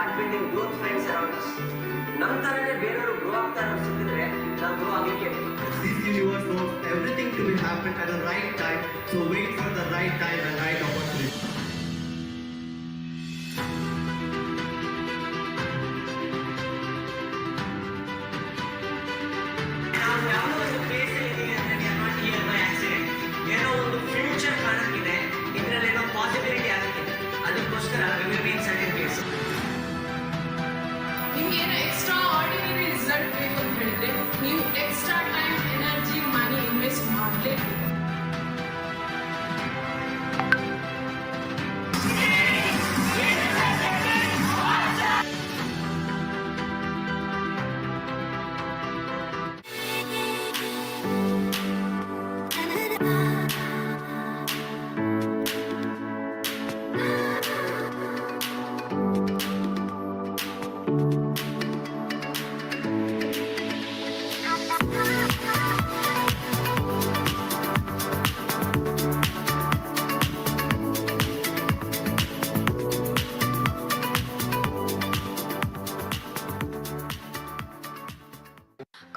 start building growth friends around us. ನಮ್ಮ ತರನೇ ಬೇರೆಯವರು ಗ್ರೋ ಆಗ್ತಾರೆ ಅನ್ಸುತ್ತಿದ್ರೆ ನಾವು ಗ್ರೋ ಆಗಲಿಕ್ಕೆ. This universe knows everything to be happen at the right time, so wait for the right time and right opportunity. ನಾವು ಯಾವುದೋ ಒಂದು place ಇದ್ದೀವಿ ಅಂದ್ರೆ we are not here by accident. ಏನೋ ಒಂದು ಫ್ಯೂಚರ್ ಕಾಣಕ್ಕಿದೆ, ಇದರಲ್ಲಿ ಏನೋ ಪಾಸಿಬಿಲಿಟಿ ಆಗುತ್ತೆ, ಅದಕ್ಕೋಸ್ಕರ we will be in certain place. ನಿಮ್ಗೆ ಏನೋ ಎಕ್ಸ್ಟ್ರಾ ಆರ್ಡಿನರಿ ರಿಸಲ್ಟ್ ಬೇಕು ಅಂತ ಹೇಳಿದ್ರೆ ನೀವು ಎಕ್ಸ್ಟ್ರಾ ಟೈಮ್ ಎನರ್ಜಿ ಮನಿ ಇನ್ವೆಸ್ಟ್ ಮಾಡಲೇಬೇಕು.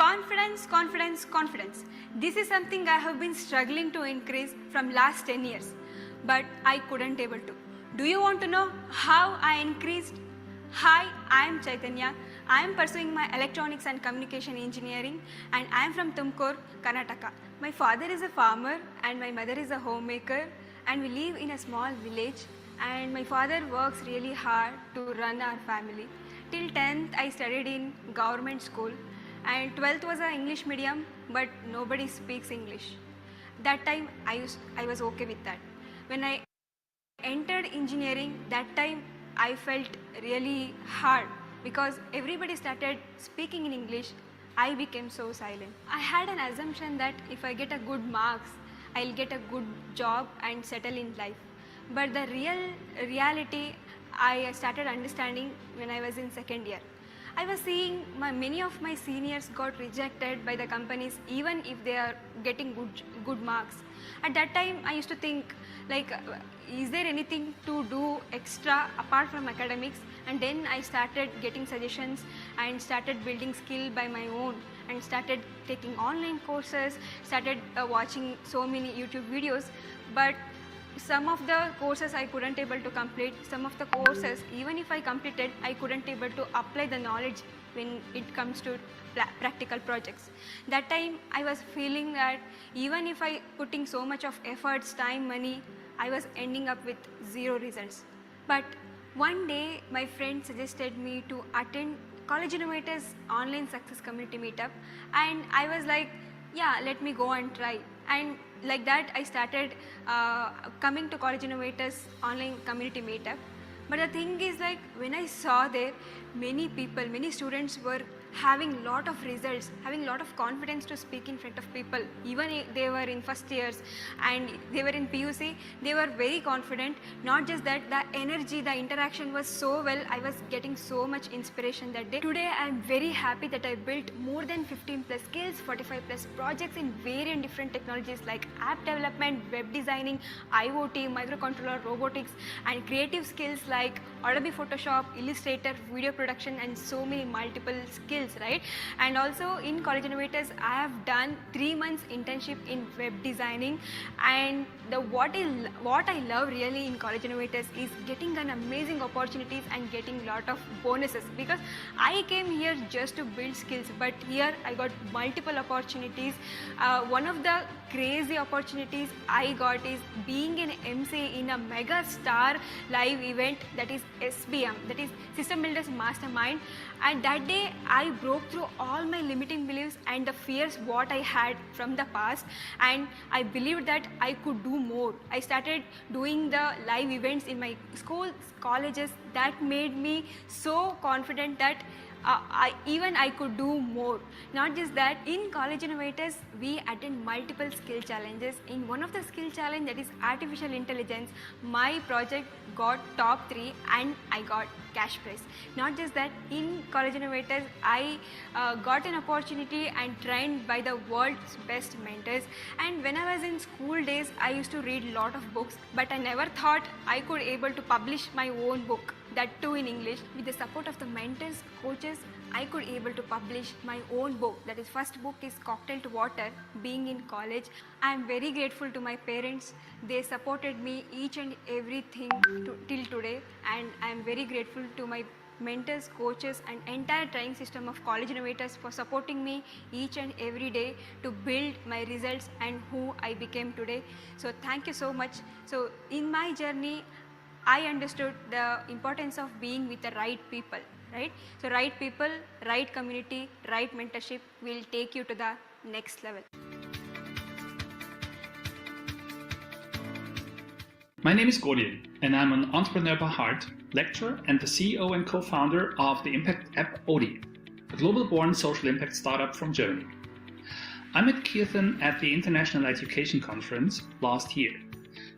Confidence, confidence, confidence. This is something I have been struggling to increase from last 10 years, but I couldn't able to. Do you want to know how I increased? Hi, I am Chaitanya. I am pursuing my electronics and communication engineering and I am from Tumkur, Karnataka. My father is a farmer and my mother is a homemaker and we live in a small village and my father works really hard to run our family. Till 10th I studied in government school and 12th was an English medium but nobody speaks English. That time I was okay with that. When I entered engineering, that time I felt really hard because everybody started speaking in English. I became so silent. I had an assumption that if I get a good marks, I'll get a good job and settle in life. But the reality I started understanding when I was in second year. I was seeing many of my seniors got rejected by the companies even if they are getting good marks. At that time I used to think like is there anything to do extra apart from academics, and then I started getting suggestions and started building skill by my own and started taking online courses, started watching so many YouTube videos, but some of the courses I couldn't able to complete. Some of the courses even if I completed I couldn't able to apply the knowledge when it comes to practical projects. That time I was feeling that even if I putting so much of efforts, time, money, I was ending up with zero results. But one day my friend suggested me to attend College Innovators online success community meetup and I was like yeah, let me go and try. And like that I started coming to College Innovators online community meetup. But the thing is like when I saw there many students were having lot of results, having lot of confidence to speak in front of people. Even if they were in first years and they were in PUC, they were very confident. Not just that, the energy, the interaction was so well. I was getting so much inspiration that day. Today I am very happy that I built more than 15 plus skills, 45 plus projects in various different technologies like app development, web designing, IoT, microcontroller, robotics, and creative skills like Adobe Photoshop, Illustrator, video production, and so many multiple skills, right? And also in College Innovators I have done 3 months internship in web designing, and what I love really in College Innovators is getting an amazing opportunities and getting lot of bonuses, because I came here just to build skills, but here I got multiple opportunities. One of the crazy opportunities I got is being an MC in a mega star live event, that is SBM, that is System Builders Mastermind. And that day I broke through all my limiting beliefs and the fears what I had from the past, and I believed that I could do more. I started doing the live events in my schools, colleges. That made me so confident that I could do more. Not just that, in College Innovators we attend multiple skill challenges. In one of the skill challenge, that is artificial intelligence, my project got top 3 and I got cash prize. Not just that, in College Innovators I got an opportunity and trained by the world's best mentors. And when I was in school days I used to read lot of books, but I never thought I could able to publish my own book. that too in English. With the support of the mentors, coaches, I could able to publish my own book. That is, first book is Cocktail to Water, being in college. I am very grateful to my parents. They supported me each and everything till today, and I am very grateful to my mentors, coaches and entire training system of College Innovators for supporting me each and every day to build my results and who I became today. So thank you so much. So in my journey, I understood the importance of being with the right people, right? So right people, right community, right mentorship will take you to the next level. My name is Gordon, and I'm an entrepreneur by heart, lecturer, and the CEO and co-founder of the impact app Odi, a global-born social impact startup from Germany. I met Kirtan at the International Education Conference last year,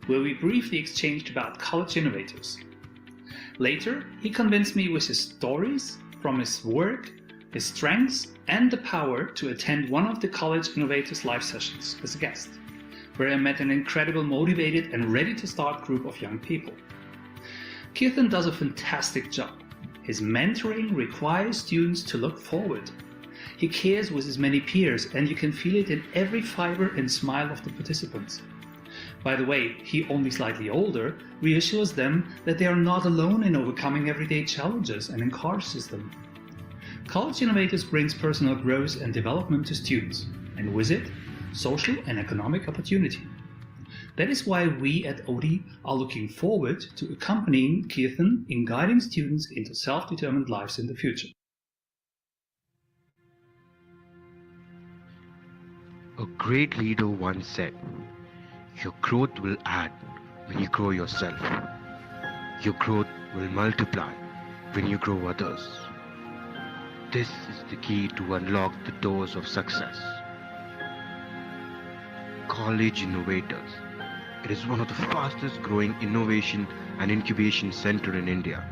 where we briefly exchanged about college innovators. Later, he convinced me with his stories from his work, his strengths, and the power to attend one of the college innovators' live sessions as a guest, where I met an incredible, motivated and ready to start group of young people. Kirtan does a fantastic job. His mentoring requires students to look forward. He cares with his many peers, and you can feel it in every fiber and smile of the participants. By the way, he, only slightly older, reassures them that they are not alone in overcoming everyday challenges and encourages them. College Innovators brings personal growth and development to students, and with it, social and economic opportunity. That is why we at Odi are looking forward to accompanying Kirtan in guiding students into self-determined lives in the future. A great leader once said, "Your growth will add when you grow yourself. Your growth will multiply when you grow others." This is the key to unlock the doors of success. College Innovators. It is one of the fastest growing innovation and incubation center in India,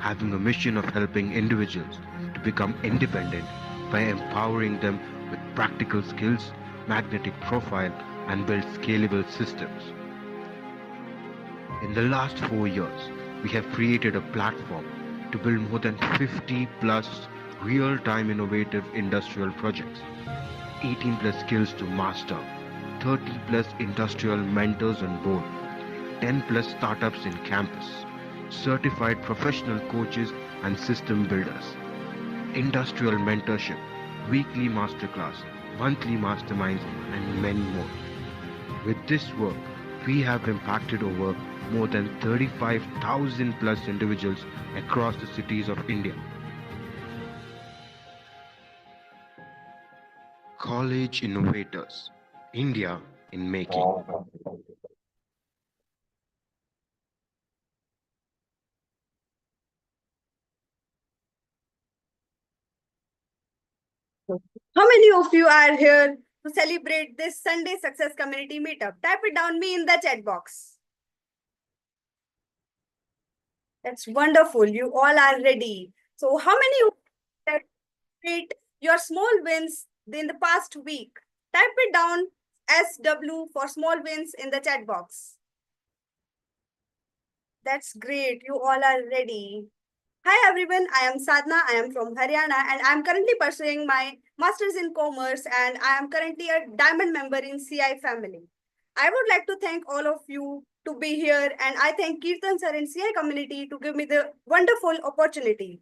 having a mission of helping individuals to become independent by empowering them with practical skills, magnetic profile, and build scalable systems. In the last 4 years, we have created a platform to build more than 50 plus real-time innovative industrial projects, 18 plus skills to master, 30 plus industrial mentors on board, 10 plus startups in campus, certified professional coaches and system builders, industrial mentorship, weekly masterclass, monthly masterminds, and many more. With this work, we have impacted over more than 35,000 plus individuals across the cities of India. College Innovators, India in making. How many of you are here to celebrate this Sunday Success Community Meetup? Type it down me in the chat box. That's wonderful. You all are ready. So how many of you celebrate your small wins in the past week? Type it down SW for small wins in the chat box. That's great. You all are ready. Hi everyone, I am Sadhna. I am from Haryana and I am currently pursuing my Masters in Commerce and I am currently a Diamond member in CI family. I would like to thank all of you to be here and I thank Kirtan sir and CI community to give me the wonderful opportunity.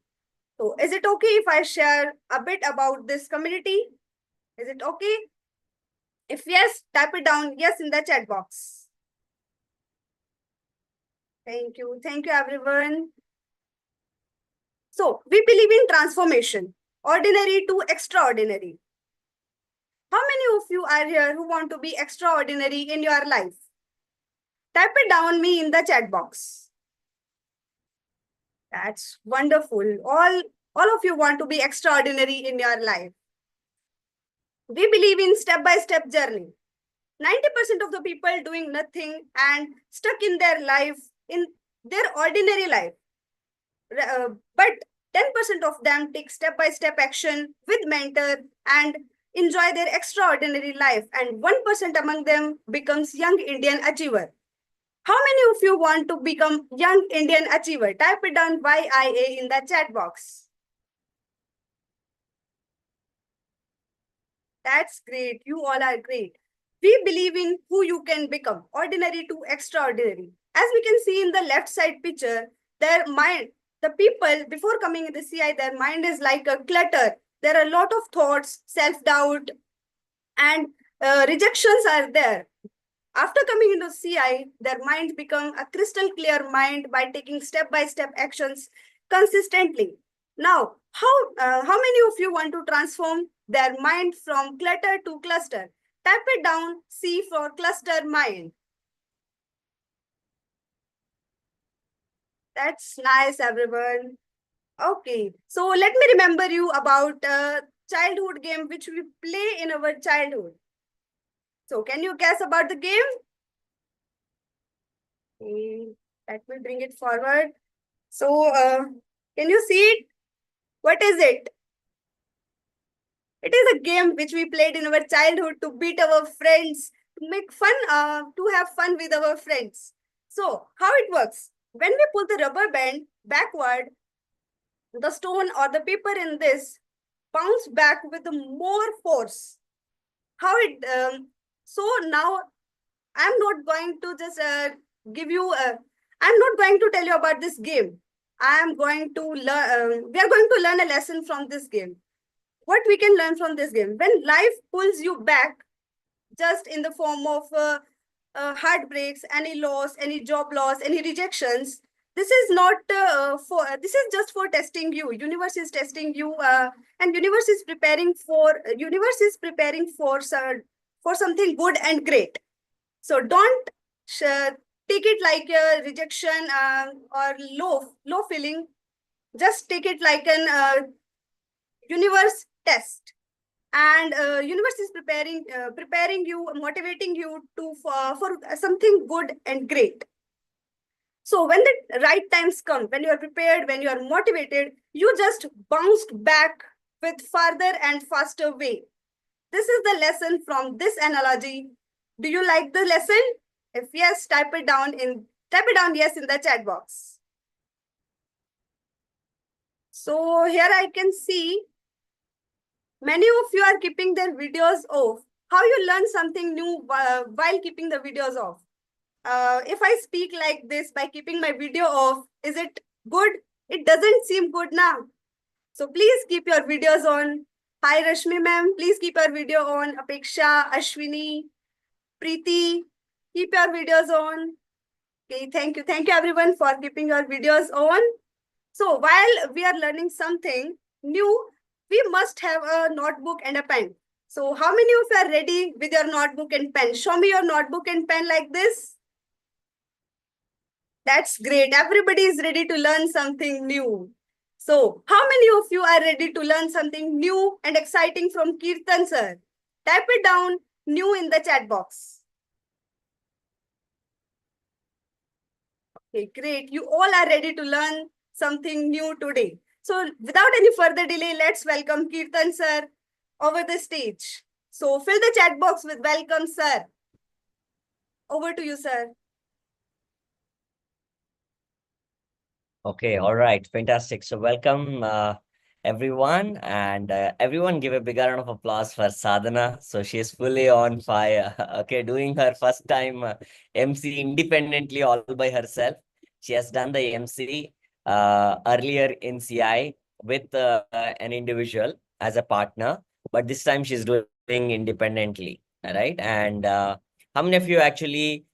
So is it okay if I share a bit about this community? Is it okay? If yes, type it down yes in the chat box. Thank you. Thank you everyone. So, we believe in transformation, ordinary to extraordinary. How many of you are here who want to be extraordinary in your life? Type it down me in the chat box. That's wonderful. All of you want to be extraordinary in your life. We believe in step-by-step journey. 90% of the people doing nothing and stuck in their life, in their ordinary life. But 10% of them take step-by-step action with mentor and enjoy their extraordinary life, and 1% among them becomes young Indian achiever. How many of you want to become Young Indian Achiever? Type it down YIA in the chat box. That's great. You all are great. We believe in who you can become, ordinary to extraordinary. As we can see in the left side picture, their mind, the people before coming in the CI, their mind is like a clutter. There are a lot of thoughts, self-doubt, and rejections are there. After coming into CI, their minds become a crystal clear mind by taking step-by-step actions consistently. Now, how many of you want to transform their mind from clutter to cluster? Type it down, C for cluster mind. That's nice, everyone. Okay, so let me remember you about a childhood game which we play in our childhood. So can you guess about the game? Okay, let me bring it forward. So can you see it? What is it? It is a game which we played in our childhood to beat our friends, to make fun, to have fun with our friends. So how it works? When we pull the rubber band backward, the stone or the paper in this bounce back with more force. How it? So now I'm not going to just give you. I'm not going to tell you about this game. I am going to learn. We are going to learn a lesson from this game. What we can learn from this game? When life pulls you back, just in the form of heartbreaks, any loss, any job loss, any rejections, this is not this is just for testing you. Universe is testing you, and universe is preparing for something good and great. So don't take it like a rejection or low feeling. Just take it like an universe test, and universe is preparing you, motivating you to for something good and great. So when the right times come, when you are prepared, when you are motivated, you just bounced back with farther and faster way. This is the lesson from this analogy. Do you like the lesson? If yes, type it down yes in the chat box. So here I can see many of you are keeping their videos off. How you learn something new while keeping the videos off? If I speak like this by keeping my video off, is it good? It doesn't seem good now. So please keep your videos on. Hi Rashmi ma'am, please keep your video on. Apeksha, Ashwini, Preeti, keep your videos on. Okay, thank you. Thank you everyone for keeping your videos on. So while we are learning something new, we must have a notebook and a pen. So how many of you are ready with your notebook and pen? Show me your notebook and pen like this. That's great. Everybody is ready to learn something new. So how many of you are ready to learn something new and exciting from Kirtan sir? Type it down, new, in the chat box. Okay, great. You all are ready to learn something new today. So without any further delay, let's welcome Kirtan sir over the stage. So fill the chat box with welcome sir. Over to you, sir. Okay, all right, fantastic. So welcome everyone, and everyone give a big round of applause for Sadhana. So she is fully on fire. Okay, doing her first time MC independently all by herself. She has done the MC earlier in CI with an individual as a partner, but this time she's doing independently, right? And how many of you actually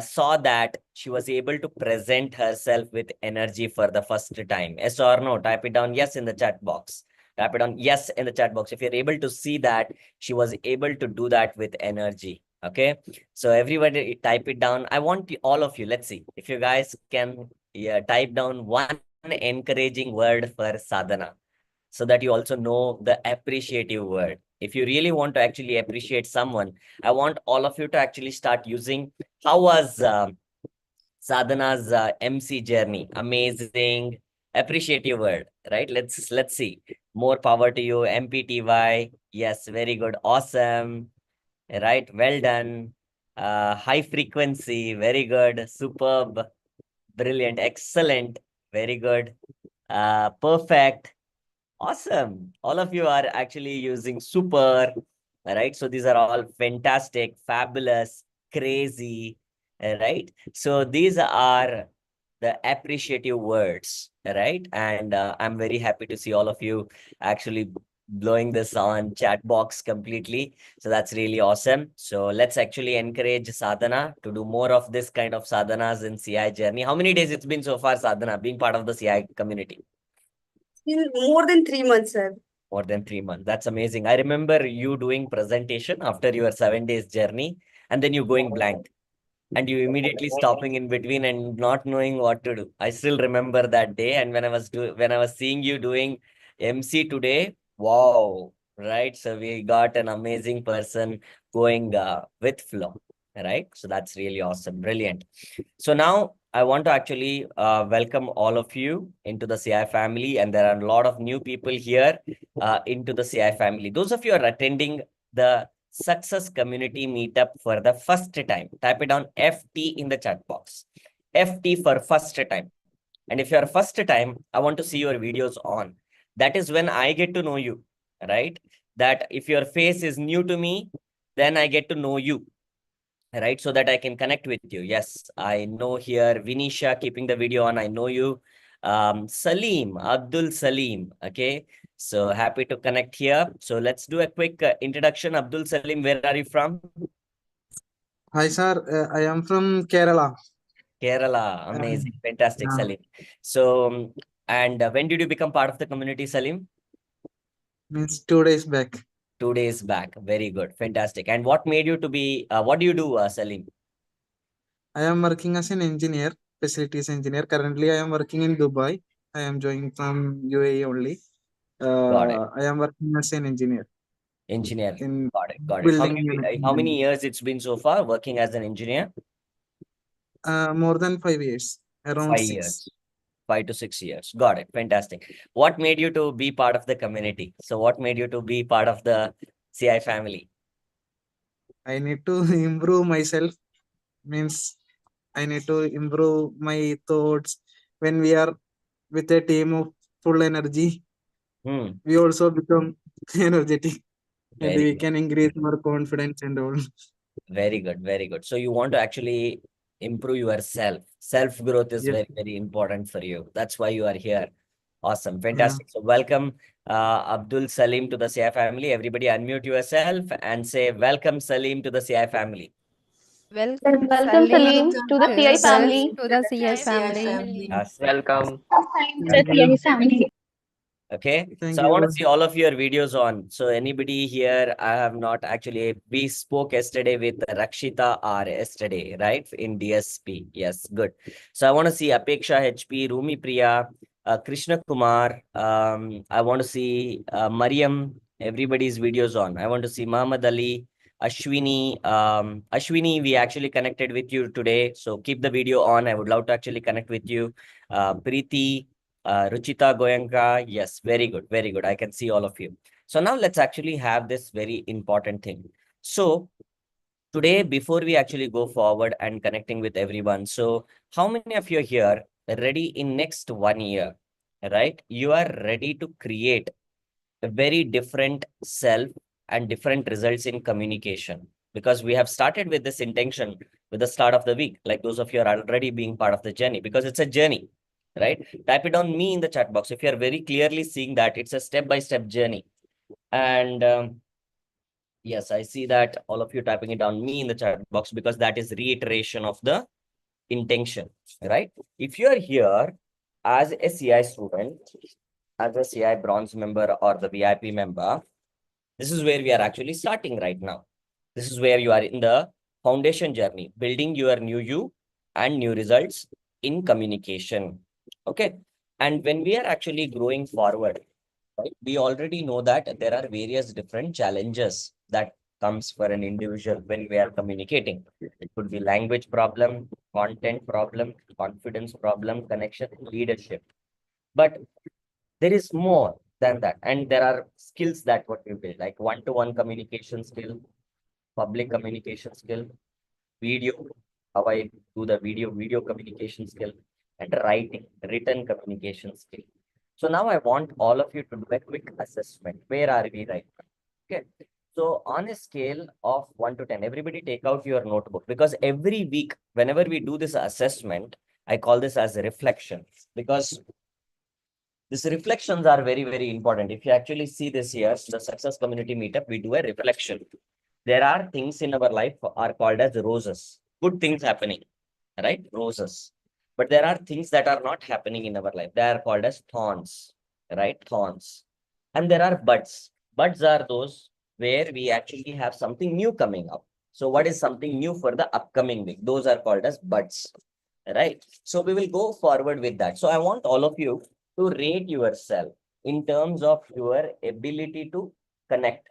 saw that she was able to present herself with energy for the first time? Yes or no? Type it down yes in the chat box. Type it down yes in the chat box if you're able to see that she was able to do that with energy. Okay, so everybody type it down. I want all of you, let's see if you guys can type down one encouraging word for Sadhana, so that you also know the appreciative word. If you really want to actually appreciate someone, I want all of you to actually start using how was Sadhana's MC journey. Amazing, appreciative word, right? Let's see. More power to you, MPTY. Yes, very good, awesome, right? Well done. high frequency, very good, superb, brilliant, excellent, very good, perfect, awesome. All of you are actually using super, right? So these are all fantastic, fabulous, crazy, right? So these are the appreciative words, right? And I'm very happy to see all of you actually blowing this on chat box completely. So that's really awesome. So let's actually encourage Sadhana to do more of this kind of sadhanas in CI journey. How many days it's been so far, Sadhana, being part of the CI community? In more than 3 months, sir. More than 3 months. That's amazing. I remember you doing presentation after your 7 days journey, and then you going blank, and you immediately stopping in between and not knowing what to do. I still remember that day. And when I was seeing you doing MC today, wow, right? So we got an amazing person going with flow, right? So that's really awesome. Brilliant. So now I want to actually welcome all of you into the CI family, and there are a lot of new people here into the CI family. Those of you are attending the Success Community Meetup for the first time, type it down FT in the chat box. FT for first time. And if you are first time, I want to see your videos on. That is when I get to know you, right? That if your face is new to me, then I get to know you, right? So that I can connect with you. Yes, I know here Vinisha keeping the video on. I know you. Salim, Abdul Salim. Okay. So happy to connect here. So let's do a quick introduction. Abdul Salim, where are you from? Hi, sir. I am from Kerala. Kerala. Amazing. Fantastic, Yeah. Salim. So, and when did you become part of the community, Salim? Means 2 days back. 2 days back. Very good. Fantastic. And what made you to be, what do you do, Salim? I am working as an engineer, facilities engineer. Currently, I am working in Dubai. I am joining from UAE only. Got it. I am working as an engineer Engineer. in Got it. Got it. building. How many years it's been so far working as an engineer? More than 5 years, around 5 6. years. 5 to 6 years. Got it. Fantastic. What made you to be part of the community? So what made you to be part of the CI family? I need to improve myself. Means I need to improve my thoughts. When we are with a team of full energy, we also become energetic. And Very we good. can increase our confidence and all. Very good. Very good. So you want to actually improve yourself. Self growth is Yes. very, very important for you. That's why you are here. Awesome. Yeah. Fantastic. So welcome Abdul Salim to the CI family. Everybody unmute yourself and say welcome Salim to the CI family. Welcome, Welcome Salim, Salim to the CI family. to the CI family. Awesome. Welcome. Thank you. family. Okay, Thank so I want to you. see all of your videos on. So anybody here, I have not actually, we spoke yesterday with Rakshita R yesterday, right? In DSP. Yes, good. So I want to see Apeksha HP, Rumi Priya, Krishna Kumar. I want to see Mariam, everybody's videos on. I want to see Muhammad Ali, Ashwini. Ashwini, we actually connected with you today. So keep the video on. I would love to actually connect with you. Preeti, Ruchita Goyanka, yes, very good, very good. I can see all of you. So now let's actually have this very important thing. So today, before we actually go forward and connecting with everyone, so how many of you here ready in next 1 year, right? You are ready to create a very different self and different results in communication, because we have started with this intention with the start of the week, like those of you are already being part of the journey, because it's a journey. Right? Type it on me in the chat box. If you are very clearly seeing that it's a step-by-step journey. And yes, I see that all of you typing it on me in the chat box, because that is reiteration of the intention, right? If you are here as a CI student, as a CI bronze member or the VIP member, this is where we are actually starting right now. This is where you are in the foundation journey, building your new you and new results in communication. Okay. And when we are actually growing forward, right, we already know that there are various different challenges that comes for an individual when we are communicating. It could be language problem, content problem, confidence problem, connection, leadership. But there is more than that. And there are skills that what we build, like one-to-one communication skill, public communication skill, video, how I do the video communication skill, and writing, written communication skill. So now I want all of you to do a quick assessment. Where are we right now? Okay. So on a scale of 1 to 10, everybody take out your notebook, because every week, whenever we do this assessment, I call this as reflections, because these reflections are very, very important. If you actually see this year, the Success Community Meetup, we do a reflection. There are things in our life are called as roses, good things happening, right? Roses. But there are things that are not happening in our life. They are called as thorns, right? Thorns. And there are buds. Buds are those where we actually have something new coming up. So what is something new for the upcoming week? Those are called as buds, right? So we will go forward with that. So I want all of you to rate yourself in terms of your ability to connect,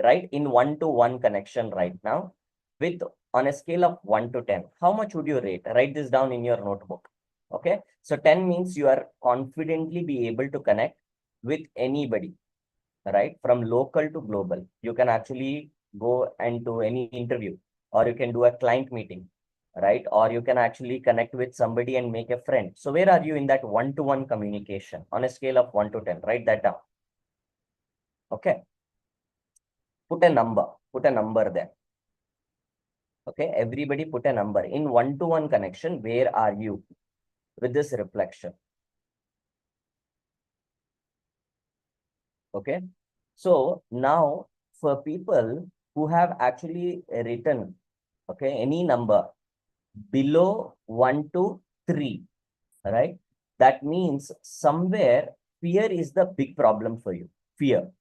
right? In one-to-one connection right now, with on a scale of 1 to 10, how much would you rate? Write this down in your notebook. Okay. So 10 means you are confidently be able to connect with anybody, right? From local to global. You can actually go and do any interview, or you can do a client meeting, right? Or you can actually connect with somebody and make a friend. So where are you in that one-to-one communication on a scale of 1 to 10? Write that down. Okay. Put a number there. Okay, everybody put a number. In one-to-one connection, where are you with this reflection? Okay, so now for people who have actually written, okay, any number below 1 to 3, right? That means somewhere fear is the big problem for you. Fear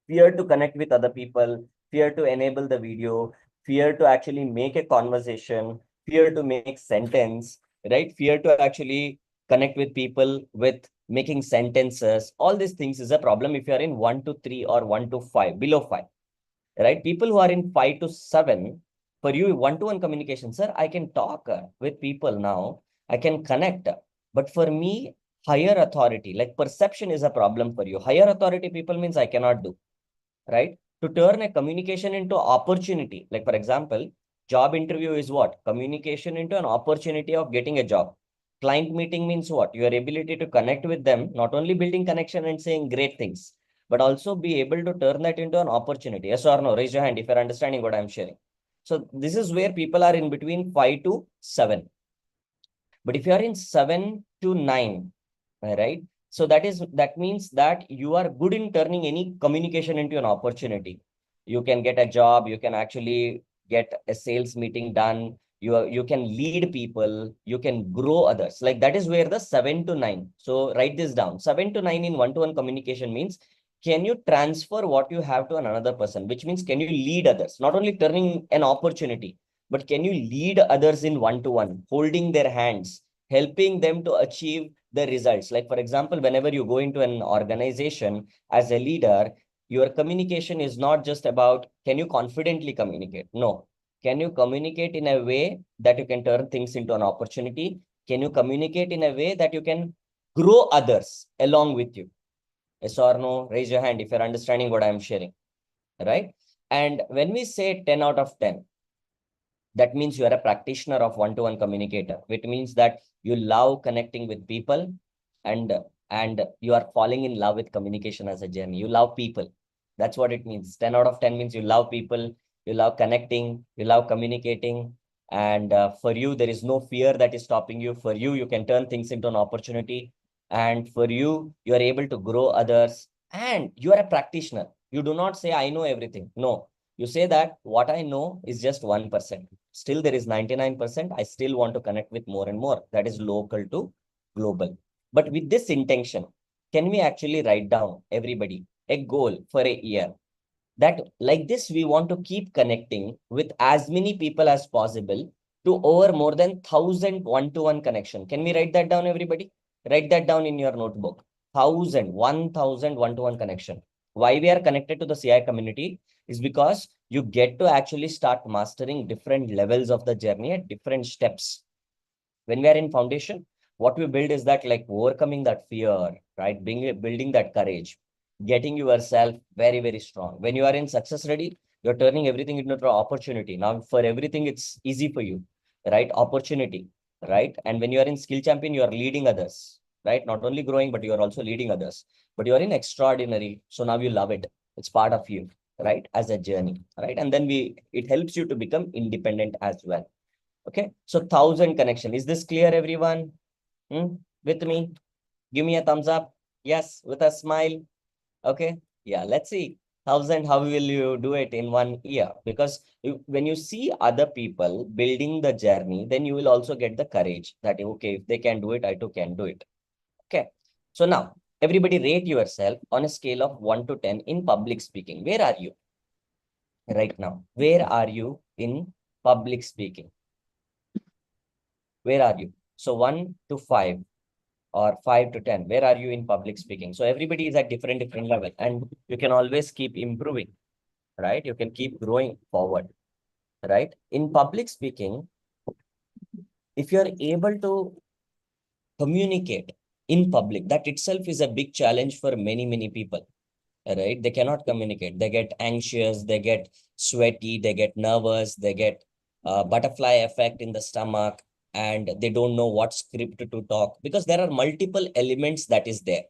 to connect with other people, fear to enable the video, fear to actually make a conversation, fear to make sentence, right? Fear to actually connect with people with making sentences. All these things is a problem if you are in 1 to 3 or 1 to 5, below 5, right? People who are in 5 to 7, for you, one-to-one communication, sir, I can talk with people now, I can connect. But for me, higher authority, like perception is a problem for you. Higher authority people means I cannot do, right? To turn a communication into opportunity, like for example, job interview is what? Communication into an opportunity of getting a job. Client meeting means what? Your ability to connect with them, not only building connection and saying great things, but also be able to turn that into an opportunity. Yes or no? Raise your hand if you're understanding what I'm sharing. So this is where people are in between 5 to 7. But if you are in 7 to 9, right? So that means that you are good in turning any communication into an opportunity. You can get a job, you can actually get a sales meeting done, you can lead people, you can grow others. Like that is where the 7 to 9. So write this down. 7 to 9 in one-to-one communication means, can you transfer what you have to another person, which means can you lead others, not only turning an opportunity, but can you lead others in one-to-one, holding their hands, helping them to achieve the results. Like for example, whenever you go into an organization as a leader, your communication is not just about, can you confidently communicate? No. Can you communicate in a way that you can turn things into an opportunity? Can you communicate in a way that you can grow others along with you? Yes or no? Raise your hand if you're understanding what I'm sharing, right? And when we say 10 out of 10, that means you are a practitioner of one-to-one communicator, which means that you love connecting with people, and you are falling in love with communication as a journey. You love people. That's what it means. 10 out of 10 means you love people, you love connecting, you love communicating. And for you, there is no fear that is stopping you. For you, you can turn things into an opportunity. And for you, you are able to grow others. And you are a practitioner. You do not say, I know everything. No, you say that what I know is just 1%. Still, there is 99%. I still want to connect with more and more. That is local to global. But with this intention, can we actually write down, everybody, a goal for a year? That like this, we want to keep connecting with as many people as possible to over more than 1,000 one-to-one connection. Can we write that down, everybody? Write that down in your notebook. 1,000 one-to-one connection. Why we are connected to the CI community is because you get to actually start mastering different levels of the journey at different steps. When we are in foundation, what we build is that like overcoming that fear, right? Building that courage, getting yourself very, very strong. When you are in success ready, You're turning everything into an opportunity. Now for everything, it's easy for you, right? Opportunity, right? And when you are in skill champion, you are leading others, right? Not only growing, but you are also leading others. But you are in extraordinary. So now you love it. It's part of you, right? As a journey, right? And then it helps you to become independent as well. Okay. So 1,000 connection. Is this clear, everyone? With me? Give me a thumbs up. Yes, with a smile. Okay. Yeah, let's see. 1,000, how will you do it in 1 year? Because when you see other people building the journey, then you will also get the courage that, okay, if they can do it, I too can do it. Okay. So now, everybody rate yourself on a scale of 1 to 10 in public speaking. Where are you right now? Where are you in public speaking? Where are you? So 1 to 5 or 5 to 10, where are you in public speaking? So everybody is at different level, and you can always keep improving, right? You can keep growing forward, right? In public speaking, if you're able to communicate in public, that itself is a big challenge for many people, right? They cannot communicate. They get anxious, they get sweaty, they get nervous, they get butterfly effect in the stomach, and they don't know what script to talk, because there are multiple elements that is there.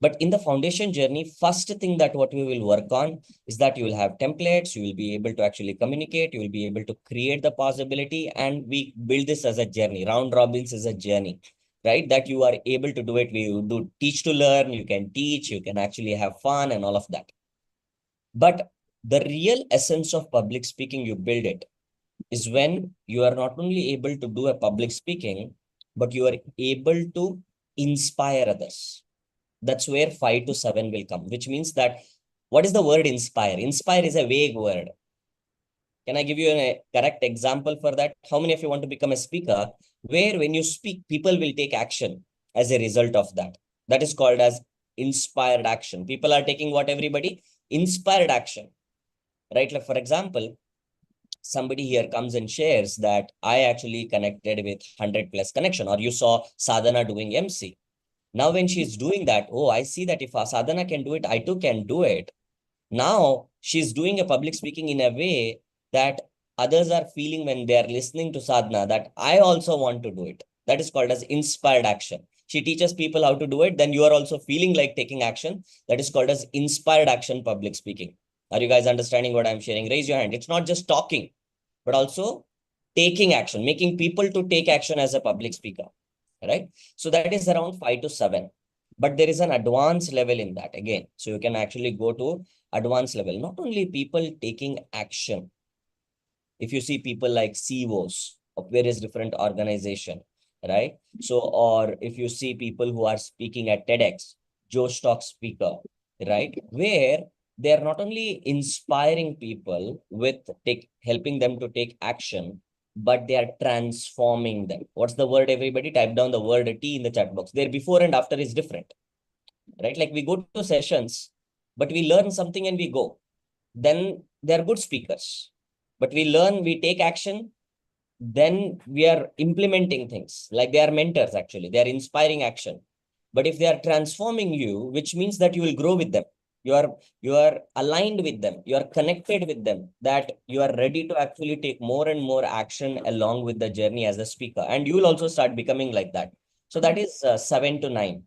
But in the foundation journey, first thing that what we will work on is that you will have templates, you will be able to actually communicate, you will be able to create the possibility, and we build this as a journey. Round robins is a journey, right? That you are able to do it. We do teach to learn, you can teach, you can actually have fun and all of that. But the real essence of public speaking, you build it, is when you are not only able to do a public speaking, but you are able to inspire others. That's where 5 to 7 will come, which means that, what is the word inspire? Inspire is a vague word. Can I give you a correct example for that? How many of you want to become a speaker where when you speak, people will take action as a result of that? That is called as inspired action. People are taking what, everybody? Inspired action, right? Like for example, somebody here comes and shares that I actually connected with 100 plus connection, or you saw Sadhana doing MC. Now, when she's doing that, oh, I see that if Sadhana can do it, I too can do it. Now, she's doing a public speaking in a way that others are feeling when they are listening to Sadhana that I also want to do it. That is called as inspired action. She teaches people how to do it. Then you are also feeling like taking action. That is called as inspired action public speaking. Are you guys understanding what I'm sharing? Raise your hand. It's not just talking, but also taking action, making people to take action as a public speaker. Right? So that is around 5 to 7. But there is an advanced level in that again. So you can actually go to advanced level. Not only people taking action. If you see people like CEOs of various different organizations, right? So, or if you see people who are speaking at TEDx, Joe Stock speaker, right? Where they are not only inspiring people with helping them to take action, but they are transforming them. What's the word, everybody? Type down the word T in the chat box. Their before and after is different, right? Like we go to sessions, but we learn something and we go. Then they're good speakers, but we learn, we take action, then we are implementing things. Like they are mentors, actually. They are inspiring action. But if they are transforming you, which means that you will grow with them. You are aligned with them, you are connected with them, that you are ready to actually take more and more action along with the journey as a speaker, and you will also start becoming like that. So that is 7 to 9.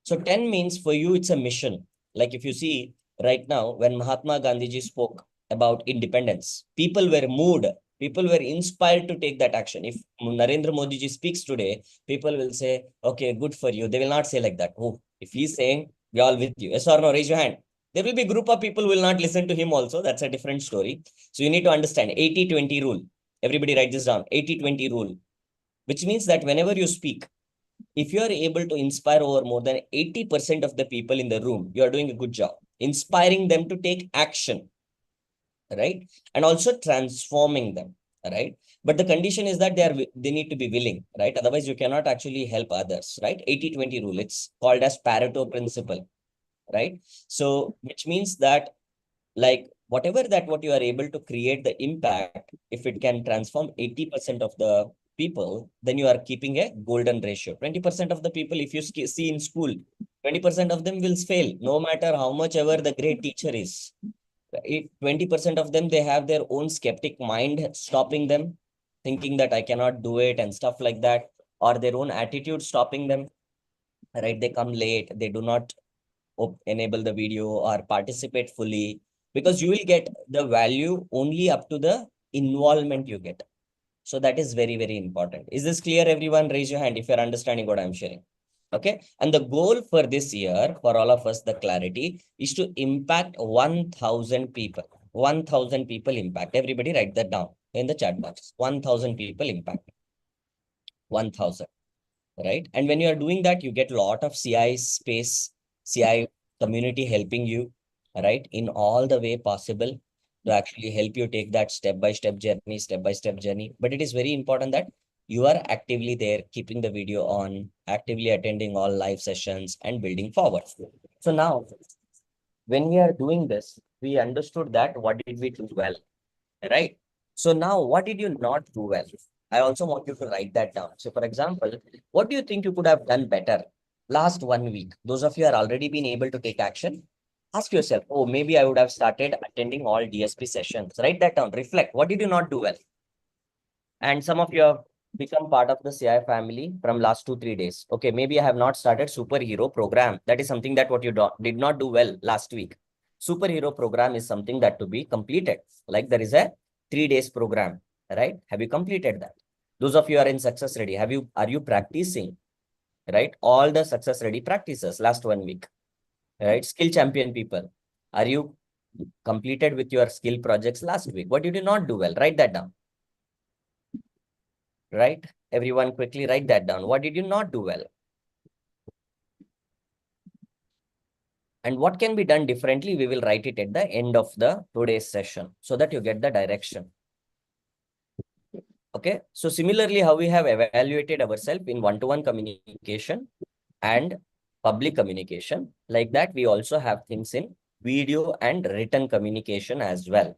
So 10 means for you it's a mission. Like if you see right now, when Mahatma Gandhiji spoke about independence, people were moved, people were inspired to take that action. If Narendra Modi ji speaks today, people will say, okay, good for you. They will not say like that. Oh, if he's saying, we're all with you. Yes or no? Raise your hand. There will be a group of people who will not listen to him also. That's a different story. So you need to understand 80-20 rule. Everybody write this down. 80-20 rule, which means that whenever you speak, if you are able to inspire over more than 80% of the people in the room, you are doing a good job. Inspiring them to take action, right? And also transforming them, right? But the condition is that they need to be willing, right? Otherwise, you cannot actually help others, right? 80-20 rule. It's called as Pareto principle. Right? So, which means that like whatever that what you are able to create the impact, if it can transform 80% of the people, then you are keeping a golden ratio. 20% of the people, if you see in school, 20% of them will fail, no matter how much ever the great teacher is, 20% of them, they have their own skeptic mind stopping them, thinking that I cannot do it and stuff like that, or their own attitude stopping them, right? They come late, they do not enable the video or participate fully, because you will get the value only up to the involvement you get. So that is very, very important. Is this clear, everyone? Raise your hand if you're understanding what I'm sharing. Okay. And the goal for this year, for all of us, the clarity is to impact 1,000 people. 1,000 people impact. Everybody write that down in the chat box. 1,000 people impact. 1,000. Right. And when you are doing that, you get a lot of CI space, CI community helping you, right, in all the way possible to actually help you take that step-by-step journey. But it is very important that you are actively there, keeping the video on, actively attending all live sessions and building forward. So now, when we are doing this, we understood that what did we do well, right? So now, what did you not do well? I also want you to write that down. So for example, what do you think you could have done better last 1 week? Those of you are already been able to take action. Ask yourself, oh, maybe I would have started attending all DSP sessions. Write that down, reflect. What did you not do well? And some of you have become part of the CI family from last 2-3 days. Okay, maybe I have not started superhero program. That is something that what you did not do well last week. Superhero program is something that to be completed. Like there is a 3 days program, right? Have you completed that? Those of you are in Success Ready. Are you practicing, right? All the Success Ready practices last 1 week, right? Skill champion people. Are you completed with your skill projects last week? What did you not do well? Write that down. Right? Everyone quickly write that down. What did you not do well? And what can be done differently? We will write it at the end of the today's session so that you get the direction. Okay. So similarly, how we have evaluated ourselves in one-to-one communication and public communication, like that, we also have things in video and written communication as well.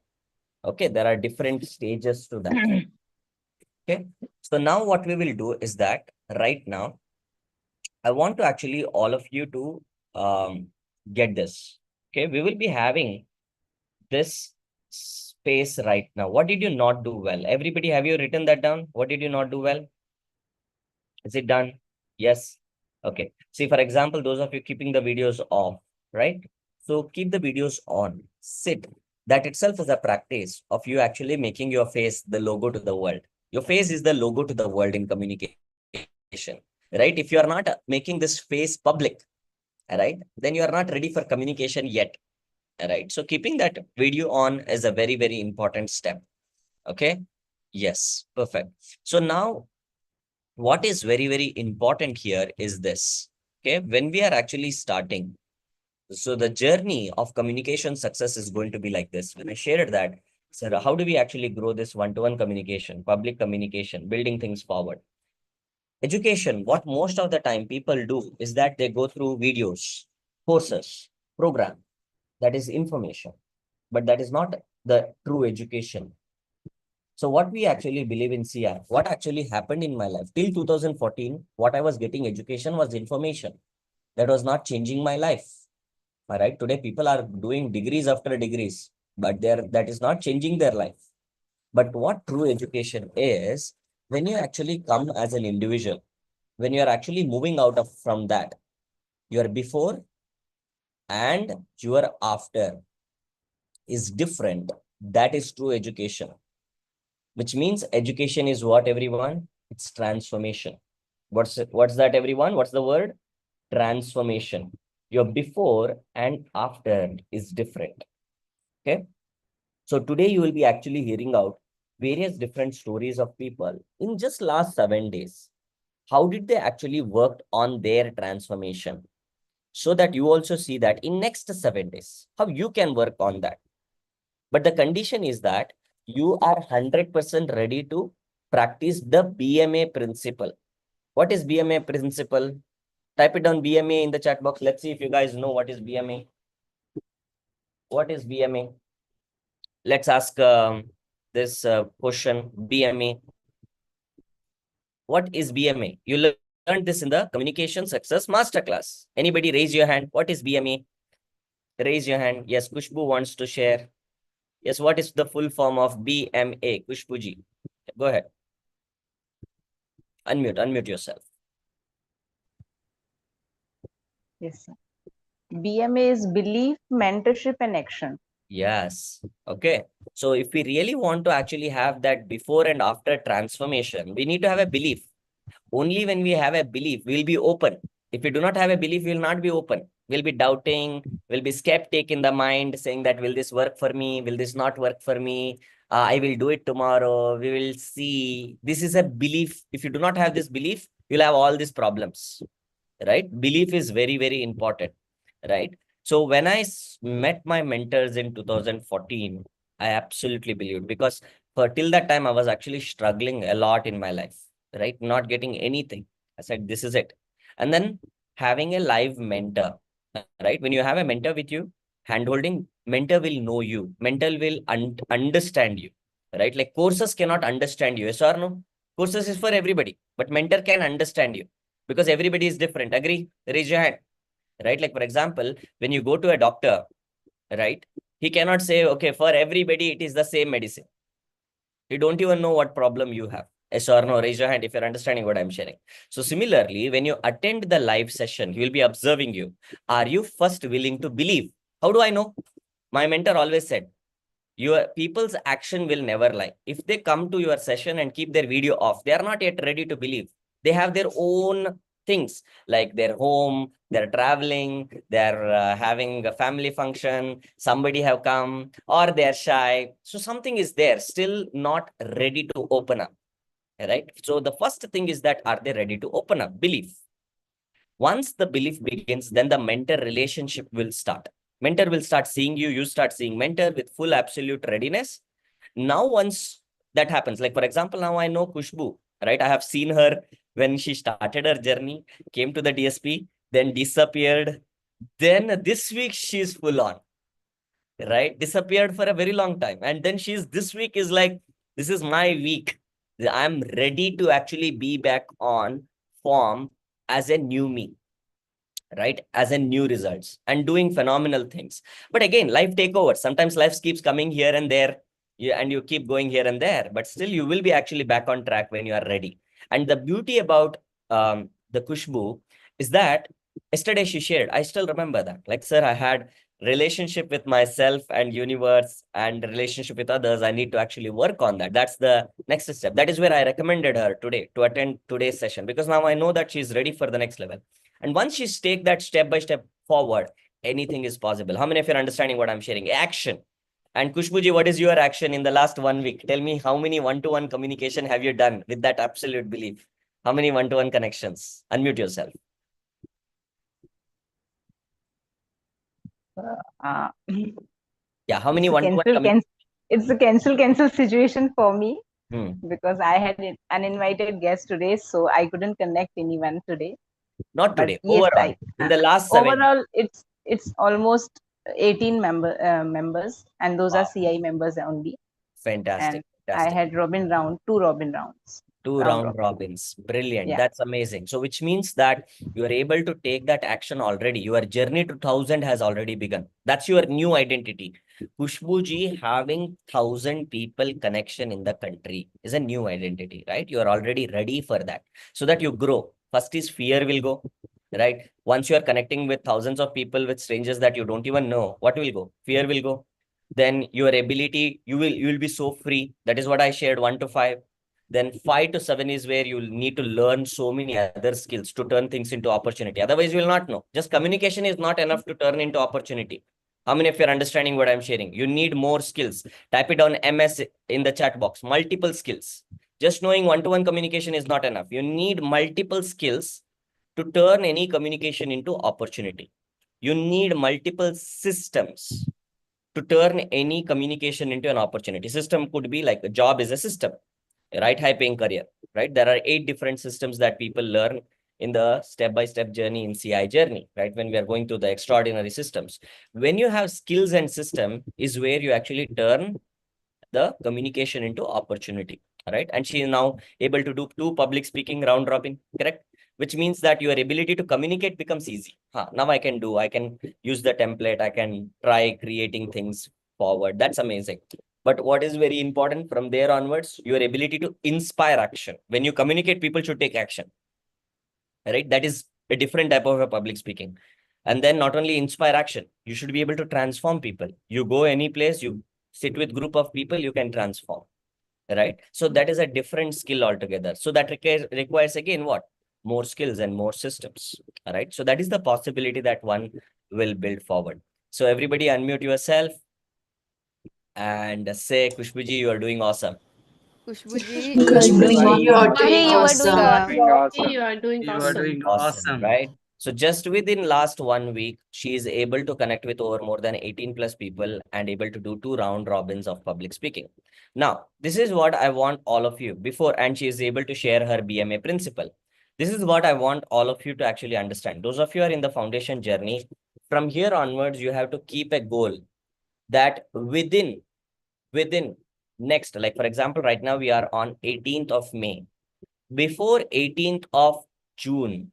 Okay. There are different stages to that. Okay. So now what we will do is that right now, I want to actually all of you to get this. Okay. We will be having this space right now. What did you not do well? Everybody, have you written that down? What did you not do well? Is it done? Yes. Okay. See, for example, those of you keeping the videos off, right? So keep the videos on. Sit. That itself is a practice of you actually making your face the logo to the world. Your face is the logo to the world in communication, right? If you are not making this face public, right, then you are not ready for communication yet, right? So keeping that video on is a very, very important step. Okay. Yes. Perfect. So now what is very, very important here is this. Okay. When we are actually starting, so the journey of communication success is going to be like this. When I shared that, so how do we actually grow this one-to-one communication, public communication, building things forward? Education, what most of the time people do is that they go through videos, courses, program. That is information, but that is not the true education. So what we actually believe in CI, what actually happened in my life till 2014, what I was getting education was information. That was not changing my life. All right. Today, people are doing degrees after degrees, but that is not changing their life. But what true education is, when you actually come as an individual, when you are actually moving out of from that, your before and your after is different. That is true education, which means education is what, everyone? It's transformation. What's that, everyone? What's the word? Transformation. Your before and after is different. Okay. So today you will be actually hearing out various different stories of people in just last 7 days. How did they actually work on their transformation? So that you also see that in next 7 days, how you can work on that. But the condition is that you are 100% ready to practice the BMA principle. What is BMA principle? Type it down, BMA, in the chat box. Let's see if you guys know what is BMA. What is BMA? Let's ask this question, BMA. What is BMA? You learned this in the Communication Success Masterclass. Anybody raise your hand? What is BMA? Raise your hand. Yes, Kushbu wants to share. Yes, what is the full form of BMA? Kushbuji, go ahead. Unmute yourself. Yes, sir. BMA is belief, mentorship, and action. Yes. Okay. So if we really want to actually have that before and after transformation, we need to have a belief. Only when we have a belief, we'll be open. If we do not have a belief, we will not be open. We'll be doubting, we'll be skeptic in the mind, saying that, will this work for me? Will this not work for me? I will do it tomorrow. We will see. This is a belief. If you do not have this belief, you'll have all these problems, right? Belief is very, very important, right? So when I met my mentors in 2014, I absolutely believed, because for till that time, I was actually struggling a lot in my life, right? Not getting anything. I said, this is it. And then having a live mentor, right? When you have a mentor with you, handholding, mentor will know you. Mentor will understand you, right? Like courses cannot understand you. Yes or no? Courses is for everybody, but mentor can understand you because everybody is different. Agree? Raise your hand, right? Like, for example, when you go to a doctor, right? He cannot say, okay, for everybody, it is the same medicine. You don't even know what problem you have. Yes or no? Raise your hand if you're understanding what I'm sharing. So similarly, when you attend the live session, he will be observing you. Are you first willing to believe? How do I know? My mentor always said, your people's action will never lie. If they come to your session and keep their video off, they are not yet ready to believe. They have their own things like their home, they're traveling, they're having a family function, somebody have come, or they're shy. So something is there, still not ready to open up, right? So the first thing is that, are they ready to open up? Belief. Once the belief begins, then the mentor relationship will start. Mentor will start seeing you, you start seeing mentor with full absolute readiness. Now, once that happens, like for example, now I know Kushbu, right? I have seen her when she started her journey, came to the DSP, then disappeared. Then this week she's full on, right? Disappeared for a very long time. And then this week is like, this is my week. I'm ready to actually be back on form as a new me, right? As a new results and doing phenomenal things. But again, life takeover. Sometimes life keeps coming here and there, and you keep going here and there, but still you will be actually back on track when you are ready. And the beauty about the Kushbu is that yesterday she shared, I still remember that, like, sir, I had relationship with myself and universe and relationship with others. I need to actually work on that. That's the next step. That is where I recommended her today to attend today's session, because now I know that she's ready for the next level. And once she's take that step by step forward, anything is possible. How many of you are understanding what I'm sharing? Action. And Kushbuji, what is your action in the last 1 week? Tell me, how many one-to-one communication have you done with that absolute belief? How many one-to-one connections? Unmute yourself. Yeah, how many one-to-one? It's a cancel situation for me because I had an uninvited guest today, so I couldn't connect anyone today. Not today, yes, overall, in the last 7 overall, it's almost 18 members, and those are CI members only. Fantastic. And I had two Robin rounds. Two round robins. Brilliant. Yeah. That's amazing. So which means that you are able to take that action already. Your journey to 1000 has already begun. That's your new identity. Kushbuji having 1000 people connection in the country is a new identity, right? You are already ready for that so that you grow. First is fear will go, right? Once you are connecting with thousands of people, with strangers that you don't even know, what will go? Fear will go. Then your ability, you will be so free. That is what I shared, 1 to 5. Then 5 to 7 is where you need to learn so many other skills to turn things into opportunity. Otherwise, you will not know. Just communication is not enough to turn into opportunity. How many of you are understanding what I'm sharing? You need more skills. Type it down MS in the chat box. Multiple skills. Just knowing one-to-one communication is not enough. You need multiple skills to turn any communication into opportunity. You need multiple systems to turn any communication into an opportunity. System could be like a job is a system, right? High paying career, right? There are 8 different systems that people learn in the step-by-step journey in CI journey, right? When we are going through the extraordinary systems. When you have skills and system is where you actually turn the communication into opportunity, right? And she is now able to do 2 public speaking round robin, correct? Which means that your ability to communicate becomes easy. Now I can use the template. I can try creating things forward. That's amazing. But what is very important from there onwards, your ability to inspire action. When you communicate, people should take action, right? That is a different type of a public speaking. And then not only inspire action, you should be able to transform people. You go any place, you sit with group of people, you can transform, right? So that is a different skill altogether. So that requires again what? More skills and more systems, all right? So that is the possibility that one will build forward. So everybody unmute yourself and say, Kushbuji, you are doing awesome. Kushbuji, Kushbuji, you are Kushbuji, doing you are doing awesome. awesome. You are doing awesome. Awesome, right? So just within last 1 week, she is able to connect with over more than 18 plus people and able to do 2 round robins of public speaking. Now, this is what I want all of you before, and she is able to share her BMA principle. This is what I want all of you to actually understand. Those of you are in the foundation journey, from here onwards, you have to keep a goal that within next, like for example, right now we are on 18th of May. Before 18th of June,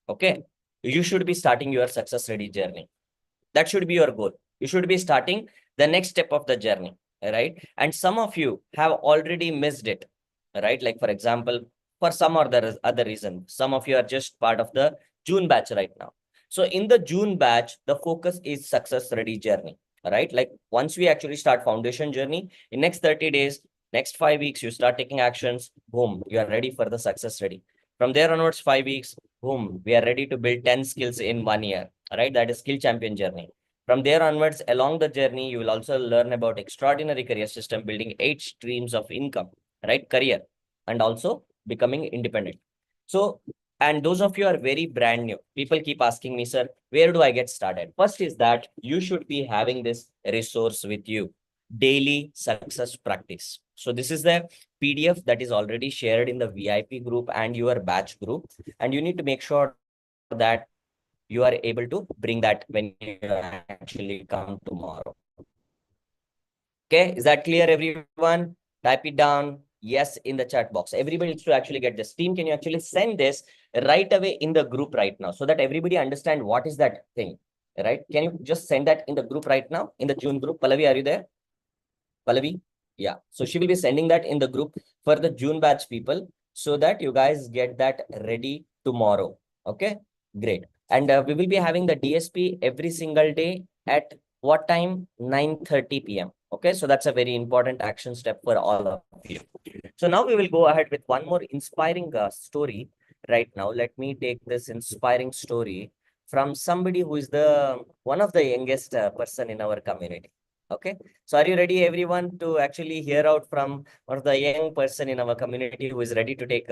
okay, you should be starting your success ready journey. That should be your goal. You should be starting the next step of the journey, right? And some of you have already missed it, right? Like for example, for some other reason, some of you are just part of the June batch right now. So in the June batch, the focus is success ready journey, right? Like once we actually start foundation journey, in next 30 days, next 5 weeks, you start taking actions, boom, you are ready for the success ready. From there onwards, 5 weeks, boom, we are ready to build 10 skills in 1 year, right? That is skill champion journey. From there onwards, along the journey, you will also learn about extraordinary career system, building 8 streams of income, right? Career, and also becoming independent. So, and those of you are very brand new. People keep asking me, sir, where do I get started? First is that you should be having this resource with you, daily success practice. So this is the PDF that is already shared in the VIP group and your batch group. And you need to make sure that you are able to bring that when you actually come tomorrow. Okay, is that clear, everyone? Type it down. Yes, in the chat box. Everybody needs to actually get this. Team, can you actually send this right away in the group right now so that everybody understand what is that thing, right? Can you just send that in the group right now, in the June group? Pallavi, are you there? Pallavi? Yeah. So she will be sending that in the group for the June batch people so that you guys get that ready tomorrow. Okay, great. And we will be having the DSP every single day at what time? 9:30 p.m. Okay, so that's a very important action step for all of you. So now we will go ahead with one more inspiring story right now. Let me take this inspiring story from somebody who is the one of the youngest person in our community. Okay, so are you ready, everyone, to actually hear out from one of the young person in our community who is ready to take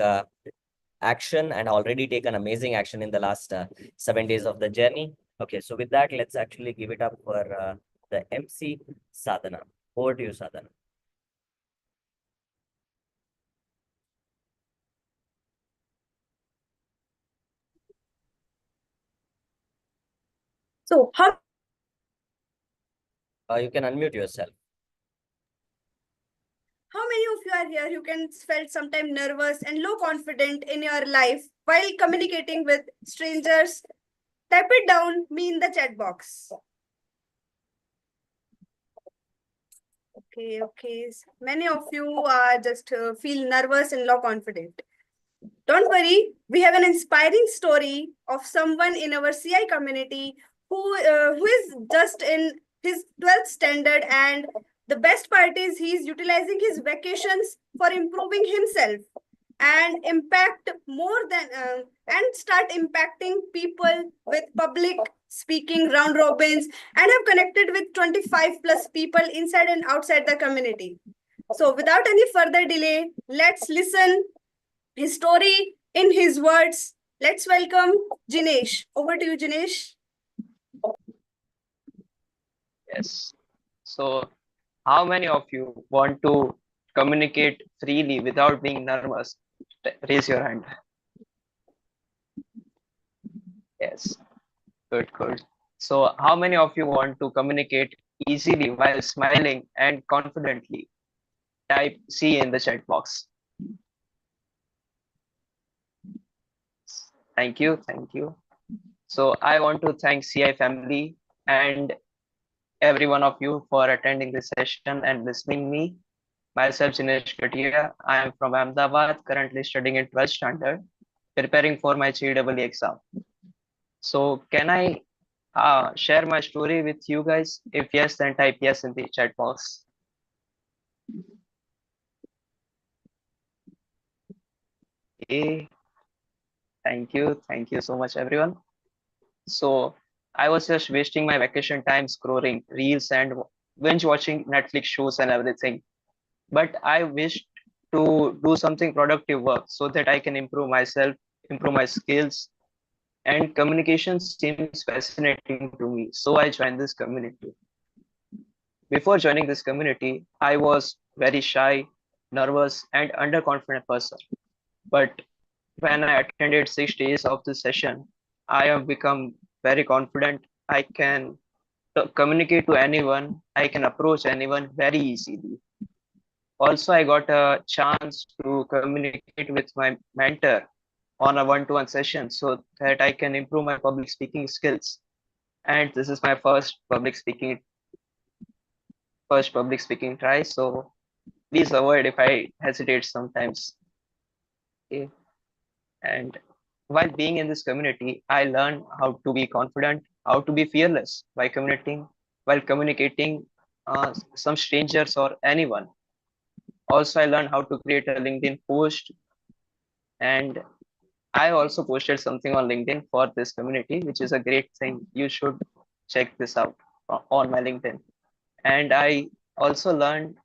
action and already taken amazing action in the last 7 days of the journey? Okay, so with that, let's actually give it up for the MC Sadhana. Over to you, Sadhana. So how You can unmute yourself. many of you are here who can felt sometimes nervous and low confident in your life while communicating with strangers? Type it down, me in the chat box. Okay. Many of you are just feel nervous and low confident. Don't worry, we have an inspiring story of someone in our CI community who is just in his 12th standard, and the best part is he's utilizing his vacations for improving himself and impact more than and start impacting people with public speaking round robins and have connected with 25 plus people inside and outside the community. So without any further delay, let's listen his story in his words. Let's welcome Jinesh. Over to you, Jinesh. Yes. So, how many of you want to communicate freely without being nervous? Raise your hand. Yes. Good. So, how many of you want to communicate easily while smiling and confidently? Type C in the chat box. Thank you. So, I want to thank CI family and every one of you for attending this session and listening me. Myself, Jinesh Katia. I am from Ahmedabad, currently studying in 12th standard, preparing for my JEE exam. So can I share my story with you guys? If yes, then type yes in the chat box. Okay. Thank you so much, everyone. So I was just wasting my vacation time scrolling reels and binge watching Netflix shows and everything. But I wished to do something productive work so that I can improve myself, improve my skills, and communication seems fascinating to me. So I joined this community. Before joining this community, I was very shy, nervous, and underconfident person. But when I attended 6 days of this session, I have become very confident. I can communicate to anyone. I can approach anyone very easily. Also, I got a chance to communicate with my mentor on a one-to-one session so that I can improve my public speaking skills. And this is my first public speaking try. So please avoid if I hesitate sometimes. Okay. And while being in this community, I learned how to be confident, how to be fearless by communicating some strangers or anyone. Also, I learned how to create a LinkedIn post, and I also posted something on LinkedIn for this community, which is a great thing. You should check this out on my LinkedIn. And I also learned.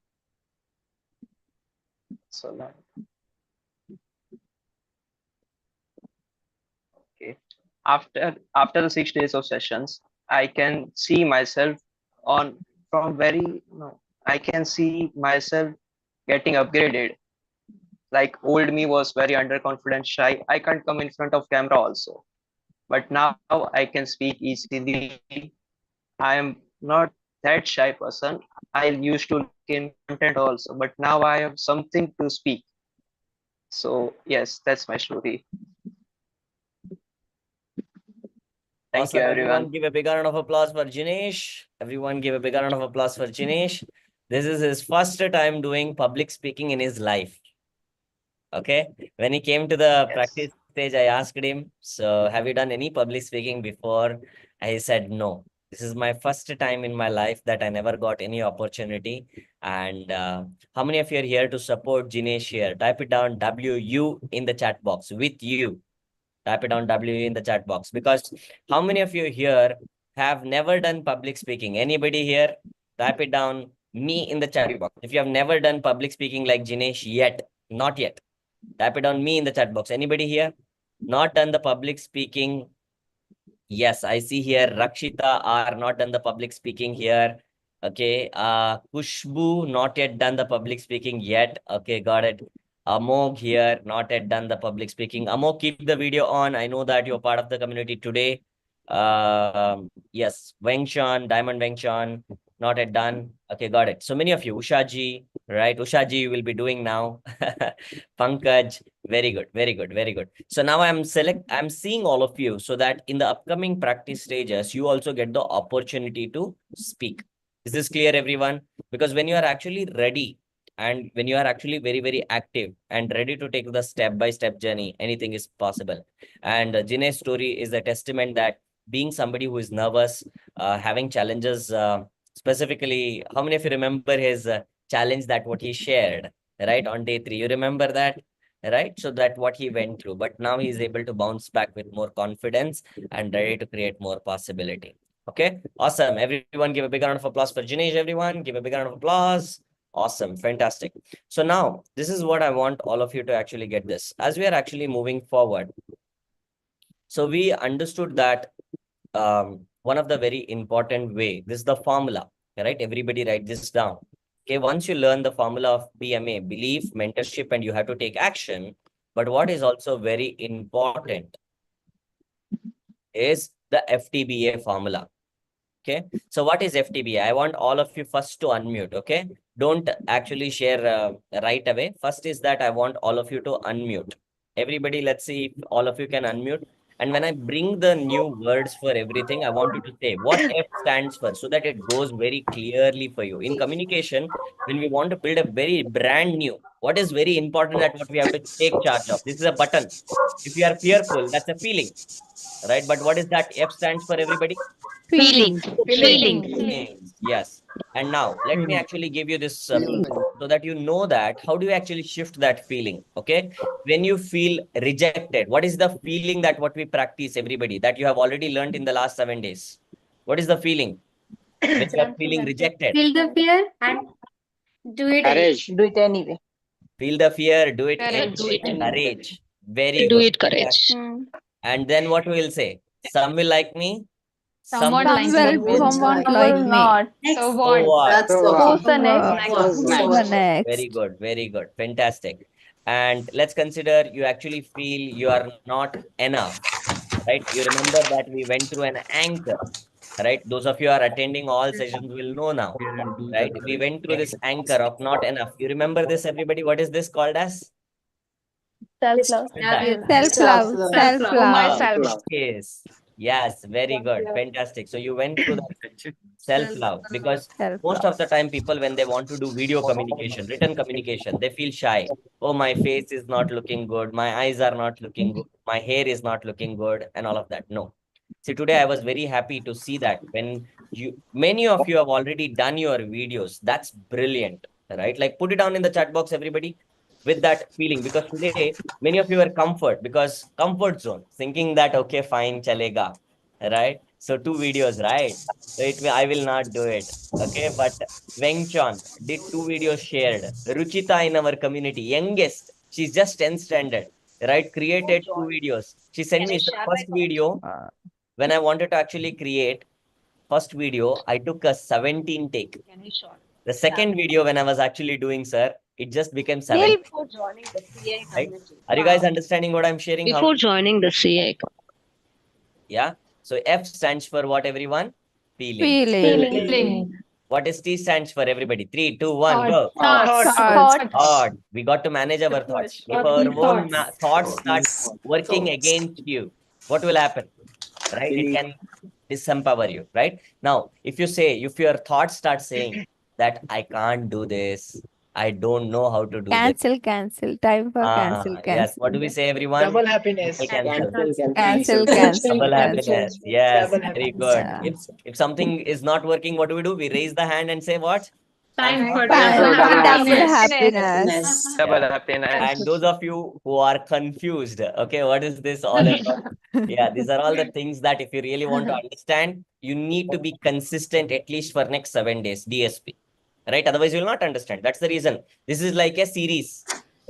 Okay. After the 6 days of sessions, I can see myself I can see myself getting upgraded. Like old me was very underconfident, shy. I can't come in front of camera also. But now I can speak easily. I am not that shy person. I used to look in content also, but now I have something to speak. So yes, that's my story. Thank you, everyone. Give a big round of applause for Jinesh. Everyone give a big round of applause for Jinesh. This is his first time doing public speaking in his life. Okay. When he came to the practice stage, I asked him, so have you done any public speaking before? He said, no. This is my first time in my life that I never got any opportunity. And how many of you are here to support Jinesh here? Type it down WU in the chat box with you. Type it down W in the chat box, because how many of you here have never done public speaking? Anybody here? Type it down me in the chat box. If you have never done public speaking like Jinesh yet, not yet, type it down me in the chat box. Anybody here not done the public speaking? Yes, I see here Rakshita are not done the public speaking here. Okay, Kushbu not yet done the public speaking yet. Okay, got it. Amog here, not yet done the public speaking. Amog, keep the video on. I know that you're part of the community today. Yes, Wengshan, Diamond Wengshan, not yet done. Okay, got it. So many of you, Ushaji, right? Ushaji, you will be doing now. Pankaj, very good, very good, very good. So now I'm seeing all of you so that in the upcoming practice stages, you also get the opportunity to speak. Is this clear, everyone? Because when you are actually ready, and when you are actually very, very active and ready to take the step-by-step journey, anything is possible. And Jinesh's story is a testament that being somebody who is nervous, having challenges, specifically, how many of you remember his challenge that what he shared, right, on day 3? You remember that, right? So that what he went through, but now he's able to bounce back with more confidence and ready to create more possibility. Okay, awesome. Everyone give a big round of applause for Jinesh, everyone. Give a big round of applause. Awesome, fantastic. So now this is what I want all of you to actually get this as we are actually moving forward. So we understood that one of the very important way, this is the formula, right? Everybody write this down. Okay, once you learn the formula of BMA, belief, mentorship, and you have to take action. But what is also very important is the FTBA formula. Okay, so what is FTBA? I want all of you first to unmute. Okay, don't actually share right away. First is that I want all of you to unmute. Everybody, let's see if all of you can unmute. And when I bring the new words for everything, I want you to say what F stands for so that it goes very clearly for you. In communication, when we want to build a very brand new, what is very important that what we have to take charge of? This is a button. If you are fearful, that's a feeling, right? But what is that F stands for everybody? Feeling. Feelings. Yes. And now let me actually give you this so that you know that how do you actually shift that feeling? Okay. When you feel rejected, what is the feeling that what we practice, everybody, that you have already learned in the last 7 days? What is the feeling when you are feeling rejected? Feel the fear and do it. Courage. Do it anyway. Feel the fear, do it Courage. anyway. Courage. Very Do good. it courage. And then what we will say? Some will like me. Someone like Some me. won't like me. Not. So what? what? Who's the next? Very good, very good. Fantastic. And let's consider you actually feel you are not enough, right? You remember that we went through an anchor, right? Those of you are attending all sessions will know now, right? We went through this anchor of not enough. You remember this, everybody? What is this called as? Self-love. Self-love. Self-love. Myself. Yes. Yes, very good. Fantastic. So you went through that self-love because most of the time people, when they want to do video communication, written communication, they feel shy. Oh, my face is not looking good. My eyes are not looking good. My hair is not looking good and all of that. No. See, today I was very happy to see that when many of you have already done your videos. That's brilliant, right? Like put it down in the chat box, everybody, with that feeling, because today many of you are comfort zone, thinking that okay, fine, chalega, right? So 2 videos, right? So I will not do it. Okay, but Wengchon did 2 videos shared. Ruchita in our community, youngest, she's just 10th standard, right? Created 2 videos. She sent me the first video. When I wanted to actually create first video, I took a 17 take. The second video, when I was actually doing, sir, it just became 7. Right? Are you guys understanding what I'm sharing? Before joining the CA. Yeah. So F stands for what, everyone? Feeling. Feeling. What is T stands for, everybody? 3, 2, 1, go. Thoughts. Thought. We got to manage our thoughts. If our own thoughts start working against you, what will happen? Right? It can disempower you, right? Now, if your thoughts start saying that I can't do this, I don't know how to do this. Cancel. Time for cancel. Yes. What do we say, everyone? Double happiness. Cancel. Double happiness. Yes, Double very happiness. good. If something is not working, what do? We raise the hand and say what? Time for Double happiness. happiness. Double happiness. And those of you who are confused, okay, what is this all about? Yeah, these are all the things that if you really want to understand, you need to be consistent at least for next 7 days, DSP. Right? Otherwise, you will not understand. That's the reason. This is like a series,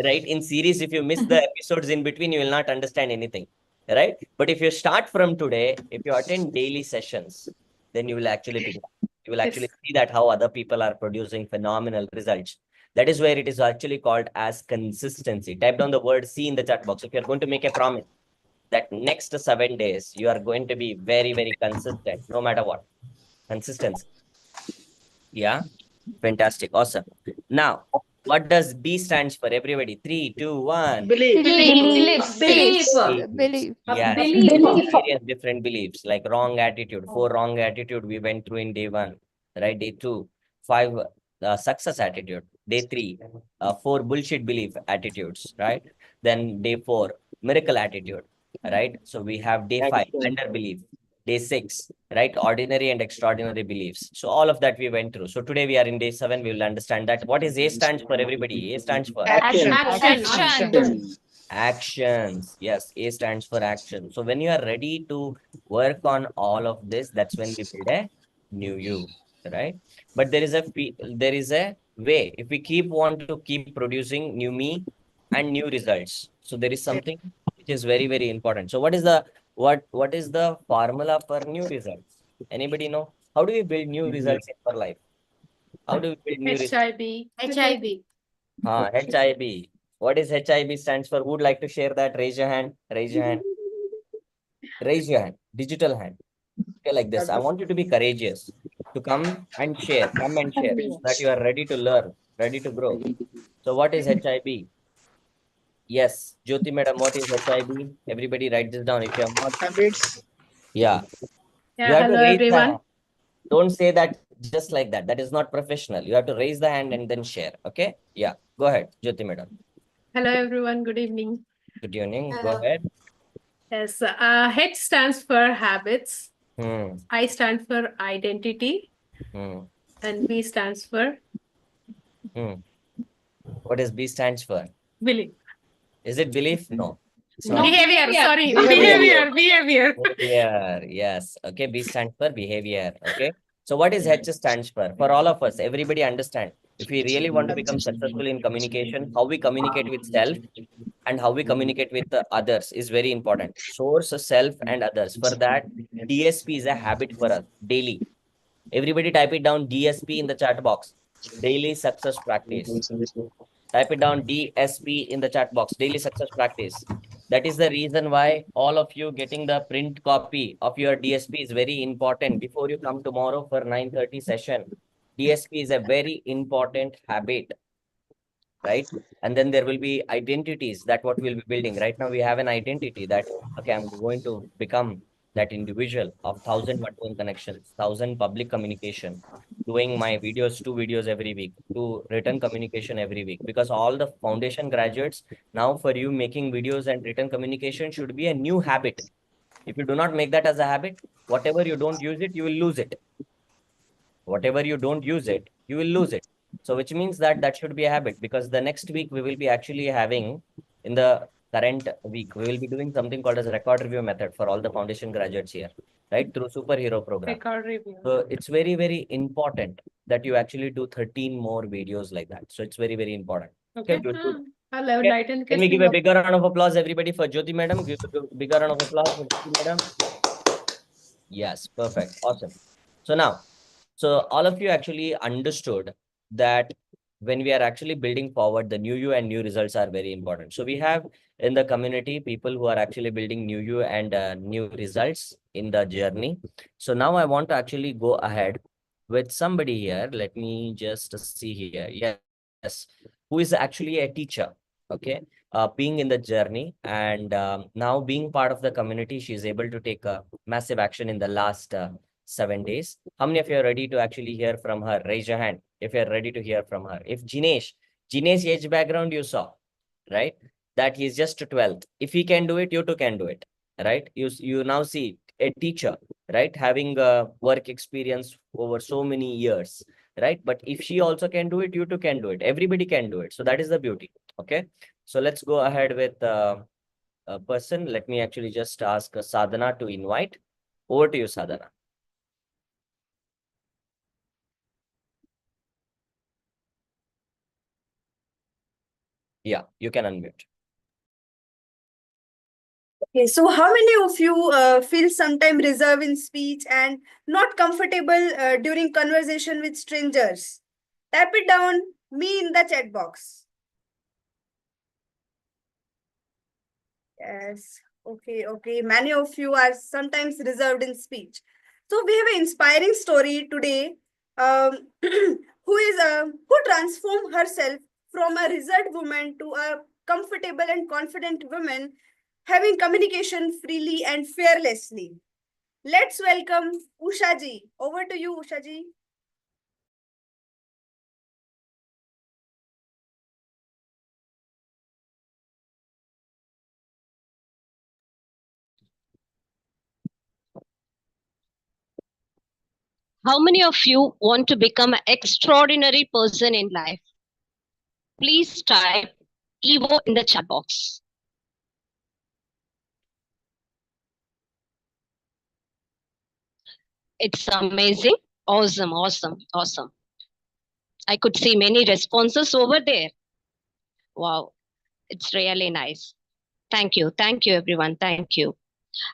right? In series, if you miss the episodes in between, you will not understand anything, right? But if you start from today, if you attend daily sessions, then you will actually pick up. You will actually see that how other people are producing phenomenal results. That is where it is actually called as consistency. Type down the word C in the chat box. If you're going to make a promise that next 7 days, you are going to be very, very consistent, no matter what. Consistency. Yeah. Fantastic. Awesome. Now, what does B stands for, everybody? 3, 2, 1. Believe. Believe. Yeah. Various different beliefs, like wrong attitude. 4 wrong attitude we went through in day 1, right? Day 2, 5 success attitude. Day 3, 4 bullshit belief attitudes, right? Then day 4, miracle attitude, right? So we have day 5, under belief. Day 6, right? Ordinary and extraordinary beliefs. So all of that we went through. So today we are in day 7. We will understand that. What is A stands for, everybody? A stands for actions. Yes, A stands for action. So when you are ready to work on all of this, that's when we build a new you, right? But there is a way. If we want to keep producing new me and new results, so there is something which is very, very important. So what is the formula for new results? Anybody know? How do we build new results in our life? How do we build new results? HIB. HIB. What is HIB stands for? Who would like to share that? Raise your hand. Raise your hand. Raise your hand. Digital hand. Okay, like this. I want you to be courageous. To come and share. Come and share. So that you are ready to learn, ready to grow. So what is HIB? Yes, Jyoti madam, what is HIB? Everybody write this down if you have not. Habits. Yeah. You Yeah, have to hello raise the everyone. hand. Don't say that just like that. That is not professional. You have to raise the hand and then share. Okay? Yeah. Go ahead, Jyoti madam. Hello everyone, good evening. Good evening. Go ahead. Yes, H stands for habits, Hmm. I stand for identity, Hmm. and B stands for Hmm. What does B stands for? belief. Is it belief? No. No, Sorry. behavior, sorry, Behavior. behavior. Behavior. Yes. Okay. B stands for behavior. Okay. So what is H stands for? For all of us, everybody understand. If we really want to become successful in communication, how we communicate with self and how we communicate with the others is very important. Source, self, and others. For that, DSP is a habit for us daily. Everybody type it down DSP in the chat box. Daily success practice. Type it down DSP in the chat box. Daily success practice. That is the reason why all of you getting the print copy of your DSP is very important before you come tomorrow for 9:30 session. DSP is a very important habit, right? And then there will be identities that what we'll be building. Right now we have an identity that, okay, I'm going to become that individual of 1,000 one-to-one connections, 1,000 public communication, doing my videos, 2 videos every week, to written communication every week. Because all the foundation graduates, now for you making videos and written communication should be a new habit. If you do not make that as a habit, whatever you don't use it, you will lose it. Whatever you don't use it, you will lose it. So which means that that should be a habit, because the next week we will be actually having, in the current week, we will be doing something called as record review method for all the foundation graduates here, right? Through superhero program. Record review. So it's very, very important that you actually do 13 more videos like that. So it's very, very important. Okay. Good, good. I'll have Okay. light and Can we give a bigger round of applause, everybody, for Jyoti madam? Give a bigger round of applause for Jyoti madam. Yes, perfect. Awesome. So now, so all of you actually understood that when we are actually building forward, the new you and new results are very important. So we have in the community people who are actually building new you and new results in the journey. So now I want to actually go ahead with somebody here. Let me just see here. Yes, who is actually a teacher. Okay, being in the journey and now being part of the community, she is able to take a massive action in the last 7 days. How many of you are ready to actually hear from her? Raise your hand if you're ready to hear from her. If Jinesh age background you saw, right? That he's just 12th. If he can do it, you too can do it, right? You now see a teacher, right? Having a work experience over so many years, right? But if she also can do it, you too can do it. Everybody can do it. So that is the beauty, okay? So let's go ahead with a person. Let me actually just ask Sadhana to invite. Over to you, Sadhana. Yeah, you can unmute. Okay, so how many of you feel sometimes reserved in speech and not comfortable during conversation with strangers? Type it down, me in the chat box. Yes, okay. Many of you are sometimes reserved in speech. So we have an inspiring story today, who transformed herself from a reserved woman to a comfortable and confident woman, having communication freely and fearlessly. Let's welcome Usha ji. Over to you, Usha ji. How many of you want to become an extraordinary person in life? Please type EVO in the chat box. It's amazing. Awesome. I could see many responses over there. Wow, it's really nice. Thank you everyone. Thank you.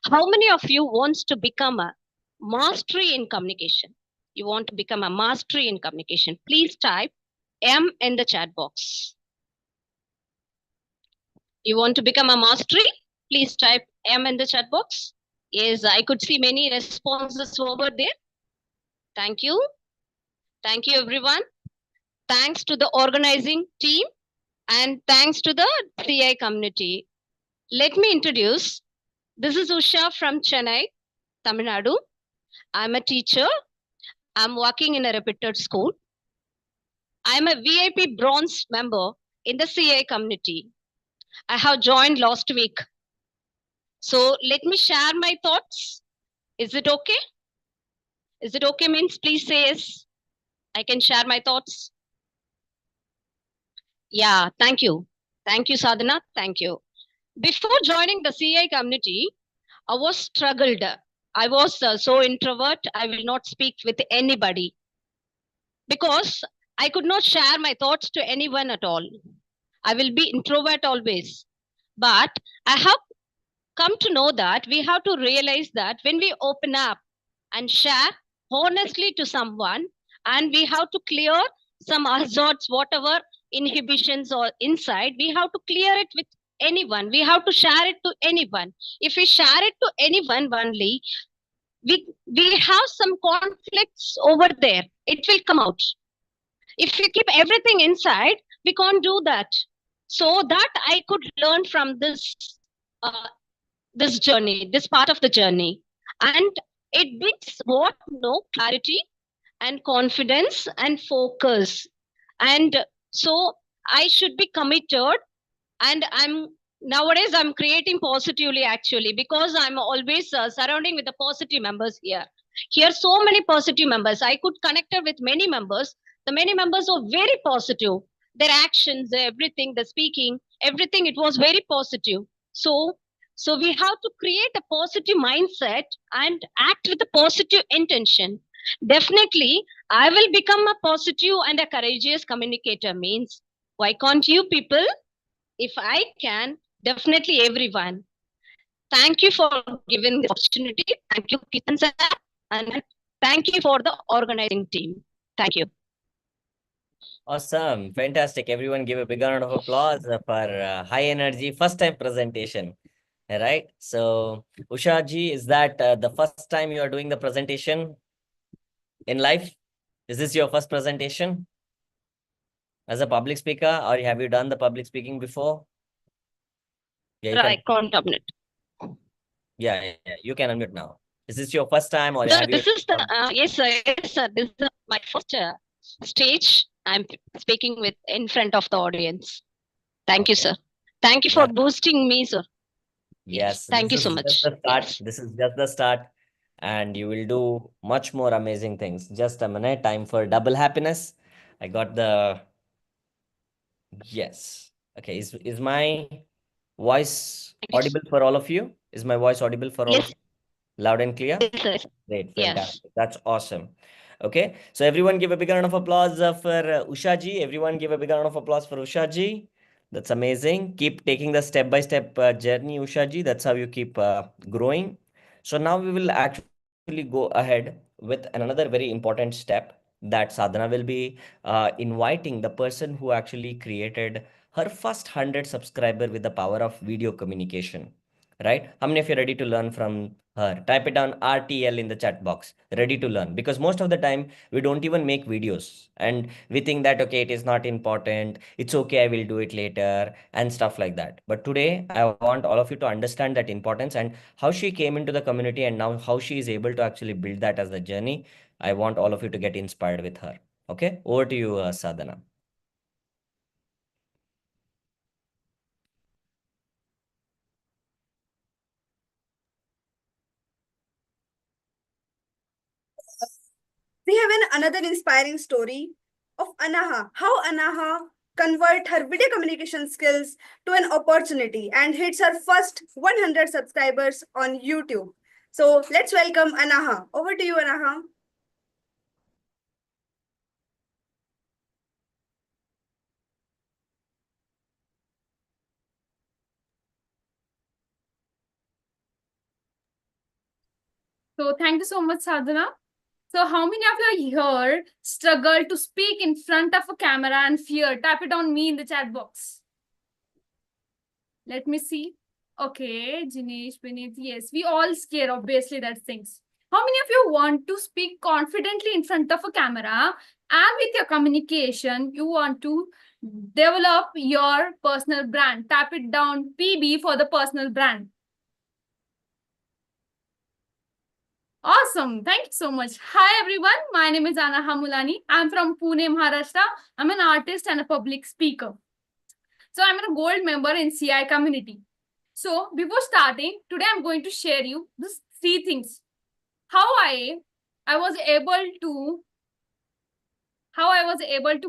How many of you wants to become a mastery in communication? You want to become a mastery in communication? Please type M in the chat box. You want to become a mastery? Please type M in the chat box. Yes, I could see many responses over there. Thank you. Thank you, everyone. Thanks to the organizing team. and thanks to the CI community. Let me introduce. This is Usha from Chennai, Tamil Nadu. I'm a teacher. I'm working in a reputed school. I'm a VIP bronze member in the CI community. I have joined last week. So let me share my thoughts. Is it okay? Is it okay means please say yes. I can share my thoughts. Yeah, thank you. Thank you, Sadhana. Thank you. Before joining the CI community, I was struggled. I was so introvert. I will not speak with anybody because I could not share my thoughts to anyone at all. I will be introvert always. But I have come to know that we have to realize that when we open up and share honestly to someone, and we have to clear some hazards, whatever inhibitions or inside, we have to clear it with anyone. We have to share it to anyone. If we share it to anyone only, we have some conflicts over there. It will come out. If we keep everything inside, we can't do that. So that I could learn from this this journey, this part of the journey. And it brings what? No, clarity and confidence and focus. And so I should be committed. And nowadays I'm creating positively actually, because I'm always surrounding with the positive members here. Here, so many positive members. I could connect with many members. The many members were very positive. Their actions, everything, the speaking, everything, it was very positive. So we have to create a positive mindset and act with a positive intention. Definitely, I will become a positive and a courageous communicator means, why can't you people? If I can, definitely everyone. Thank you for giving the opportunity. Thank you, Ketan sir, and thank you for the organizing team. Thank you. Awesome. Fantastic. Everyone give a big round of applause for high energy first time presentation. All right. So Usha ji, is that the first time you are doing the presentation in life? Is this your first presentation as a public speaker, or have you done the public speaking before? Yeah, I can't unmute. Yeah, you can unmute now. Is this your first time, or Sir, have this you? is the yes, sir. This is my first stage. I'm speaking with in front of the audience. Thank you, sir. Thank you for boosting me, sir. Yes, Thank you so much. Just the start. This is just the start, and you will do much more amazing things. Just a minute, time for double happiness. I got the yes. Okay, is my voice audible for all of you? Is my voice audible for all of you? Loud and clear? Yes, Great, yes. fantastic. That's awesome. Okay, so everyone give a big round of applause for Usha ji. Everyone give a big round of applause for Usha ji. That's amazing. Keep taking the step-by-step journey, Usha ji. That's how you keep growing. So now we will actually go ahead with another very important step that Sadhana will be inviting the person who actually created her first 100 subscriber with the power of video communication. Right? How many of you are ready to learn from her? Type it down RTL in the chat box. Ready to learn. Because most of the time we don't even make videos and we think that, okay, it is not important. It's okay, I will do it later and stuff like that. But today I want all of you to understand that importance and how she came into the community and now how she is able to actually build that as a journey. I want all of you to get inspired with her. Okay, over to you, Sadhana. We have another inspiring story of Anaha. How Anaha convert her video communication skills to an opportunity and hits her first 100 subscribers on YouTube. So let's welcome Anaha. Over to you, Anaha. So thank you so much, Sadhana. So how many of you here struggle to speak in front of a camera and fear? Type it on me in the chat box. Let me see. Okay, Jinesh, Vineet, yes, we all scare, obviously, that's things. How many of you want to speak confidently in front of a camera, and with your communication, you want to develop your personal brand? Tap it down, PB for the personal brand. Awesome. Thank you so much. Hi, everyone. My name is Anna Hamulani. I'm from Pune, Maharashtra. I'm an artist and a public speaker. So I'm a gold member in CI community. So before starting, today I'm going to share you these 3 things. How I was able to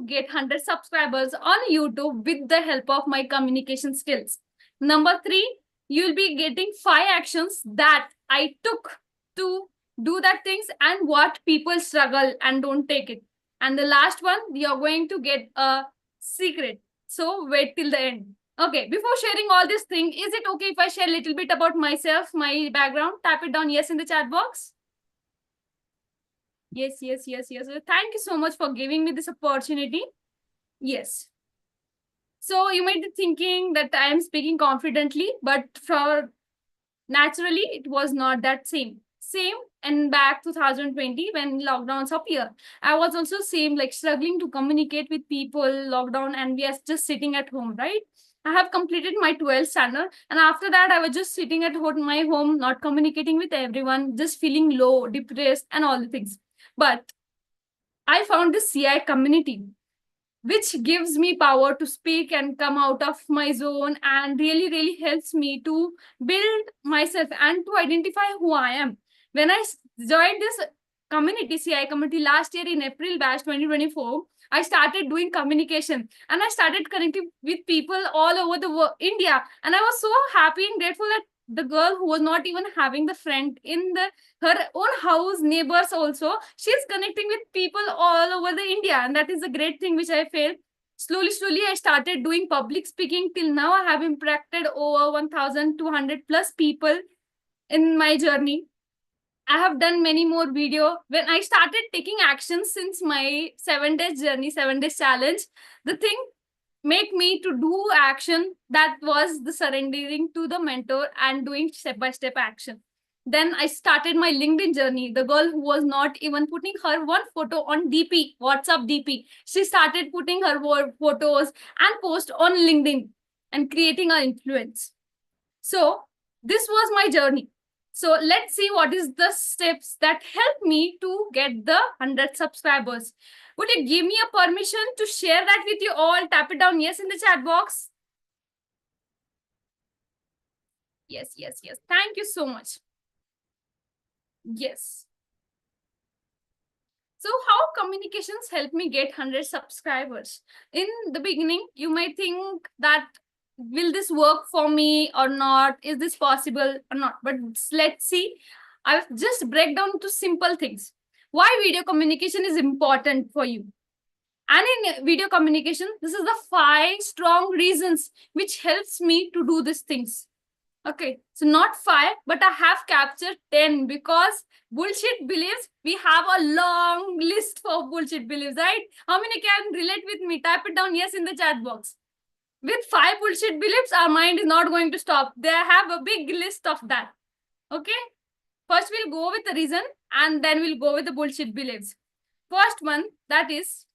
get 100 subscribers on YouTube with the help of my communication skills. Number 3, you'll be getting 5 actions that I took to do that things and what people struggle and don't take it. And the last one, you're going to get a secret. So wait till the end. Okay, before sharing all these things, is it okay if I share a little bit about myself, my background? Tap it down yes in the chat box. Yes. Thank you so much for giving me this opportunity. Yes. So you might be thinking that I am speaking confidently, but naturally, it was not that same. And back 2020 when lockdowns appear, I was also struggling to communicate with people, lockdown, and we are just sitting at home, right? I have completed my 12th standard, and after that I was just sitting at my home, not communicating with everyone, just feeling low, depressed, and all the things. But I found this CI community, which gives me power to speak and come out of my zone, and really helps me to build myself and to identify who I am. When I joined this community, CI community, last year in April batch 2024, I started doing communication and I started connecting with people all over the India. And I was so happy and grateful that the girl who was not even having the friend in her own house, neighbors also, she's connecting with people all over the India. And that is a great thing which I felt. Slowly, I started doing public speaking. Till now, I have impacted over 1,200 plus people in my journey. I have done many more videos. When I started taking action since my 7 days journey, 7 days challenge, the thing make me to do action, that was the surrendering to the mentor and doing step-by-step action. Then I started my LinkedIn journey. The girl who was not even putting her one photo on DP, WhatsApp DP, she started putting her photos and post on LinkedIn and creating an influence. So this was my journey. So let's see what is the steps that help me to get the 100 subscribers. Would you give me a permission to share that with you all? Tap it down yes in the chat box. Yes. Thank you so much. Yes. So how communications help me get 100 subscribers? In the beginning, you might think that will this work for me or not? Is this possible or not? But let's see. I'll just break down to simple things. Why video communication is important for you. And in video communication, this is the 5 strong reasons which helps me to do these things. Okay, so not 5, but I have captured 10 because bullshit beliefs, we have a long list for bullshit beliefs, right? How many can relate with me? Type it down yes in the chat box. With 5 bullshit beliefs, our mind is not going to stop. They have a big list of that. Okay. First, we'll go with the reason and then we'll go with the bullshit beliefs. First one, that is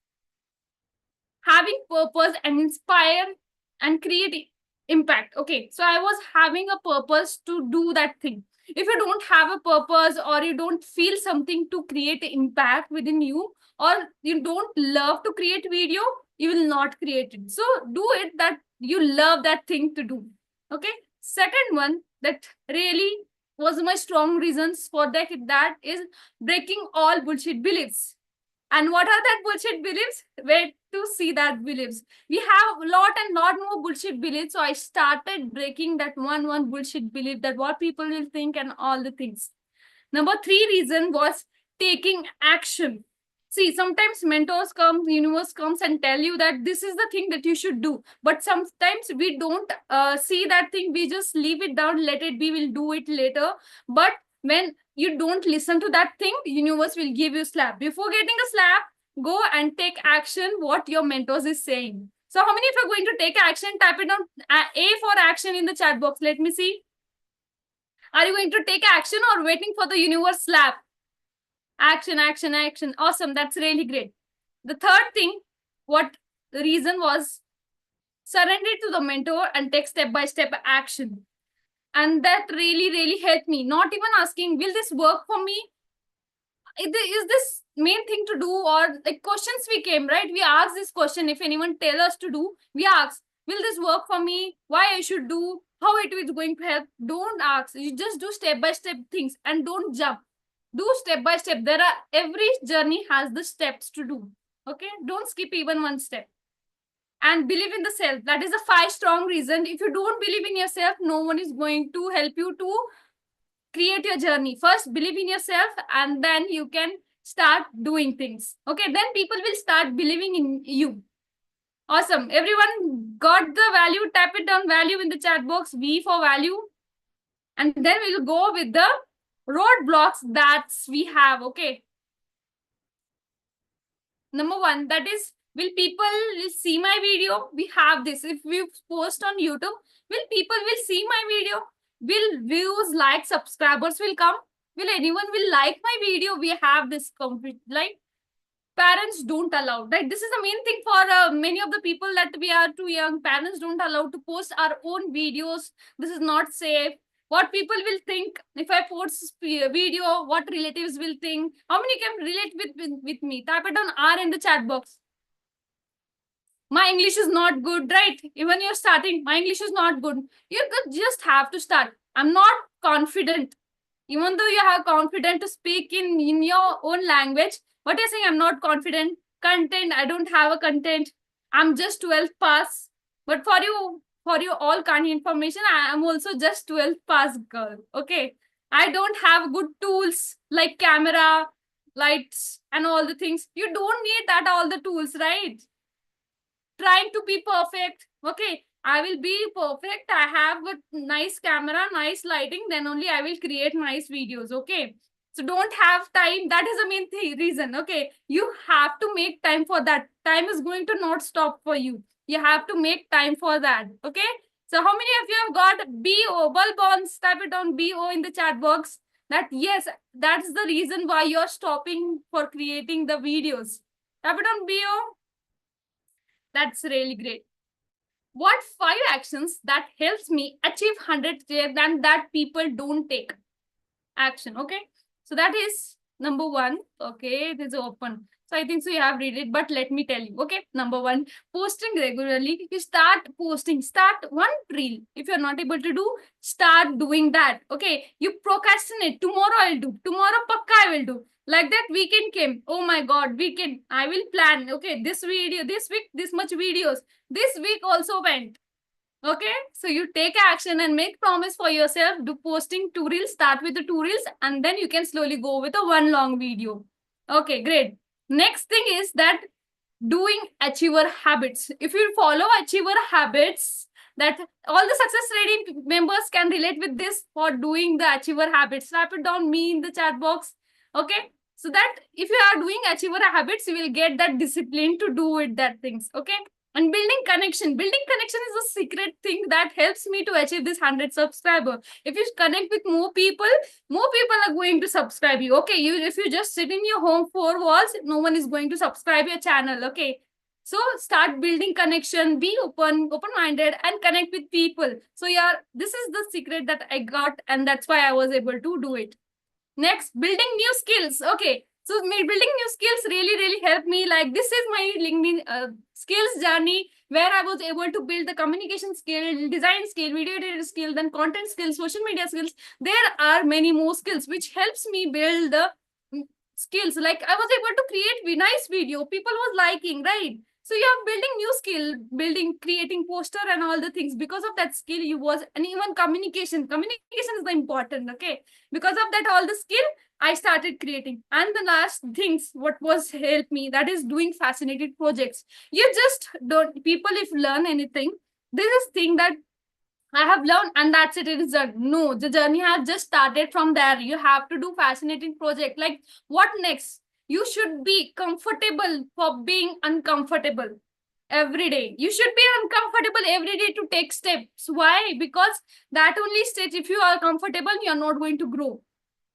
having purpose and inspire and create impact. Okay. So I was having a purpose to do that thing. If you don't have a purpose or you don't feel something to create impact within you, or you don't love to create video, you will not create it. So do it that you love that thing to do. Okay. Second one that really was my strong reasons for that is breaking all bullshit beliefs. And what are that bullshit beliefs? Where to see that beliefs? We have a lot more bullshit beliefs. So I started breaking that one bullshit belief, that what people will think and all the things. Number 3 reason was taking action. See, sometimes mentors come, universe comes and tell you that this is the thing that you should do. But sometimes we don't see that thing. We just leave it down, let it be, we'll do it later. But when you don't listen to that thing, universe will give you slap. Before getting a slap, go and take action what your mentors is saying. So how many of you are going to take action? Type it on A for action in the chat box. Let me see. Are you going to take action or waiting for the universe slap? Action, action, action. Awesome. That's really great. The third thing, what the reason was, surrender to the mentor and take step-by-step action. And that really, really helped me. Not even asking, will this work for me? Is this main thing to do? Or like questions we came, right? We asked this question. If anyone tell us to do, we ask, will this work for me? Why I should do? How it is going to help? Don't ask. You just do step-by-step things and don't jump. Do step-by-step. There are, every journey has the steps to do. Okay? Don't skip even one step. And believe in the self. That is a 5 strong reason. If you don't believe in yourself, no one is going to help you to create your journey. First, believe in yourself, and then you can start doing things. Okay, then people will start believing in you. Awesome. Everyone got the value? Tap it down, value in the chat box. V for value. And then we'll go with the roadblocks that we have. Okay. Number 1, that is, will people will see my video? We have this. If we post on YouTube, will people will see my video? Will views, like, subscribers will come? Will anyone will like my video? We have this complete, like, parents don't allow, right? This is the main thing for many of the people, that we are too young. Parents don't allow to post our own videos. This is not safe. What people will think if I post video, what relatives will think. How many can relate with me? Type it on R in the chat box. My English is not good, right? Even you're starting, my English is not good. You just have to start. I'm not confident. Even though you have confidence to speak in your own language, what you're saying, I'm not confident. Content, I don't have a content. I'm just 12th pass. But for you all kind of information, I am also just 12th pass girl. Okay. I don't have good tools like camera, lights, and all the things. You don't need that, all the tools, right? Trying to be perfect. Okay, I will be perfect. I have a nice camera, nice lighting, then only I will create nice videos. Okay, so don't have time. That is the main reason. Okay, you have to make time for that. Time is going to not stop for you. You have to make time for that. Okay, so how many of you have got BO, bulb ons? Type it on BO in the chat box. That yes, that's the reason why you're stopping for creating the videos. Type it on BO. That's really great. What 5 actions that helps me achieve 100K and that people don't take action? Okay, so that is number 1. Okay, it is open. So I think so you have read it, but let me tell you. Okay, number 1, posting regularly. You start posting, start one reel. If you're not able to do, start doing that. Okay, you procrastinate. Tomorrow I'll do. Tomorrow pakka I will do. Like that, weekend came. Oh my God, weekend. I will plan. Okay, this video, this week, this much videos. This week also went. Okay, so you take action and make promise for yourself. Do posting 2 reels, start with the 2 reels, and then you can slowly go with a 1 long video. Okay, great. Next thing is that doing achiever habits. If you follow achiever habits, that all the success rating members can relate with this for doing the achiever habits. Type it down me in the chat box. Okay, so that if you are doing achiever habits, you will get that discipline to do it, that things. Okay, and building connection. Building connection is a secret thing that helps me to achieve this 100 subscriber. If you connect with more people are going to subscribe you. Okay, if you just sit in your home 4 walls, no one is going to subscribe your channel. Okay, so start building connection, be open-minded, and connect with people. So yeah, this is the secret that I got, and that's why I was able to do it. Next, building new skills. Okay, so building new skills really helped me. Like, this is my LinkedIn skills journey, where I was able to build the communication skill, design skill, video editor skill, then content skills, social media skills. There are many more skills which helps me build the skills. Like, I was able to create nice video. People was liking, right? So you are building new skill, creating poster and all the things. Because of that skill, and even communication. Communication is the important, okay? Because of that, all the skill, I started creating. And the last things, what was helped me, that is doing fascinated projects. You just don't, people if learn anything, this is thing that I have learned and that's it. It is done. No, the journey has just started from there. You have to do fascinating project. Like, what next? You should be comfortable for being uncomfortable every day. You should be uncomfortable every day to take steps. Why? Because that only stage, if you are comfortable, you are not going to grow.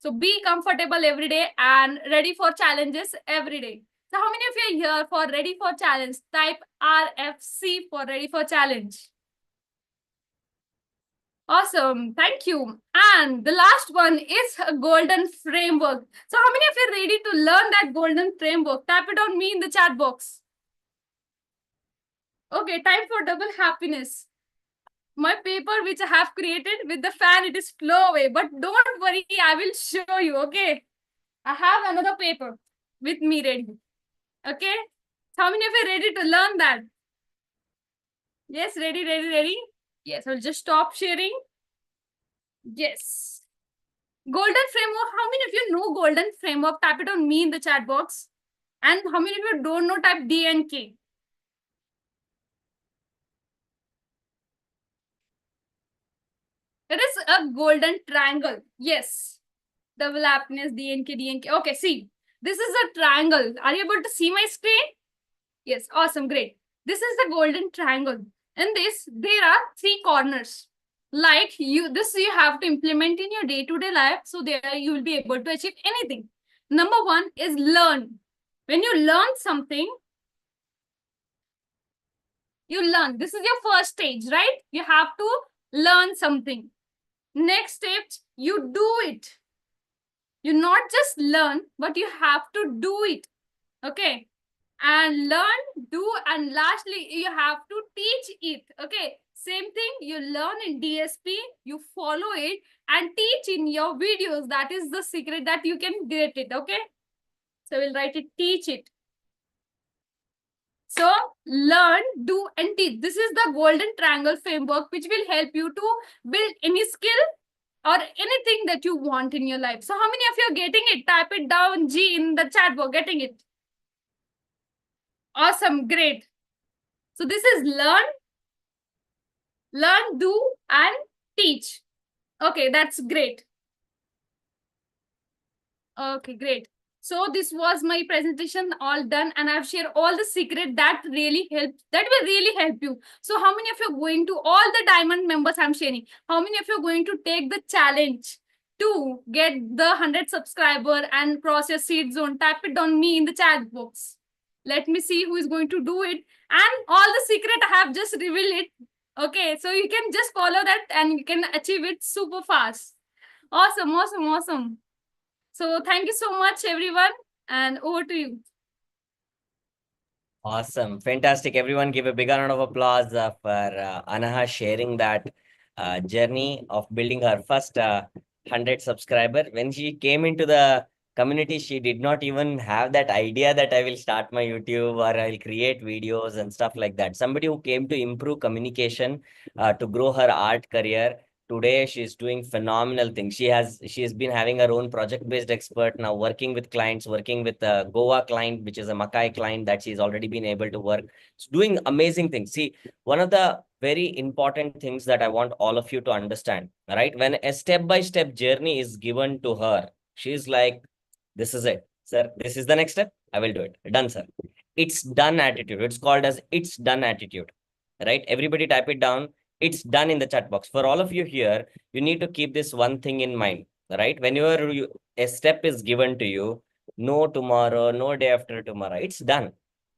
So be comfortable every day and ready for challenges every day. So how many of you are here for ready for challenge? Type RFC for ready for challenge. Awesome. Thank you. And the last one is a golden framework. So how many of you are ready to learn that golden framework? Type it on me in the chat box. Okay, time for double happiness. My paper which I have created with the fan, it is flow away. But don't worry, I will show you, okay? I have another paper with me ready. Okay? How many of you are ready to learn that? Yes, ready, ready, ready? Yes, I'll just stop sharing. Yes. Golden framework. How many of you know golden framework? Type it on me in the chat box. And how many of you don't know? Type D and K. It is a golden triangle. Yes. Double happiness, D and K, D and K. Okay, see. This is a triangle. Are you able to see my screen? Yes, awesome, great. This is the golden triangle. In this, there are 3 corners. Like this you have to implement in your day-to-day life. So there you will be able to achieve anything. Number 1 is learn. When you learn something, you learn. This is your first stage, right? You have to learn something. Next step, you do it. You not just learn, but you have to do it. Okay. And learn, do, and lastly, you have to teach it. Okay. Same thing, you learn in DSP, you follow it and teach in your videos. That is the secret that you can get it. Okay. So we'll write it, teach it. So learn, do, and teach. This is the golden triangle framework, which will help you to build any skill or anything that you want in your life. So how many of you are getting it? Type it down G in the chat box, getting it. Awesome, great. So this is learn, do, and teach. Okay, that's great. Okay, great. So this was my presentation all done, and I've shared all the secret that really helps, that will really help you. So how many of you are going to, all the diamond members I'm sharing, how many of you are going to take the challenge to get the 100 subscriber and cross your seed zone? Type it on me in the chat box. Let me see who is going to do it. And all the secret I have just revealed it. Okay, so you can just follow that and you can achieve it super fast. Awesome, awesome, awesome. So thank you so much, everyone. And over to you. Awesome. Fantastic. Everyone give a big round of applause for Anaha sharing that journey of building her first 100 subscriber. When she came into the community, she did not even have that idea that I will start my YouTube or I will create videos and stuff like that. Somebody who came to improve communication, to grow her art career. Today, she's doing phenomenal things. She has been having her own project-based expert now, working with clients, working with a Goa client, which is a Makai client that she's already been able to work. She's doing amazing things. See, one of the very important things that I want all of you to understand, right? When a step-by-step journey is given to her, she's like, this is it, sir. This is the next step. I will do it. Done, sir. It's done attitude. It's called as it's done attitude, right? Everybody type it down. It's done in the chat box. For all of you here, you need to keep this one thing in mind, right? Whenever a step is given to you, no tomorrow, no day after tomorrow, it's done,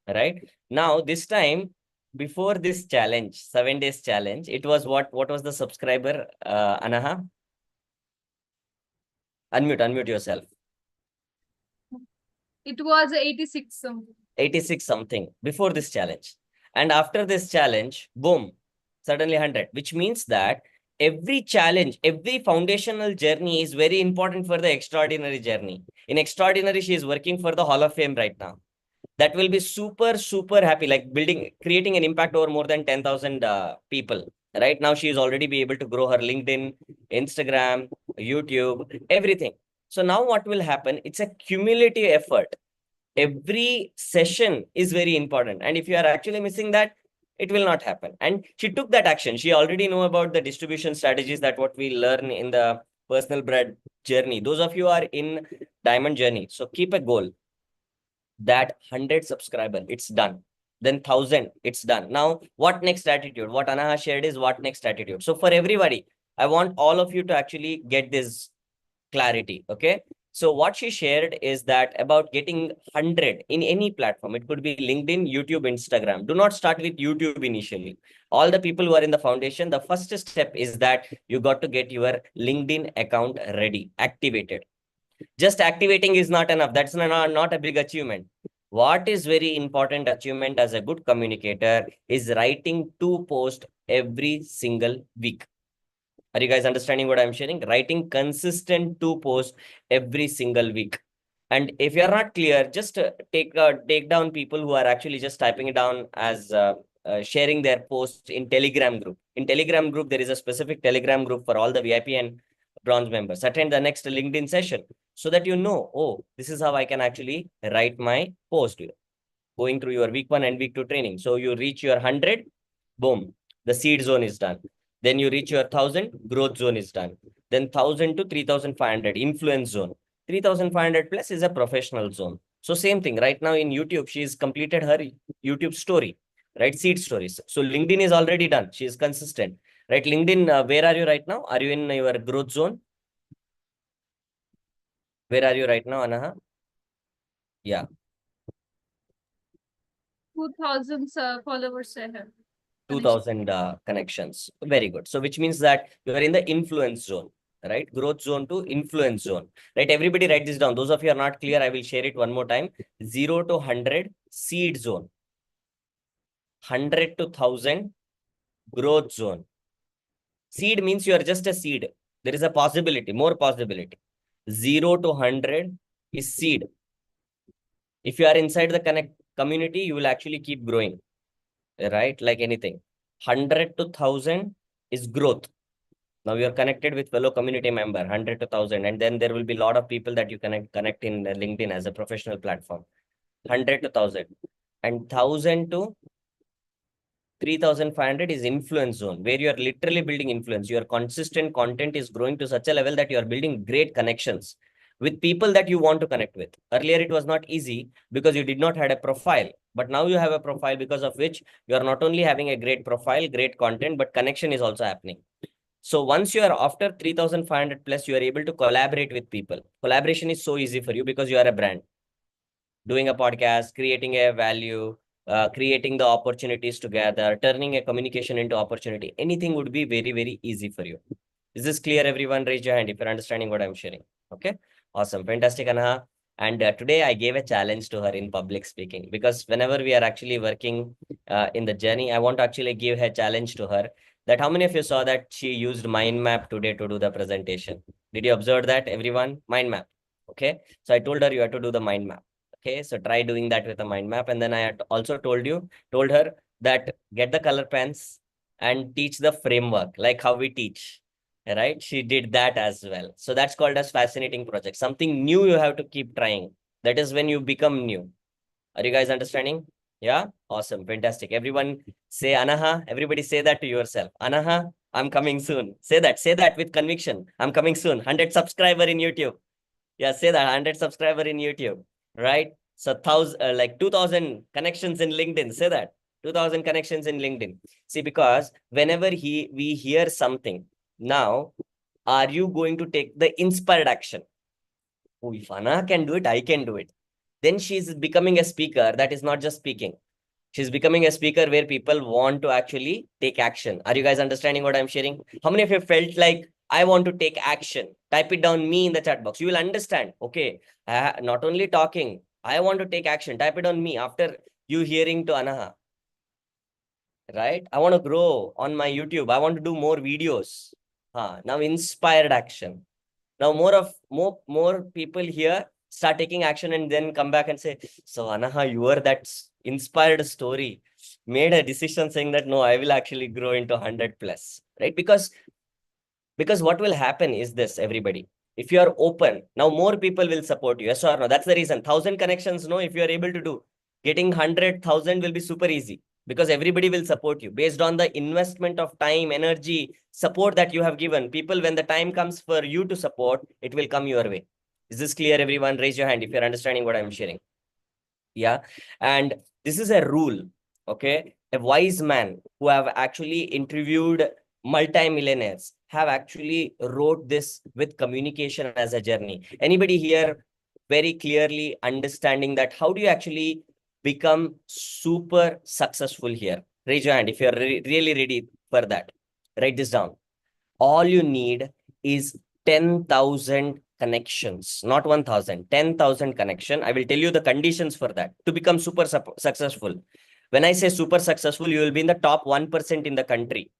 right? Now, this time, before this challenge, 7 days challenge, it was what was the subscriber, Anaha? Unmute yourself. It was 86 something. 86 something before this challenge. And after this challenge, boom, suddenly 100, which means that every challenge, every foundational journey is very important for the extraordinary journey. In extraordinary, she is working for the Hall of Fame right now. That will be super, super happy, like creating an impact over more than 10,000 people. Right now, she is already be able to grow her LinkedIn, Instagram, YouTube, everything. So now what will happen? It's a cumulative effort. Every session is very important. And if you are actually missing that, it will not happen. And she took that action. She already know about the distribution strategies, that what we learn in the personal brand journey. Those of you are in diamond journey. So keep a goal that 100 subscriber, it's done. Then 1,000, it's done. Now, what next attitude? What Anaha shared is what next attitude. So for everybody, I want all of you to actually get this clarity. Okay. So what she shared is that about getting 100 in any platform, it could be LinkedIn, YouTube, Instagram. Do not start with YouTube initially. All the people who are in the foundation, the first step is that you got to get your LinkedIn account ready, activated. Just activating is not enough. That's not a big achievement. What is very important achievement as a good communicator is writing 2 posts every single week. Are you guys understanding what I'm sharing? Writing consistent 2 posts every single week. And if you're not clear, just take down people who are actually just typing it down as sharing their posts in Telegram group. In Telegram group, there is a specific Telegram group for all the VIP and bronze members. Attend the next LinkedIn session so that you know, oh, this is how I can actually write my post. Going through your week 1 and week 2 training. So you reach your 100, boom, the seed zone is done. Then you reach your 1000, growth zone is done. Then 1000 to 3500, influence zone. 3500 plus is a professional zone. So same thing right now in YouTube, she's completed her YouTube story, right? Seed stories. So LinkedIn is already done. She is consistent, right? LinkedIn, where are you right now? Are you in your growth zone? Where are you right now, Anaha? Yeah. 2000 followers I have. 2000 connections. Very good. So which means that you are in the influence zone, right? Growth zone to influence zone, right? Everybody write this down. Those of you are not clear, I will share it one more time. 0 to 100 seed zone, 100 to 1000 growth zone. Seed means you are just a seed. There is a possibility, more possibility. 0 to 100 is seed. If you are inside the community, you will actually keep growing, right? Like anything. 100 to 1000 is growth. Now you are connected with fellow community member, 100 to 1000, and then there will be a lot of people that you connect in LinkedIn as a professional platform. 100 to 1000, and 1000 to 3500 is influence zone, where you are literally building influence. Your consistent content is growing to such a level that you are building great connections with people that you want to connect with. Earlier, it was not easy because you did not have a profile, but now you have a profile, because of which you are not only having a great profile, great content, but connection is also happening. So once you are after 3500 plus, you are able to collaborate with people. Collaboration is so easy for you because you are a brand. Doing a podcast, creating a value, creating the opportunities together, turning a communication into opportunity. Anything would be very, very easy for you. Is this clear, everyone? Raise your hand if you're understanding what I'm sharing. Okay, awesome, fantastic, Anaha. And today I gave a challenge to her in public speaking, because whenever we are actually working in the journey, I want to actually give a challenge to her. That how many of you saw that she used mind map today to do the presentation? Did you observe that, everyone? Mind map. Okay, so I told her you have to do the mind map. Okay, so try doing that with a mind map. And then I had also told her that get the color pens and teach the framework, like how we teach, right? She did that as well. So that's called as fascinating project. Something new you have to keep trying. That is when you become new. Are you guys understanding? Yeah, awesome, fantastic. Everyone say Anaha. Everybody say that to yourself. Anaha, I'm coming soon. Say that with conviction. I'm coming soon. 100 subscriber in YouTube. Yeah, say that, 100 subscriber in YouTube, right? So 2000 connections in LinkedIn. Say that, 2000 connections in LinkedIn. See, because whenever we hear something, now, are you going to take the inspired action? Oh, if Anaha can do it, I can do it. Then she's becoming a speaker that is not just speaking. She's becoming a speaker where people want to actually take action. Are you guys understanding what I'm sharing? How many of you felt like, I want to take action? Type it down me in the chat box. You will understand. Okay, not only talking, I want to take action. Type it on me after you hearing to Anaha. Right? I want to grow on my YouTube. I want to do more videos. Now inspired action. Now more people here start taking action and then come back and say, so Anaha, you were that inspired story, made a decision saying that, no, I will actually grow into 100 plus, right? Because what will happen is this, everybody. If you are open, now more people will support you. Yes or no? That's the reason. 1000 connections, no, if you are able to do, getting 100,000 will be super easy, because everybody will support you based on the investment of time, energy, support that you have given. People, when the time comes for you to support, it will come your way. Is this clear, everyone? Raise your hand if you're understanding what I'm sharing. Yeah. And this is a rule. Okay. A wise man who have actually interviewed multi-millionaires have actually wrote this with communication as a journey? Anybody here very clearly understanding that how do you actually become super successful here? Raise your hand if you're really ready for that. Write this down. All you need is 10,000 connections, not 1,000, 10,000 connection. I will tell you the conditions for that to become super successful. When I say super successful, you will be in the top 1% in the country.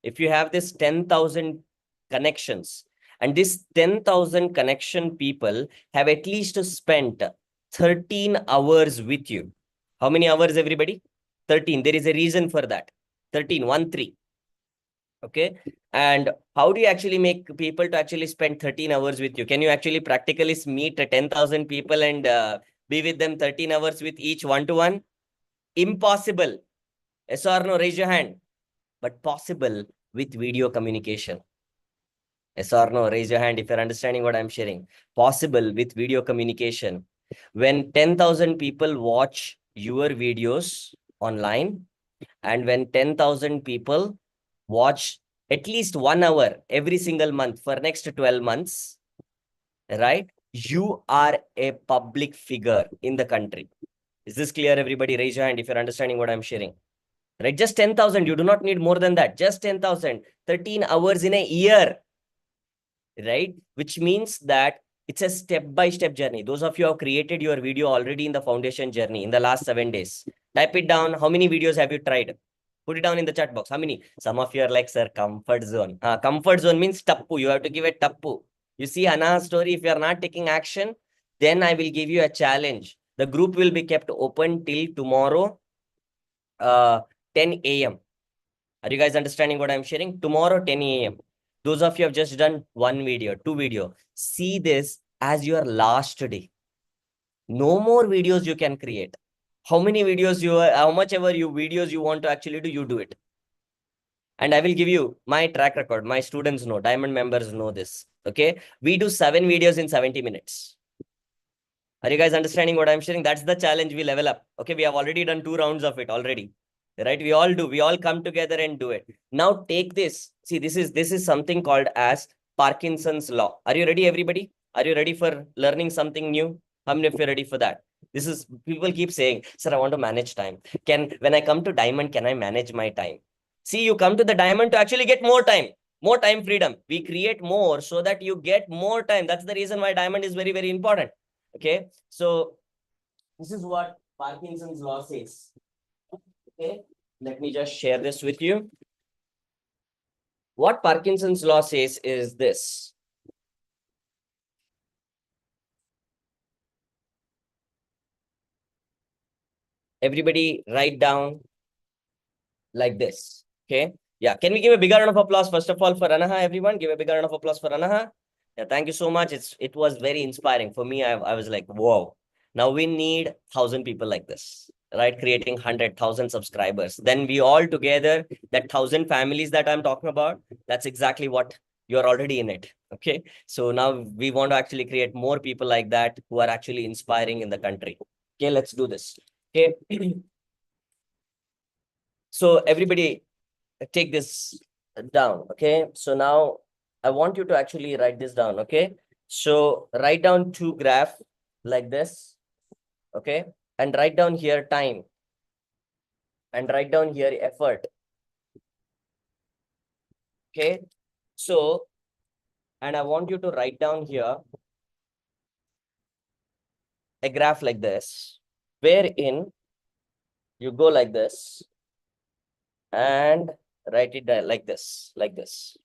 If you have this 10,000 connections, and this 10,000 connection people have at least spent 13 hours with you. How many hours, everybody? 13. There is a reason for that. 13, 1, 3. Okay. And how do you actually make people to actually spend 13 hours with you? Can you actually practically meet 10,000 people and be with them 13 hours with each one-to-one? Impossible. Yes or no? Raise your hand. But possible with video communication. Yes or no? Raise your hand if you're understanding what I'm sharing. Possible with video communication. When 10,000 people watch your videos online, and when 10,000 people watch at least 1 hour every single month for next 12 months, right? You are a public figure in the country. Is this clear, everybody? Raise your hand if you're understanding what I'm sharing. Right? Just 10,000. You do not need more than that. Just 10,000. 13 hours in a year. Right? Which means that it's a step-by-step journey. Those of you who have created your video already in the foundation journey in the last 7 days. Type it down. How many videos have you tried? Put it down in the chat box. How many? Some of you are like, sir, comfort zone. Comfort zone means tappu. You have to give it tappu. You see Ana's story. If you are not taking action, then I will give you a challenge. The group will be kept open till tomorrow, 10 a.m. Are you guys understanding what I'm sharing? Tomorrow, 10 a.m. Those of you have just done 1 video, 2 video. See this as your last day. No more videos you can create. How many videos how much ever videos you want to actually do, you do it. And I will give you my track record. My students know, Diamond members know this. Okay. We do 7 videos in 70 minutes. Are you guys understanding what I'm sharing? That's the challenge we level up. Okay. We have already done 2 rounds of it already. Right? We all do. We all come together and do it. Now take this. See, this is something called as Parkinson's law. Are you ready, everybody? Are you ready for learning something new? How many of you are ready for that? This is, people keep saying, sir, I want to manage time. When I come to Diamond, can I manage my time? See, you come to the Diamond to actually get more time freedom. We create more so that you get more time. That's the reason why Diamond is very, very important. Okay. So this is what Parkinson's law says. Okay. Let me just share this with you. What Parkinson's law says is this. Everybody write down like this. Okay. Yeah. Can we give a bigger round of applause, first of all, for Anaha, everyone? Give a bigger round of applause for Anaha. Yeah, thank you so much. It was very inspiring. For me, I was like, whoa. Now we need 1,000 people like this, right? Creating 100,000 subscribers. Then we all together, that 1,000 families that I'm talking about, that's exactly what you're already in it. Okay. So now we want to actually create more people like that who are actually inspiring in the country. Okay. Let's do this. Okay. So everybody take this down. Okay. So now I want you to actually write this down. Okay. So write down 2 graphs like this. Okay. And write down here time. And write down here effort. Okay. So, and I want you to write down here a graph like this, wherein you go like this and write it down like this, like this.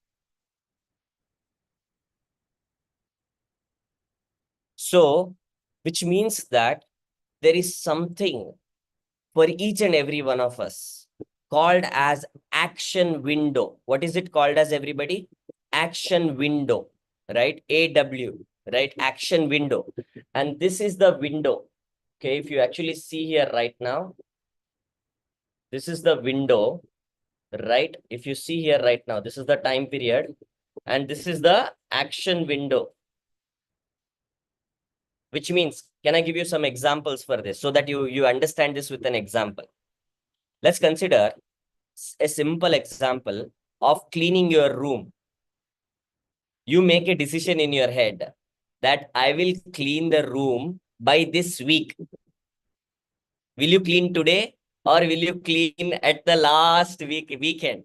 So, which means that there is something for each and every one of us called as action window. What is it called as, everybody? Action window, right? AW, right? Action window. And this is the window. Okay, if you actually see here right now, this is the window, right? If you see here right now, this is the time period, and this is the action window. Which means, can I give you some examples for this so that you understand this with an example? Let's consider a simple example of cleaning your room. You make a decision in your head that I will clean the room by this week. Will you clean today or will you clean at the last weekend?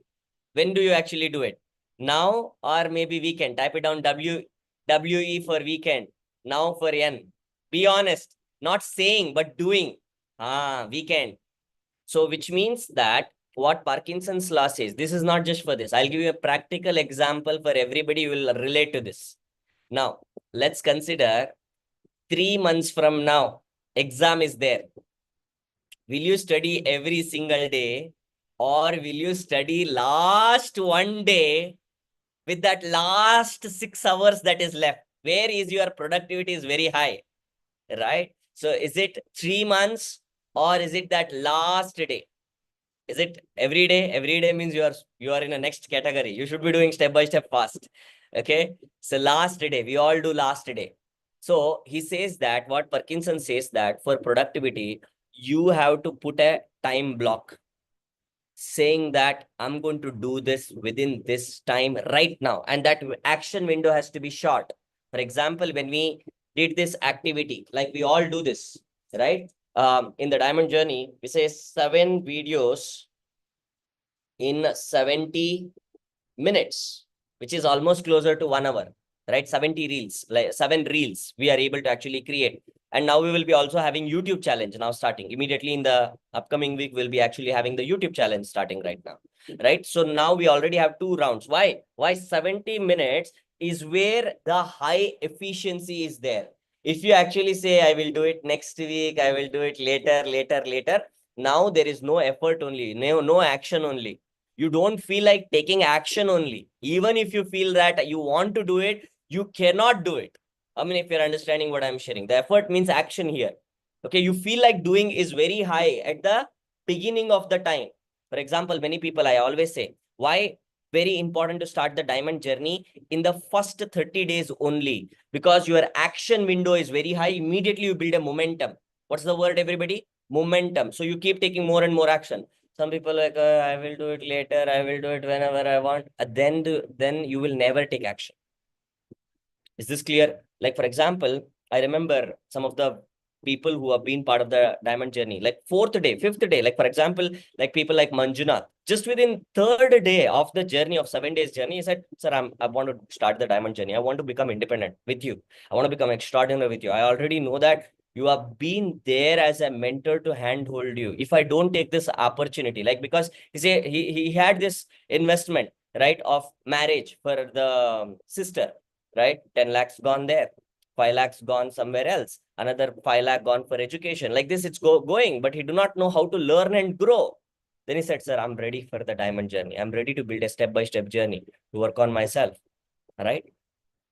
When do you actually do it? Now or maybe weekend? Type it down, WE for weekend. Now for N. Be honest, not saying but doing. Weekend. So which means that what Parkinson's law says, this is not just for this. I'll give you a practical example for everybody who will relate to this. Now, let's consider 3 months from now, exam is there. Will you study every single day or will you study last one day with that last 6 hours that is left? Where is your productivity is very high, right? So is it 3 months or is it that last day? Is it every day? Every day means you are in a next category. You should be doing step by step fast. Okay. So last day, we all do last day. So he says that what Parkinson says that for productivity, you have to put a time block saying that I'm going to do this within this time right now. And that action window has to be short. For example, when we did this activity, like we all do this, right? In the diamond journey, we say 7 videos in 70 minutes, which is almost closer to 1 hour, right? 70 reels, like 7 reels we are able to actually create. And now we will be also having YouTube challenge now starting immediately in the upcoming week. We'll be actually having the YouTube challenge starting right now, right? So now we already have 2 rounds. Why 70 minutes is where the high efficiency is there. If you actually say, I will do it next week, I will do it later, now there is no effort only, no action only. You don't feel like taking action only. Even if you feel that you want to do it, you cannot do it. I mean, if you're understanding what I'm sharing, the effort means action here. Okay, you feel like doing is very high at the beginning of the time. For example, many people, I always say, why very important to start the diamond journey in the first 30 days only, because your action window is very high. Immediately you build a momentum. What's the word, everybody? Momentum. So you keep taking more and more action. Some people like, I will do it later, I will do it whenever I want. Then you will never take action. Is this clear? Like, for example, I remember some of the people who have been part of the diamond journey, like 4th day, 5th day, like for example, like people like Manjunath, just within 3rd day of the journey of 7 days journey, he said, sir, I want to start the diamond journey. I want to become independent with you. I want to become extraordinary with you. I already know that you have been there as a mentor to handhold you. If I don't take this opportunity, like, because he had this investment, right, of marriage for the sister, right? 10 lakhs gone there, 5 lakhs gone somewhere else, another 5 lakh gone for education. Like this, it's going, but he do not know how to learn and grow. Then he said, sir, I'm ready for the diamond journey. I'm ready to build a step-by-step journey to work on myself, right?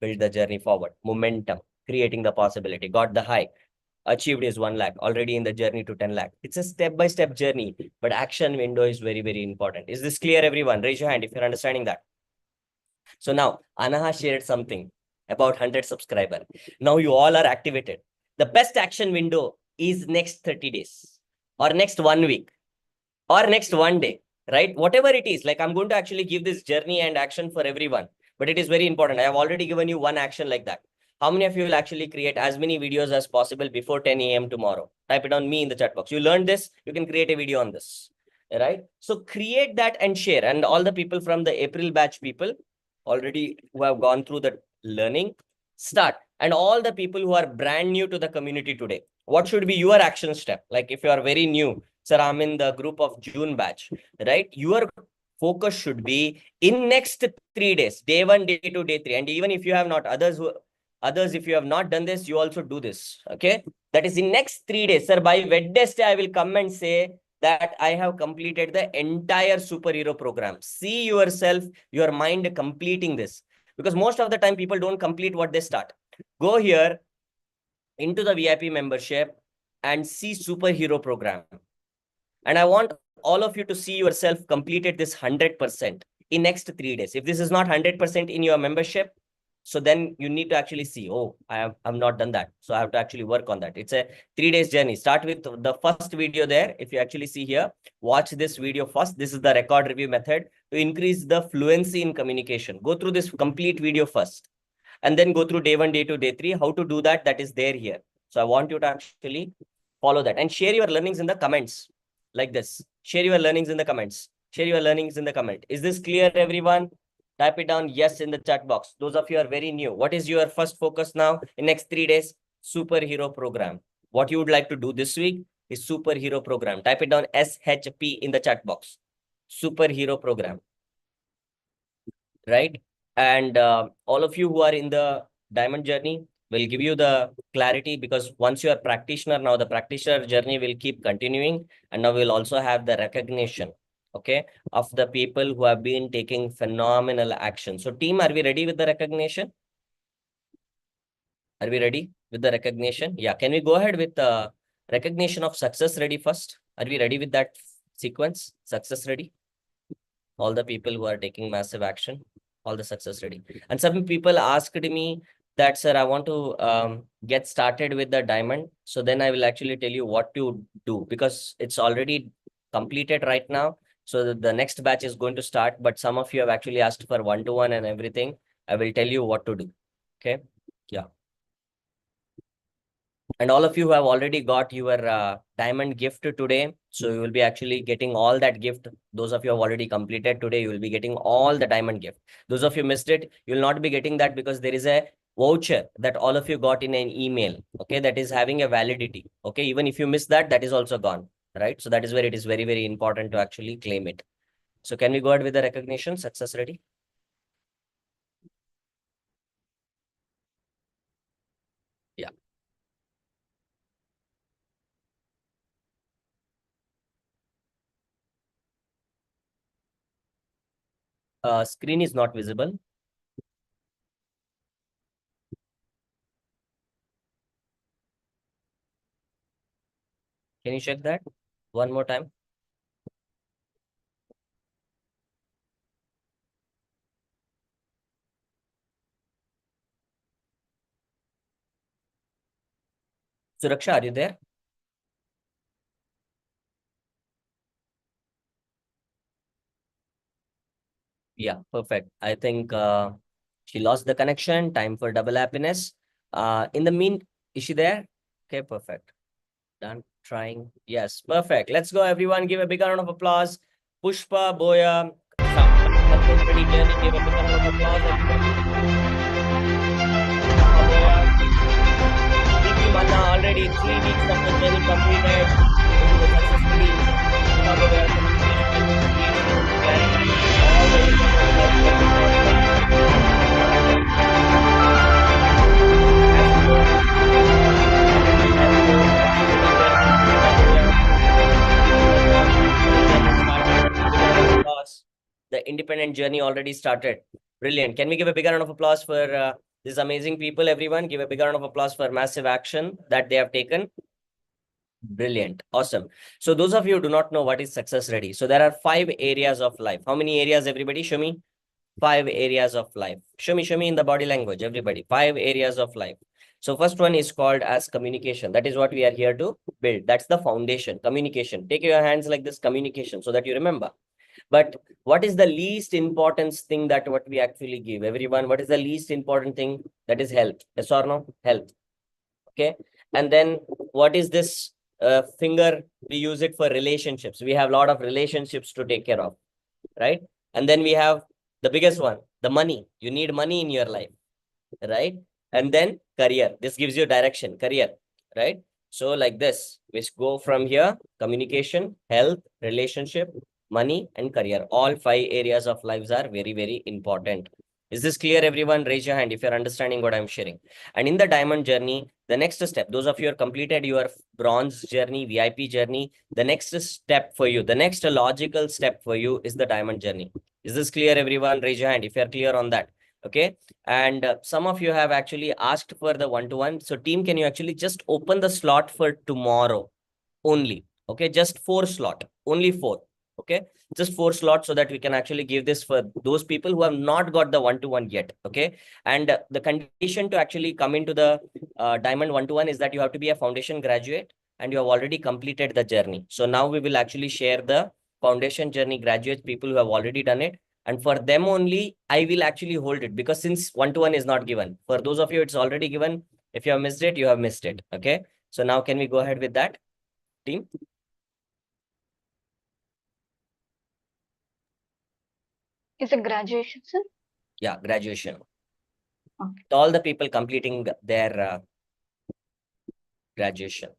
Build the journey forward, momentum, creating the possibility, got the high, achieved is 1 lakh, already in the journey to 10 lakh. It's a step-by-step journey, but action window is very, very important. Is this clear, everyone? Raise your hand if you're understanding that. So now Anaha shared something about 100 subscribers. Now you all are activated. The best action window is next 30 days or next 1 week or next 1 day, right? Whatever it is, like I'm going to actually give this journey and action for everyone, but it is very important. I have already given you 1 action like that. How many of you will actually create as many videos as possible before 10 a.m. tomorrow? Type it on me in the chat box. You learned this, you can create a video on this, right? So create that and share. And all the people from the April batch people already who have gone through the learning, start. And all the people who are brand new to the community today, what should be your action step? Like if you are very new, sir, I'm in the group of June batch, right? Your focus should be in next 3 days, day 1, day 2, day 3. And even if you have not others, if you have not done this, you also do this. Okay. That is in next 3 days, sir. By Wednesday, I will come and say that I have completed the entire superhero program. See yourself, your mind completing this. Because most of the time people don't complete what they start. Go here into the VIP membership and see superhero program. And I want all of you to see yourself completed this 100% in next 3 days. If this is not 100% in your membership, so then you need to actually see, oh, I've not done that. So I have to actually work on that. It's a 3 days journey. Start with the first video there. If you actually see here, watch this video first. This is the record review method to increase the fluency in communication. Go through this complete video first. and then go through day 1, day 2, day 3. How to do that? That is there here. So I want you to actually follow that and share your learnings in the comments like this. Share your learnings in the comments. Share your learnings in the comment. Is this clear, everyone? Type it down yes in the chat box. Those of you are very new. What is your first focus now in next 3 days? Superhero program. What you would like to do this week is superhero program. Type it down SHP in the chat box. Superhero program. Right? And all of you who are in the diamond journey will give you the clarity, because once you are practitioner, now the practitioner journey will keep continuing, and now we'll also have the recognition, okay, of the people who have been taking phenomenal action. So team, are we ready with the recognition? Are we ready with the recognition? Yeah, can we go ahead with the recognition of success ready first? Are we ready with that sequence? Success ready? All the people who are taking massive action, all the success ready. And some people asked me that, sir, I want to get started with the diamond. So then I will actually tell you what to do, because it's already completed right now. So the next batch is going to start, but some of you have actually asked for one-to-one and everything. I will tell you what to do. Okay. Yeah. And all of you who have already got your diamond gift today, so you will be actually getting all that gift. Those of you who have already completed today, you will be getting all the diamond gift. Those of you missed it, you will not be getting that, because there is a voucher that all of you got in an email, okay, that is having a validity. Okay, even if you miss that, that is also gone, right? So that is where it is very, very important to actually claim it. So can we go ahead with the recognition? Success ready? Yeah. Screen is not visible. Can you check that one more time? Suraksha, are you there? Yeah, perfect. I think she lost the connection. Time for double happiness. In the mean, is she there? Okay, perfect. Done. Trying. Yes, perfect. Let's go, everyone. Give a big round of applause. Pushpa, Boya, everybody journey. Give a big round of applause, everybody. Vicky Manna, already 3 weeks of the journey completed. Successfully. The independent journey already started. Brilliant. Can we give a big round of applause for these amazing people, everyone? Give a big round of applause for massive action that they have taken. Brilliant. Awesome. So those of you who do not know what is success ready. So there are 5 areas of life. How many areas, everybody? Show me. 5 areas of life. Show me in the body language, everybody. 5 areas of life. So first one is called as communication. That is what we are here to build. That's the foundation. Communication. Take your hands like this, communication, so that you remember. But what is the least important thing that what we actually give? Everyone, what is the least important thing? That is health. Yes or no? Health. Okay. And then what is this finger? We use it for relationships. We have a lot of relationships to take care of, right? And then we have the biggest one, the money. You need money in your life, right? And then career. This gives you direction, career, right? So like this, we go from here: communication, health, relationship, money, and career. All 5 areas of lives are very, very important. Is this clear, everyone? Raise your hand if you're understanding what I'm sharing. And in the diamond journey, the next step, those of you who have completed your bronze journey, VIP journey, the next step for you, the next logical step for you is the diamond journey. Is this clear, everyone? Raise your hand if you're clear on that. Okay. And some of you have actually asked for the one-to-one. So team, can you actually just open the slot for tomorrow only? Okay. Just 4 slot, only 4. Okay. Just 4 slots, so that we can actually give this for those people who have not got the one-to-one yet. Okay. And the condition to actually come into the diamond one-to-one is that you have to be a foundation graduate and you have already completed the journey. So now we will actually share the foundation journey graduates, people who have already done it. And for them only, I will actually hold it, because since one-to-one is not given. For those of you, it's already given. If you have missed it, you have missed it. Okay. So now can we go ahead with that, team? Is it graduation, sir? Yeah, graduation. Okay. All the people completing their graduation.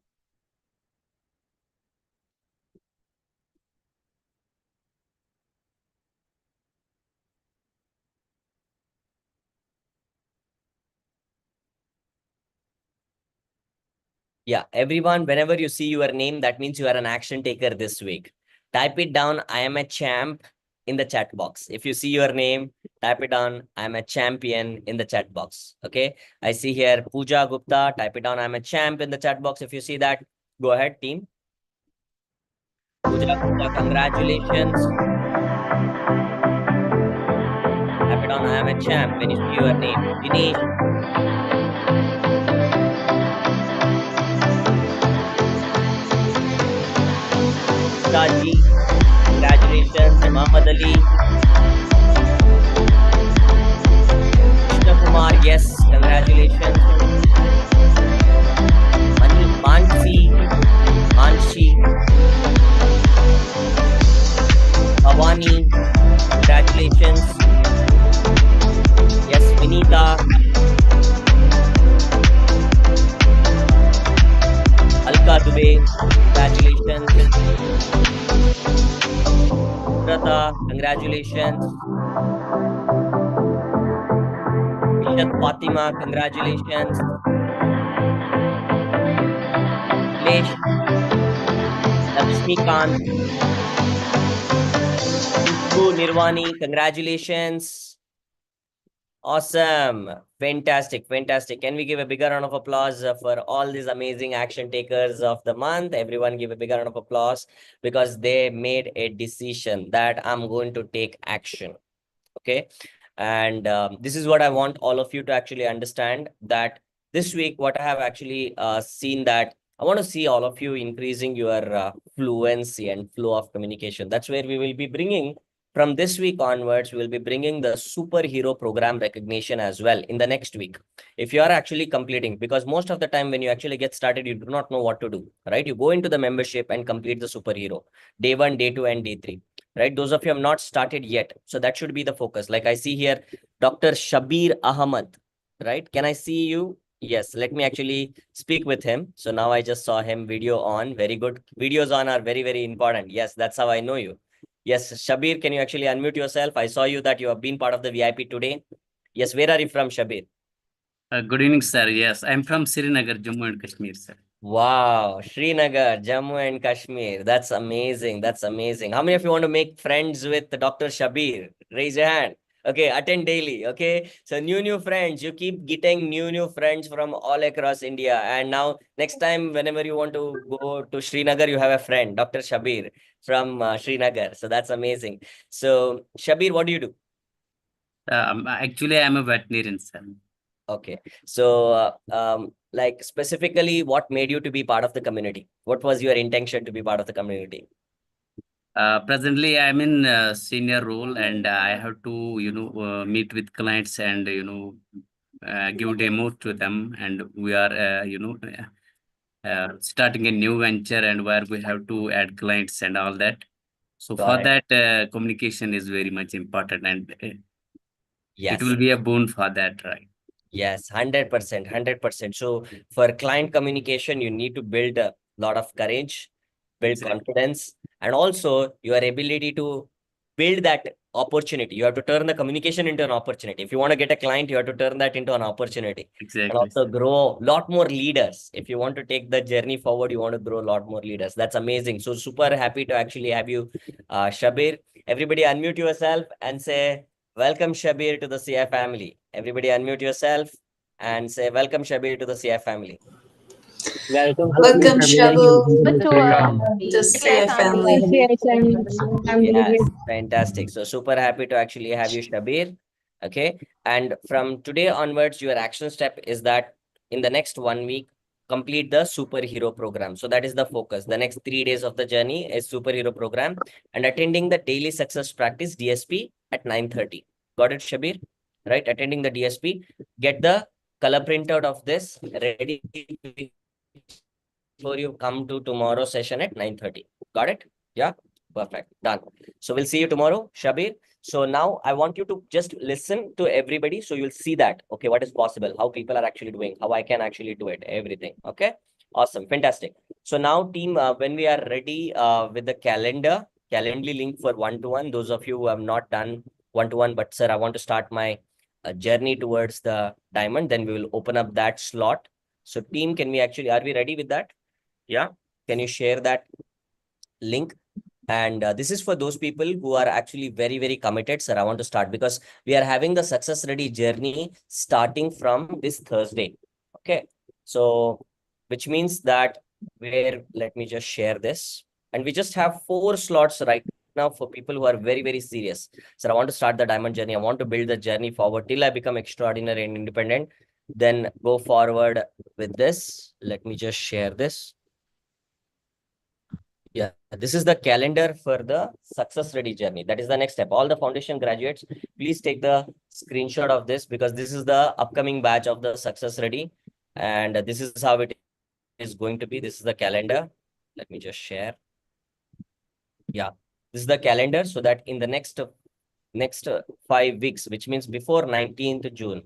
Yeah, everyone, whenever you see your name, that means you are an action taker this week. Type it down, I am a champ, in the chat box. If you see your name, type it down, I am a champion, in the chat box. Okay. I see here Pooja Gupta, type it down, I am a champ, in the chat box. If you see that, go ahead, team. Pooja Gupta, congratulations. Type it down, I am a champ, when you see your name. Dinesh. Shaji, congratulations. Muhammad Ali. Krishna Kumar, yes, congratulations. Manshi, Bhavani, congratulations. Yes, Vinita. Alka Dubey, congratulations. Prata, congratulations. Ishat Fatima, congratulations. Lesh, Lakshmikant, Khushbu Nirvani, congratulations. Awesome. Fantastic. Fantastic. Can we give a bigger round of applause for all these amazing action takers of the month? Everyone give a bigger round of applause, because they made a decision that I'm going to take action. Okay. And this is what I want all of you to actually understand, that this week, what I have actually seen, that I want to see all of you increasing your fluency and flow of communication. That's where we will be bringing, from this week onwards, we will be bringing the superhero program recognition as well in the next week. If you are actually completing, because most of the time when you actually get started, you do not know what to do, right? You go into the membership and complete the superhero, day 1, day 2, and day 3. Right? Those of you have not started yet. So that should be the focus. Like I see here, Dr. Shabir Ahmad, right? Can I see you? Yes, let me actually speak with him. So now I just saw him, video on. Very good. Videos on are very, very important. Yes, that's how I know you. Yes, Shabir, can you actually unmute yourself? I saw you that you have been part of the VIP today. Yes, where are you from, Shabir? Good evening, sir. Yes, I'm from Srinagar, Jammu and Kashmir, sir. Wow, Srinagar, Jammu and Kashmir. That's amazing. That's amazing. How many of you want to make friends with Dr. Shabir? Raise your hand. Okay, attend daily. Okay, so new friends. You keep getting new friends from all across India. And now, next time, whenever you want to go to Srinagar, you have a friend, Dr. Shabir from Srinagar. So that's amazing. So, Shabir, what do you do? Actually, I'm a veterinarian, sir. Okay, so like specifically, what made you to be part of the community? What was your intention to be part of the community? Presently, I'm in a senior role, and I have to, meet with clients and, give demo to them. And we are, starting a new venture, and where we have to add clients and all that. So for that, communication is very much important, and yes, it will be a boon for that, right? Yes, 100%, 100%. So for client communication, you need to build a lot of courage, build confidence, and also your ability to build that opportunity. You have to turn the communication into an opportunity. If you want to get a client, you have to turn that into an opportunity. Exactly. And also grow a lot more leaders. If you want to take the journey forward, you want to grow a lot more leaders. That's amazing. So super happy to actually have you, Shabir. Everybody unmute yourself and say, welcome Shabir to the CI family. Everybody unmute yourself and say, welcome Shabir to the CI family. Welcome Shabu to CI family. Yes, fantastic. So super happy to actually have you, Shabir. Okay. And from today onwards, your action step is that in the next 1 week, complete the superhero program. So that is the focus. The next 3 days of the journey is superhero program, and attending the daily success practice DSP at 9:30. Got it, Shabir? Right, attending the DSP. Get the color printout of this ready before you come to tomorrow's session at 9:30. Got it? Yeah, perfect. Done. So we'll see you tomorrow, Shabir. So now I want you to just listen to everybody. So you'll see that, okay, what is possible, how people are actually doing, how I can actually do it, everything. Okay, awesome, fantastic. So now team, when we are ready with the Calendly link for one-to-one, those of you who have not done one-to-one, but sir, I want to start my journey towards the diamond, then we will open up that slot. So team, can we actually, are we ready with that? Yeah, can you share that link? And this is for those people who are actually very, very committed. Sir, I want to start because we are having the success ready journey starting from this Thursday. Okay, so which means that let me just share this. And we just have 4 slots right now for people who are very, very serious. Sir, I want to start the diamond journey. I want to build the journey forward till I become extraordinary and independent. Then go forward with this. Let me just share this. Yeah, this is the calendar for the success ready journey. That is the next step. All the foundation graduates, please take the screenshot of this because this is the upcoming batch of the success ready. And this is how it is going to be. This is the calendar. Let me just share. Yeah, this is the calendar so that in the next 5 weeks, which means before 19th June,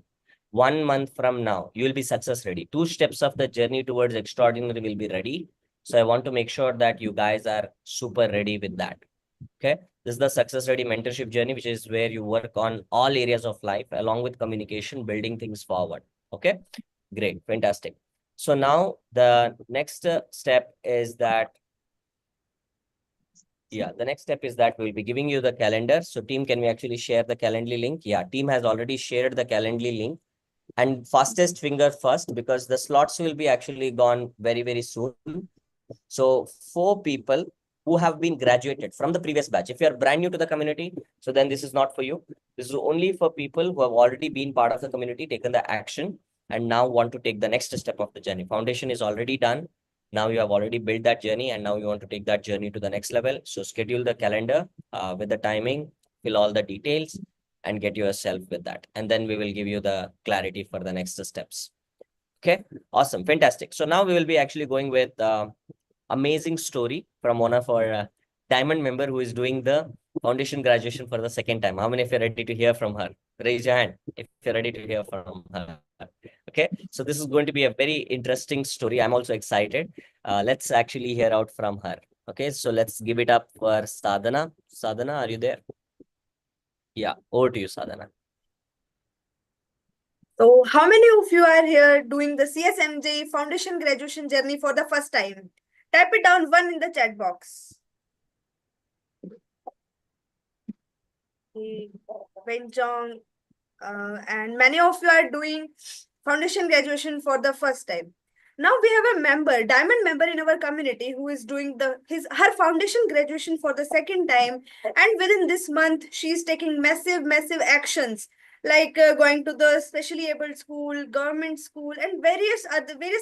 1 month from now, you will be success ready. 2 steps of the journey towards extraordinary will be ready. So I want to make sure that you guys are super ready with that. Okay. This is the success ready mentorship journey, which is where you work on all areas of life along with communication, building things forward. Okay. Great. Fantastic. So now the next step is that, yeah, the next step is that we'll be giving you the calendar. So team, can we actually share the Calendly link? Yeah, team has already shared the Calendly link. And fastest finger first, because the slots will be actually gone very, very soon. So 4 people who have been graduated from the previous batch. If you are brand new to the community, so then this is not for you. This is only for people who have already been part of the community, taken the action, and now want to take the next step of the journey. Foundation is already done. Now you have already built that journey and now you want to take that journey to the next level. So schedule the calendar with the timing, fill all the details and get yourself with that. And then we will give you the clarity for the next steps. Okay, awesome, fantastic. So now we will be actually going with amazing story from one of our diamond member who is doing the foundation graduation for the 2nd time. How many of you are ready to hear from her? Raise your hand if you're ready to hear from her. Okay, so this is going to be a very interesting story. I'm also excited. Let's actually hear out from her. Okay, so let's give it up for Sadhana. Sadhana, are you there? Yeah, over to you, Sadhana. So how many of you are here doing the CSMJ foundation graduation journey for the first time? Type it down 1 in the chat box. Benjong, and many of you are doing foundation graduation for the first time. Now we have a member, diamond member in our community who is doing her foundation graduation for the 2nd time. And within this month, she is taking massive actions like going to the specially abled school, government school, and various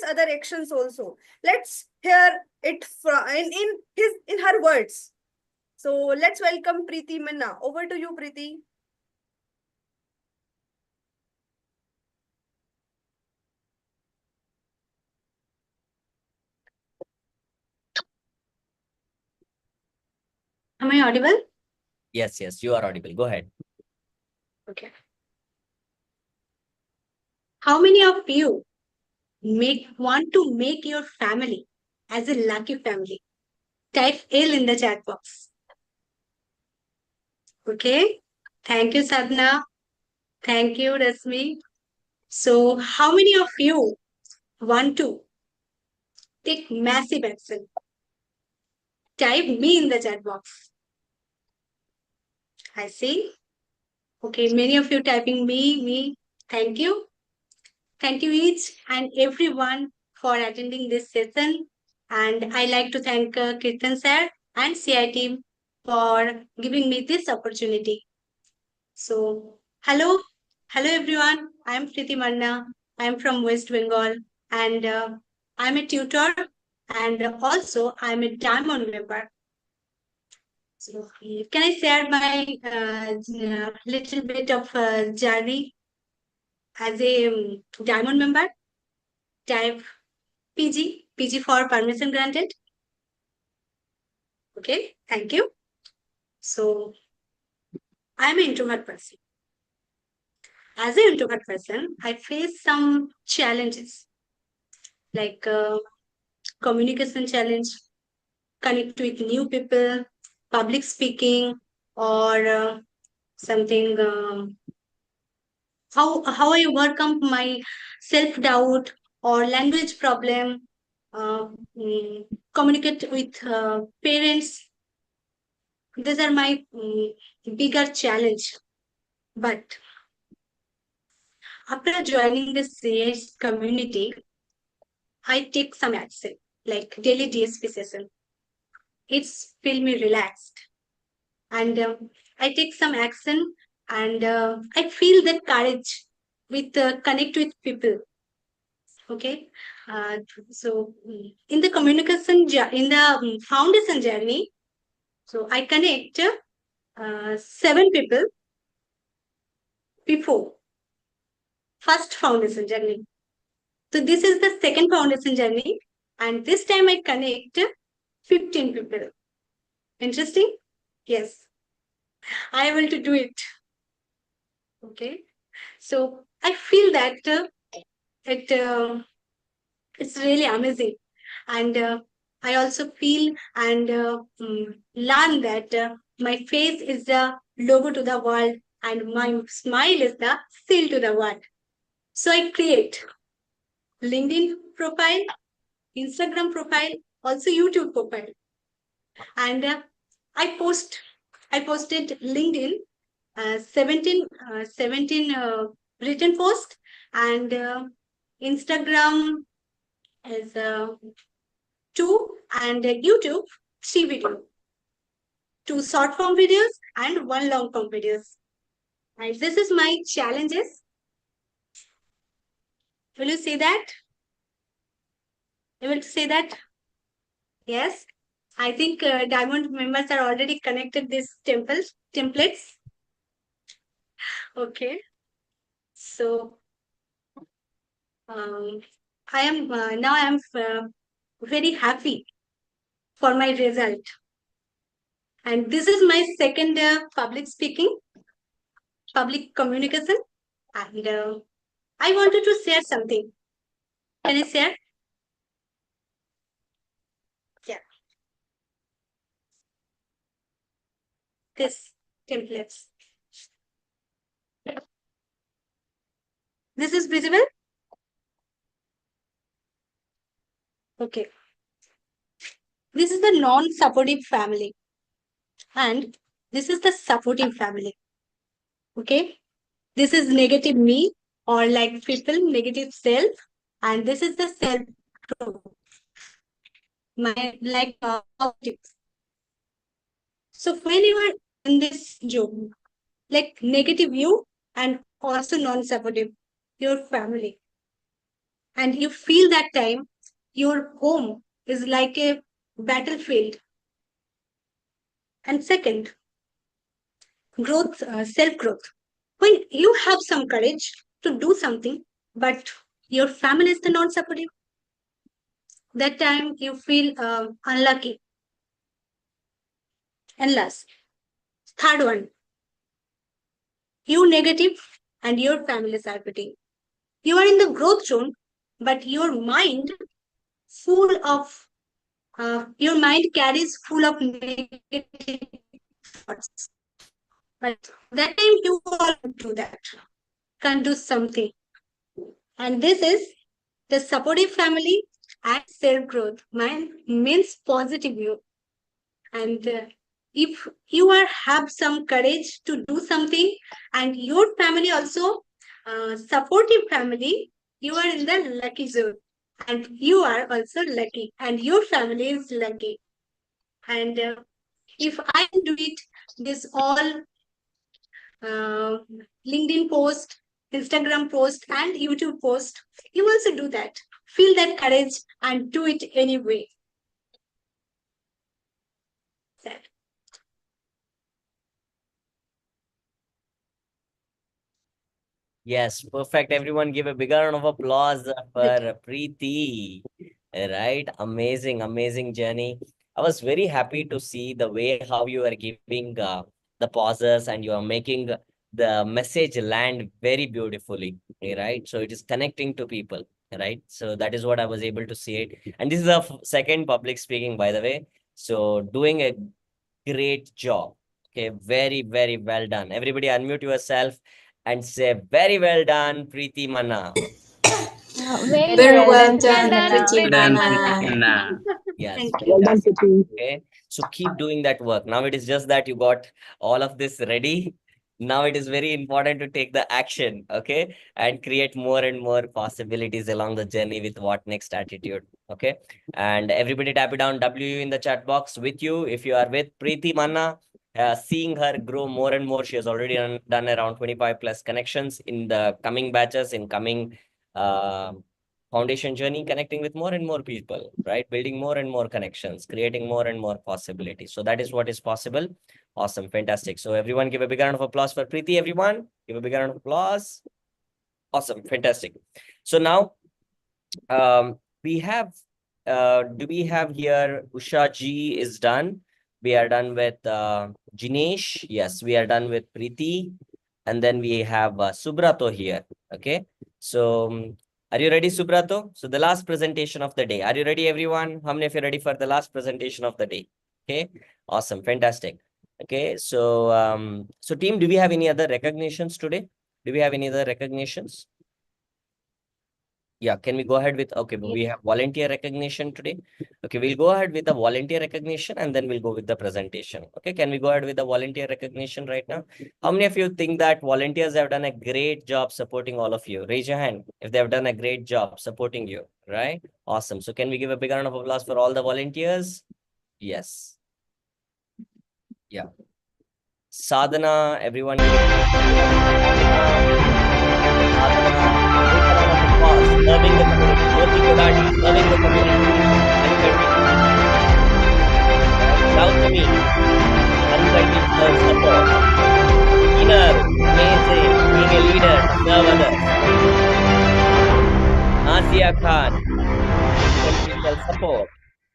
other actions also. Let's hear it from in her words. So let's welcome Preeti Manna. Over to you, Preeti. Am I audible? Yes, you are audible. Go ahead. Okay. How many of you want to make your family as a lucky family? Type L in the chat box. Okay. Thank you, Sadhana. Thank you, Rasmi. So how many of you want to take massive action? Type me in the chat box. I see. Okay, many of you typing me. Thank you. Thank you each and everyone for attending this session. And I like to thank Kirtan sir and CI team for giving me this opportunity. So, hello everyone. I am Preeti Manna. I am from West Bengal and I am a tutor and also I am a diamond member. So, can I share my little bit of journey as a diamond member? Type PG for permission granted. Okay, thank you. So, I'm an introvert person. As an introvert person, I face some challenges like communication challenge, connect with new people, public speaking, or something. How I overcome my self doubt or language problem. Communicate with parents. These are my bigger challenge. But after joining the CS community, I take some action, like daily DSP session. It's feel me relaxed, and I take some action, and I feel that courage with connect with people. Okay, so in the communication in the foundation journey, so I connect 7 people before first foundation journey. So this is the second foundation journey, and this time I connect 15 people. Interesting? Yes, I able to do it. Okay, so I feel that it's really amazing, and I also feel and learn that my face is the logo to the world, and my smile is the seal to the world. So I create LinkedIn profile, Instagram profile, also YouTube profile, and I posted LinkedIn 17 written post, and Instagram is 2, and YouTube 3 video, 2 short form videos and 1 long form videos. And this is my challenges. Will you see that? You will see that? Yes. I think Diamond members are already connected these templates. Okay. So I am now I am very happy for my result. And this is my second public speaking, public communication. And I wanted to share something. Can I share? Yeah. This templates. This is visible? Okay. This is the non-supportive family. And this is the supportive family. Okay. This is negative me, or like people, negative self. And this is the self growth. My like positive. So when you are in this job, like negative you and also non-supportive, your family, and you feel that time your home is like a battlefield. And second, growth, self-growth. When you have some courage to do something, but your family is the non-supportive, that time you feel unlucky. And last, third one, you negative and your family is supporting. You are in the growth zone, but your mind full of your mind carries full of negative thoughts. But that time you can't do that, can't do something. And this is the supportive family and self-growth. Mine means positive view. And if you have some courage to do something, and your family also supportive family, you are in the lucky zone. And you are also lucky, and your family is lucky. And if I do it, this all LinkedIn post, Instagram post, and YouTube post, you also do that. Feel that courage and do it anyway. Yes, perfect. Everyone give a big round of applause for Preeti. Right? Amazing, amazing journey. I was very happy to see the way how you are giving the pauses and you are making the message land very beautifully. Right? So it is connecting to people. Right? So that is what I was able to see it. And this is the second public speaking, by the way. So doing a great job. Okay, very, very well done. Everybody unmute yourself and say, very well done, Preeti Manna. Very well done, Preeti Mana. Nah. Yes, Thank you. fantastic. Okay, so keep doing that work. Now it is just that you got all of this ready. Now it is very important to take the action, okay, and create more and more possibilities along the journey with what next attitude. Okay, and everybody tap it down W in the chat box with you. If you are with Preeti Manna, seeing her grow more and more, she has already done around 25 plus connections in the coming batches, in coming foundation journey, connecting with more and more people, right? Building more and more connections, creating more and more possibilities. So that is what is possible. Awesome, fantastic. So everyone give a big round of applause for Preeti, everyone. Give a big round of applause. Awesome, fantastic. So now we have, do we have here Usha Ji is done. We are done with Jinesh. Yes, we are done with Preeti. And then we have Subrato here. Okay. So are you ready, Subrato? So the last presentation of the day. Are you ready, everyone? How many of you are ready for the last presentation of the day? Okay. Awesome. Fantastic. Okay. So so team, do we have any other recognitions today? Do we have any other recognitions? Yeah, can we go ahead with, okay, we have volunteer recognition today. Okay, we'll go ahead with the volunteer recognition and then we'll go with the presentation. Okay, can we go ahead with the volunteer recognition right now? How many of you think that volunteers have done a great job supporting all of you? Raise your hand if they have done a great job supporting you, right? Awesome. So can we give a big round of applause for all the volunteers? Yes. Yeah. Sadhana, everyone. Serving the community, Jyoti Kodati, serving the community, Gautami, unwavering support, Inner, amazing, being a leader, serve others, Nasia Khan, people support,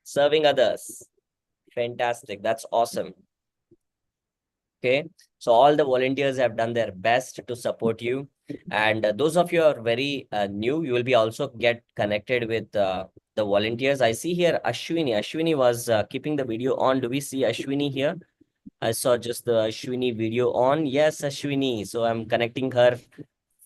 serving others, fantastic, that's awesome. Okay, so all the volunteers have done their best to support you. And those of you are very new, you will be also get connected with the volunteers. I see here Ashwini. Ashwini was keeping the video on. Do we see Ashwini here? I saw just the Ashwini video on. Yes, Ashwini. So I'm connecting her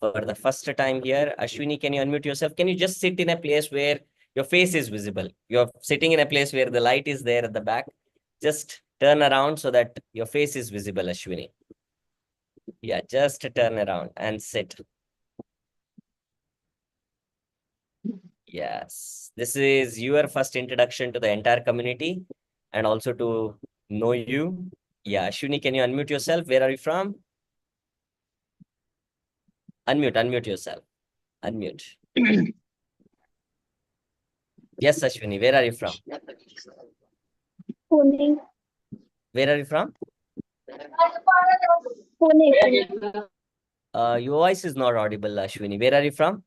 for the first time here. Ashwini, can you unmute yourself? Can you just sit in a place where your face is visible? You're sitting in a place where the light is there at the back. Just turn around so that your face is visible, Ashwini. Yeah, just turn around and sit. Yes, this is your first introduction to the entire community and also to know you. Yeah, Ashwini, can you unmute yourself? Where are you from? Unmute yourself. Unmute. Yes, Ashwini, where are you from? Pune. Where are you from? Pune. Your voice is not audible, Ashwini. Where are you from?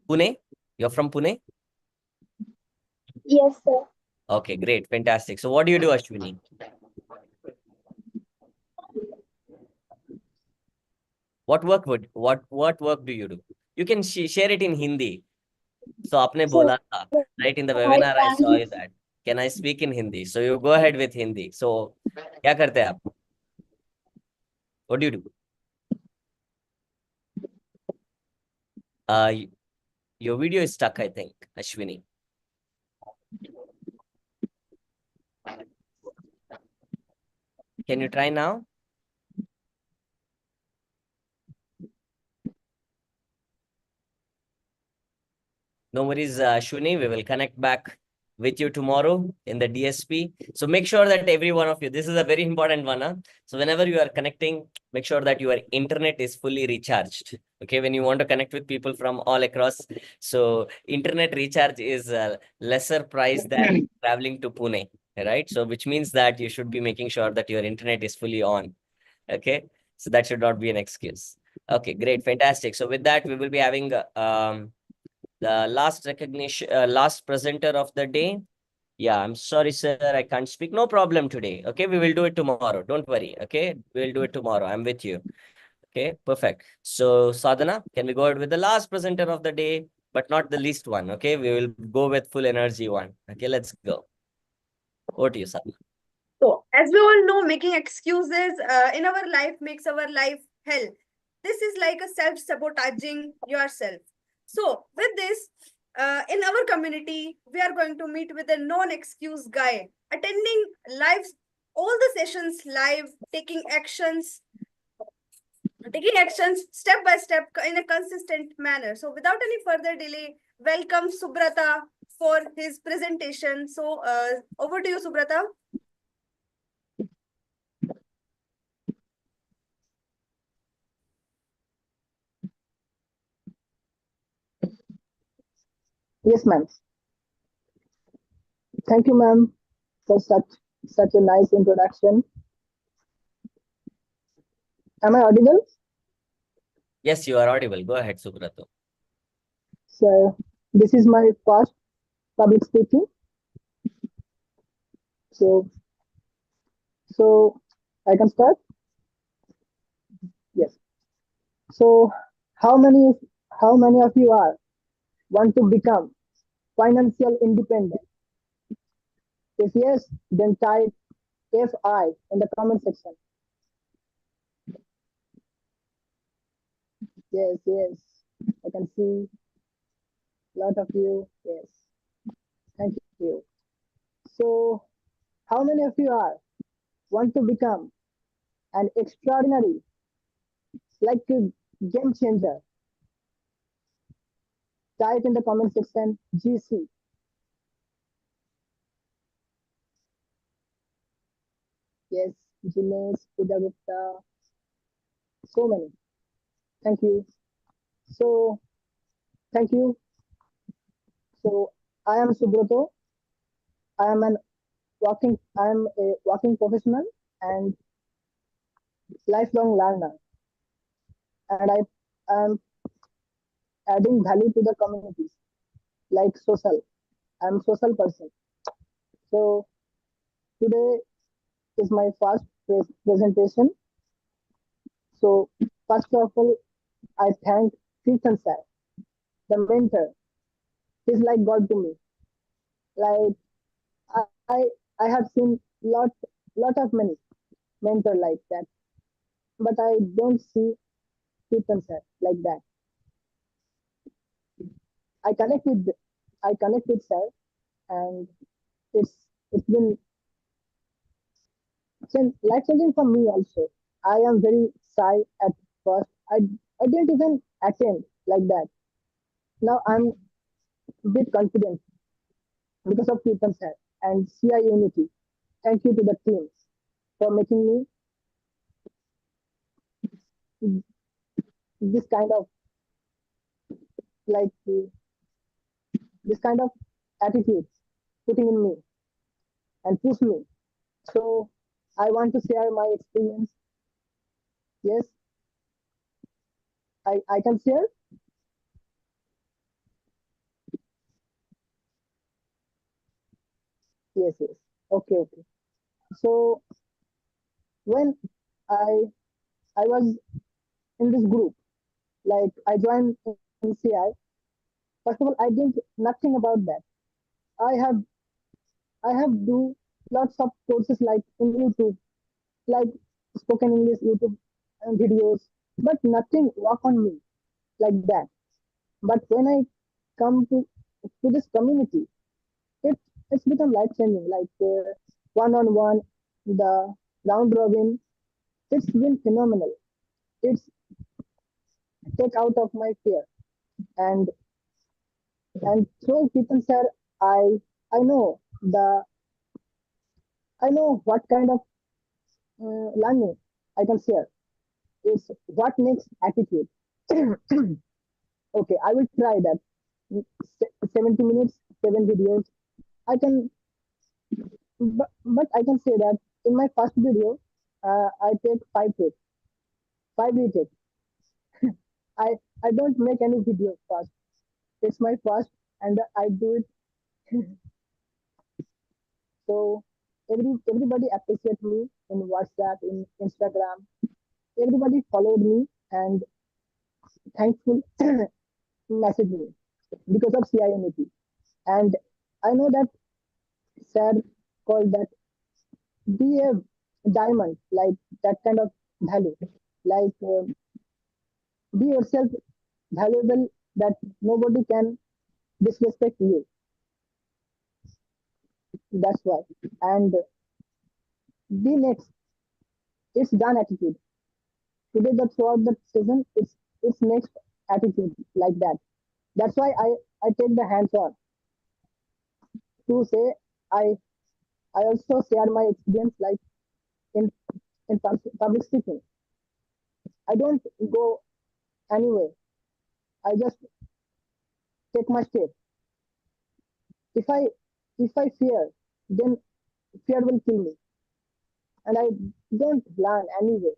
Pune? You're from Pune? Yes, sir. Okay, great. Fantastic. So what do you do, Ashwini? What work do you do? You can share it in Hindi. So आपने बोला था, right? In the webinar, I saw you that. Can I speak in Hindi? So you go ahead with Hindi. So क्या करते हैं आप? What do you do? Your video is stuck, I think, Ashwini. Can you try now? No worries, Ashwini. We will connect back with you tomorrow in the DSP. So make sure that every one of you, this is a very important one. Huh? So whenever you are connecting, make sure that your internet is fully recharged. Okay, when you want to connect with people from all across. So internet recharge is a lesser price than traveling to Pune, right? So which means that you should be making sure that your internet is fully on. Okay, so that should not be an excuse. Okay, great, fantastic. So with that, we will be having the last recognition, last presenter of the day. Yeah, I'm sorry, sir, I can't speak. No problem today. Okay, we will do it tomorrow. Don't worry. Okay, we'll do it tomorrow. I'm with you. Okay, perfect. So Sadhana, can we go ahead with the last presenter of the day, but not the least one? Okay, we will go with full energy one. Okay, let's go. Over to you, Sadhana. So, as we all know, making excuses in our life makes our life hell. This is like a self-sabotaging yourself. So, with this, in our community, we are going to meet with a non-excuse guy, attending live, all the sessions live, taking actions step by step in a consistent manner. So, without any further delay, welcome Subrata for his presentation. So, over to you, Subrata. Yes, ma'am. Thank you, ma'am, for such a nice introduction. Am I audible? Yes, you are audible. Go ahead, Subrato. So this is my first public speaking. So I can start. Yes. So how many of you are want to become financial independent? If yes, then type FI in the comment section. Yes, yes. I can see a lot of you. Yes. Thank you. So how many of you are want to become an extraordinary, like a game changer? Type in the comment section GC. Yes, Jinesh, Pooja Gupta, so many. Thank you. So, thank you. So, I am Subrato. I am a working professional and lifelong learner. And I am adding value to the communities, like social. I am social person. So, today is my first presentation. So, first of all, I thank Kirtan sir, the mentor. He's like God to me. Like I I have seen lot of many mentor like that, but I don't see Kirtan sir like that. I connect with sir, and it's been life changing for me also. I am very shy at first. I didn't even attend like that. Now I'm a bit confident because of Kirtan sir and CI Unity. Thank you to the team for making me this kind of like this kind of attitude putting in me and push me. So I want to share my experience. Yes, I can share. Yes, yes. Okay, okay. So when I I was in this group, like I joined NCI. First of all, I didn't nothing about that. I have I have do lots of courses like in YouTube, like spoken English YouTube videos, but nothing work on me like that. But when I come to this community, it it's become life changing. Like one on one, the round robin, it's been phenomenal. It's take out of my fear, and through Ketan sir, I I know the I know what kind of learning I can share. Is what next attitude. Okay, I will try that. 70 minutes, 7 videos. I can, but I can say that in my first video, I take 5 takes, 5 retakes. I I don't make any video fast. It's my fast, and I do it. So everybody appreciate me in WhatsApp, in Instagram. Everybody followed me and thankful message me because of CIMET. And I know that sir called that be a diamond, like that kind of value, like be yourself valuable that nobody can disrespect you. That's why. And be next. It's done attitude. Today, the throughout the season, it's next attitude like that. That's why I take the hands on to say I I also share my experience like in public speaking. I don't go anywhere. I just take my step. If I fear, then fear will kill me, and I don't learn anyway.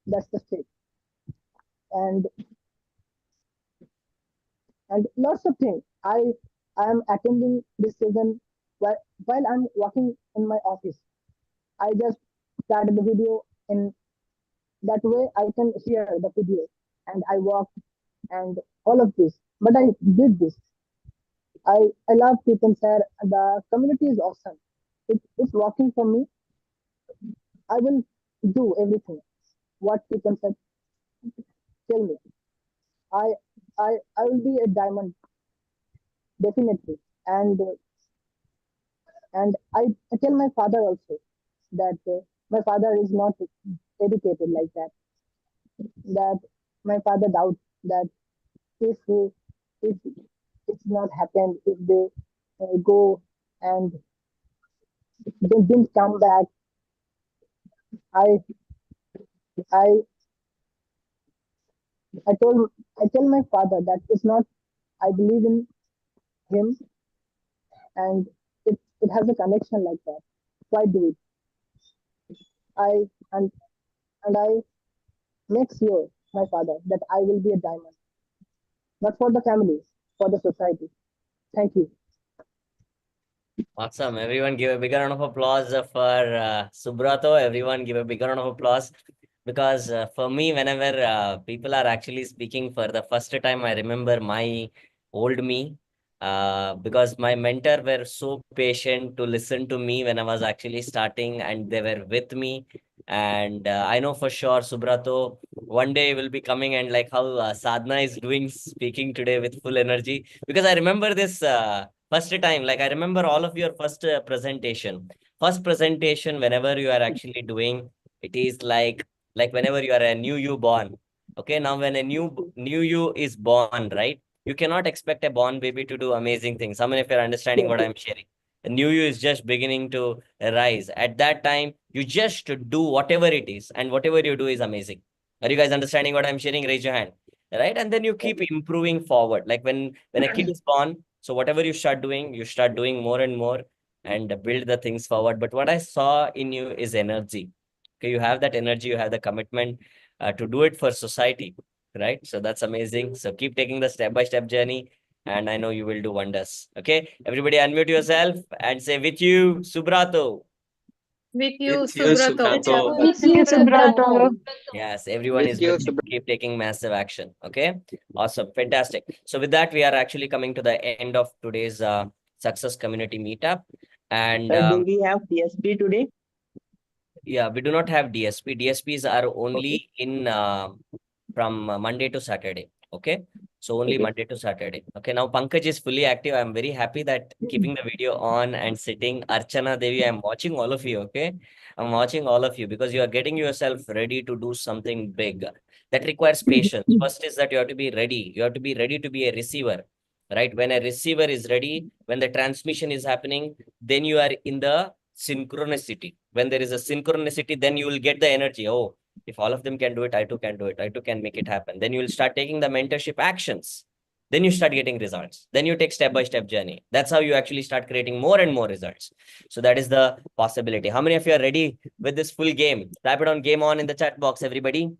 That's the step, and lots of things. I am attending this season while I'm working in my office. I just started the video in that way. I can share the video, and I walk and all of this. But I did this. I love people share. The community is awesome. It's working for me. I will do everything. What people said, tell me. I I will be a diamond definitely. And I tell my father also that my father is not educated like that. That my father doubts that if it's not happened, if they go and they didn't come back, I I I tell my father that it's not. I believe in him, and it has a connection like that. So I do it. I and I make sure my father that I will be a diamond, not for the family, for the society. Thank you. Awesome. Everyone give a big round of applause for Subrato. Everyone give a big round of applause because for me, whenever people are actually speaking for the first time, I remember my old me because my mentor were so patient to listen to me when I was actually starting and they were with me. And I know for sure, Subrato, one day will be coming and like how Sadhna is doing speaking today with full energy because I remember this. First time, like I remember all of your first presentation. First presentation, whenever you are actually doing, it is like whenever you are a new you born. Okay, now when a new you is born, right? You cannot expect a born baby to do amazing things. How many of you are understanding what I'm sharing? A new you is just beginning to rise. At that time, you just do whatever it is, and whatever you do is amazing. Are you guys understanding what I'm sharing? Raise your hand. Right, and then you keep improving forward. Like when a kid is born, so whatever you start doing more and more and build the things forward. But what I saw in you is energy. Okay, you have that energy, you have the commitment to do it for society, right? So that's amazing. So keep taking the step-by-step journey, and I know you will do wonders. Okay, everybody unmute yourself and say with you, Subrato. With you, With you, Subrato. Subrato. With you, Subrato. Yes, everyone is with you. Keep taking massive action. Okay, awesome, fantastic. So with that, we are actually coming to the end of today's success community meetup. And do we have DSP today? yeah, we do not have DSP. DSPs are only in from Monday to Saturday. Okay, so only Monday to Saturday. Okay, now Pankaj is fully active. I'm very happy that keeping the video on and sitting. Archana Devi, I'm watching all of you. Okay, I'm watching all of you because you are getting yourself ready to do something big. That requires patience. First is that you have to be ready. You have to be ready to be a receiver. Right? When a receiver is ready, when the transmission is happening, then you are in the synchronicity. When there is a synchronicity, then you will get the energy. Oh, if all of them can do it, I too can do it. I too can make it happen. Then you will start taking the mentorship actions. Then you start getting results. Then you take step-by-step journey. That's how you actually start creating more and more results. So that is the possibility. How many of you are ready with this full game? Type it on game on in the chat box, everybody.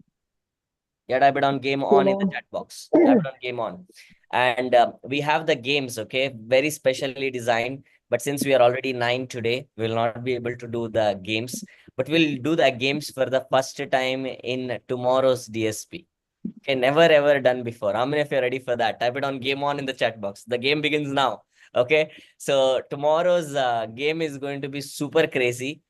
Yeah, type it on game on in the chat box. Type it on game on. And we have the games, okay, very specially designed. But since we are already 9 today, we will not be able to do the games. But we'll do the games for the first time in tomorrow's DSP. Okay, never ever done before. How many of you are ready for that? Type it on game on in the chat box. The game begins now. Okay, so tomorrow's game is going to be super crazy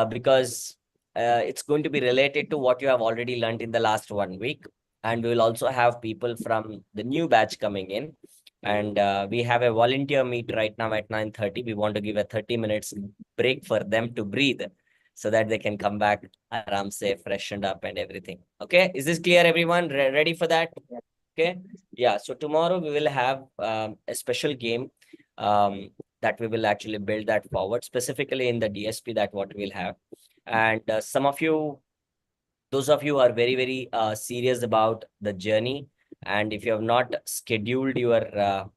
because it's going to be related to what you have already learned in the last 1 week. And we will also have people from the new batch coming in. And we have a volunteer meet right now at 9:30. We want to give a 30 minutes break for them to breathe so that they can come back aram say freshened up and everything. Okay, is this clear, everyone? Ready for that? Okay, yeah. So tomorrow we will have a special game that we will actually build that forward, specifically in the DSP that what we'll have. And some of you, those of you are very, very serious about the journey. And if you have not scheduled your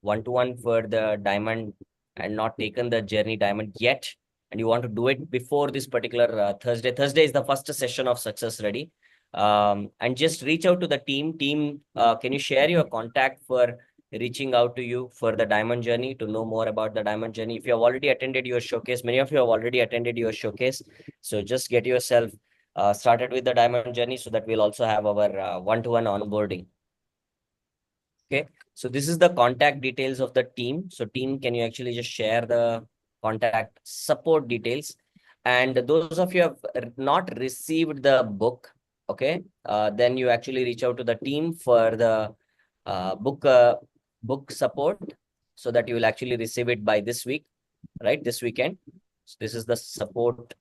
one-to-one for the diamond and not taken the journey diamond yet, and you want to do it before this particular Thursday. Thursday is the first session of Success Ready. And just reach out to the team. Can you share your contact for reaching out to you for the diamond journey to know more about the diamond journey? If you have already attended your showcase, many of you have already attended your showcase. So just get yourself started with the diamond journey so that we'll also have our one-to-one onboarding. Okay, so this is the contact details of the team. So team, can you actually just share the contact support details? And those of you have not received the book, okay, then you actually reach out to the team for the book support so that you will actually receive it by this week, right? This weekend. So this is the support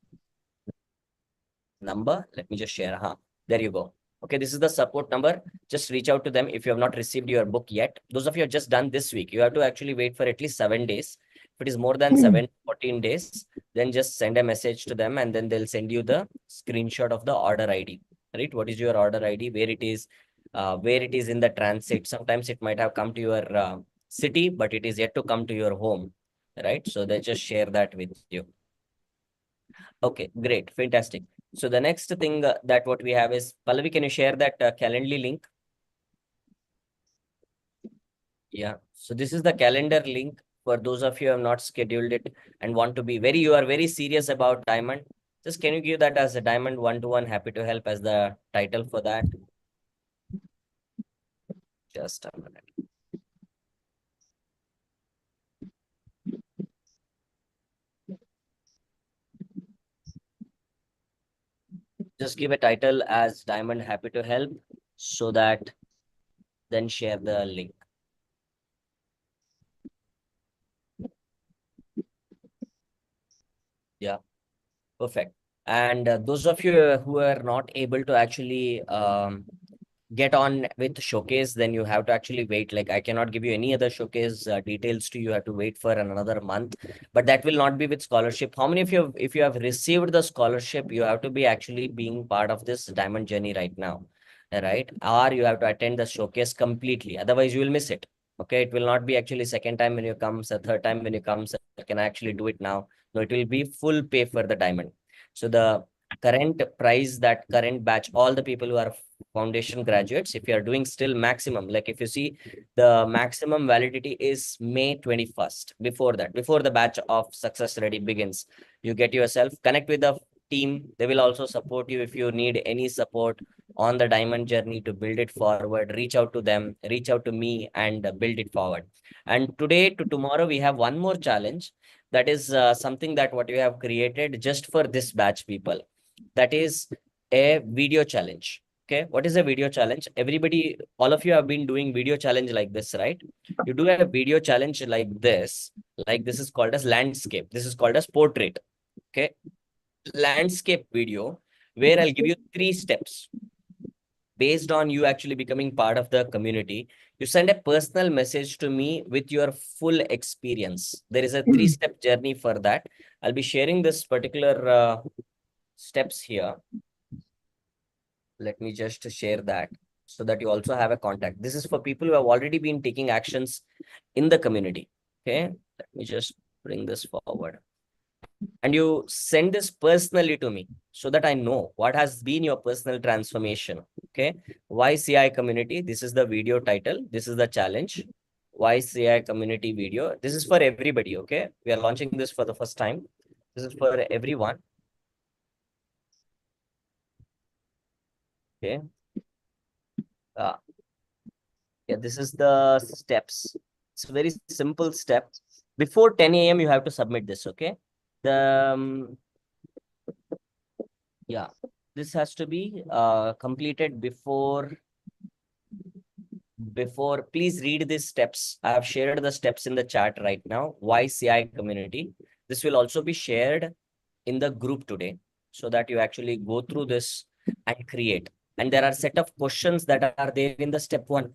number. Let me just share. There you go. Okay, this is the support number. Just reach out to them if you have not received your book yet. Those of you have just done this week, you have to actually wait for at least 7 days. If it is more than 14 days, then just send a message to them and then they'll send you the screenshot of the order ID, right? What is your order ID, where it is in the transit. Sometimes it might have come to your city, but it is yet to come to your home, right? So they just share that with you. Okay, great, fantastic. So the next thing that what we have is, Pallavi, can you share that Calendly link? Yeah, so this is the calendar link for those of you who have not scheduled it and want to be you are very serious about diamond. Just can you give that as a diamond one-to-one, happy to help as the title for that? Just a minute. Just give a title as diamond happy to help so that then share the link. Yeah, perfect. And those of you who are not able to actually get on with showcase, then you have to actually wait. Like I cannot give you any other showcase details to you. Have to wait for another month, but that will not be with scholarship. How many of you, if you have received the scholarship, you have to be actually being part of this diamond journey right now, right? Or you have to attend the showcase completely. Otherwise you will miss it. Okay, it will not be actually second time when you come, so third time when you come, so can I actually do it now? No, it will be full pay for the diamond. So the current price, that current batch, all the people who are foundation graduates, if you are doing still maximum, like if you see the maximum validity is May 21st. Before that, before the batch of Success Ready begins, you get yourself, connect with the team. They will also support you if you need any support on the diamond journey to build it forward. Reach out to them, reach out to me and build it forward. And today to tomorrow, we have one more challenge. That is something that what you have created just for this batch people. That is a video challenge. Okay, what is a video challenge? Everybody, all of you have been doing video challenge like this, right? You do a video challenge like this is called as landscape. This is called as portrait. Okay, landscape video, where I'll give you 3 steps. Based on you actually becoming part of the community, you send a personal message to me with your full experience. There is a 3-step journey for that. I'll be sharing this particular steps here. Let me just share that. so that you also have a contact. This is for people who have already been taking actions in the community. Okay, let me just bring this forward. And you send this personally to me so that I know what has been your personal transformation. Okay, why CI community? This is the video title. This is the challenge. Why CI community video? This is for everybody. Okay, we are launching this for the first time. This is for everyone. Okay. Yeah, this is the steps. It's a very simple step. Before 10 a.m. you have to submit this. Okay. Yeah, this has to be completed before. Please read these steps. I have shared the steps in the chat right now. Why CI community? This will also be shared in the group today so that you actually go through this and create. And there are set of questions that are there in the step one,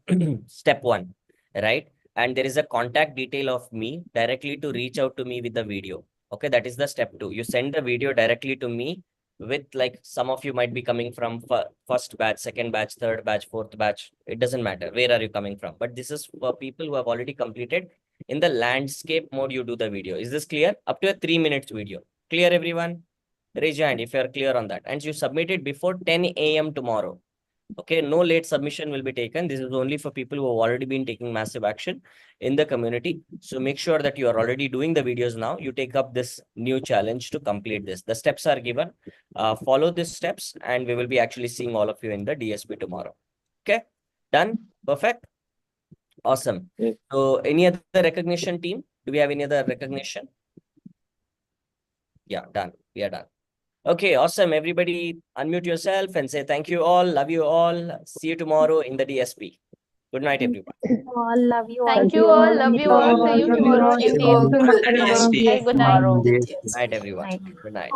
right? And there is a contact detail of me directly to reach out to me with the video. Okay, that is the step 2. You send the video directly to me with, like, some of you might be coming from first batch, second batch, third batch, fourth batch. It doesn't matter where are you coming from, but this is for people who have already completed. In the landscape mode, you do the video. Is this clear? Up to a 3 minutes video. Clear, everyone? Raise your hand if you are clear on that. And you submit it before 10 a.m. tomorrow. Okay, no late submission will be taken. This is only for people who have already been taking massive action in the community. So make sure that you are already doing the videos now. You take up this new challenge to complete this. The steps are given. Follow these steps and we will be actually seeing all of you in the DSP tomorrow. Okay, done? Perfect. Awesome. So any other recognition team? Do we have any other recognition? Yeah, done. We are done. Okay, awesome. Everybody unmute yourself and say thank you all. Love you all. See you tomorrow in the DSP. Good night, everyone. All love you all. Thank you all. Love you all. See you tomorrow in DSP. Good night. Good night. Good night, everyone. Good night.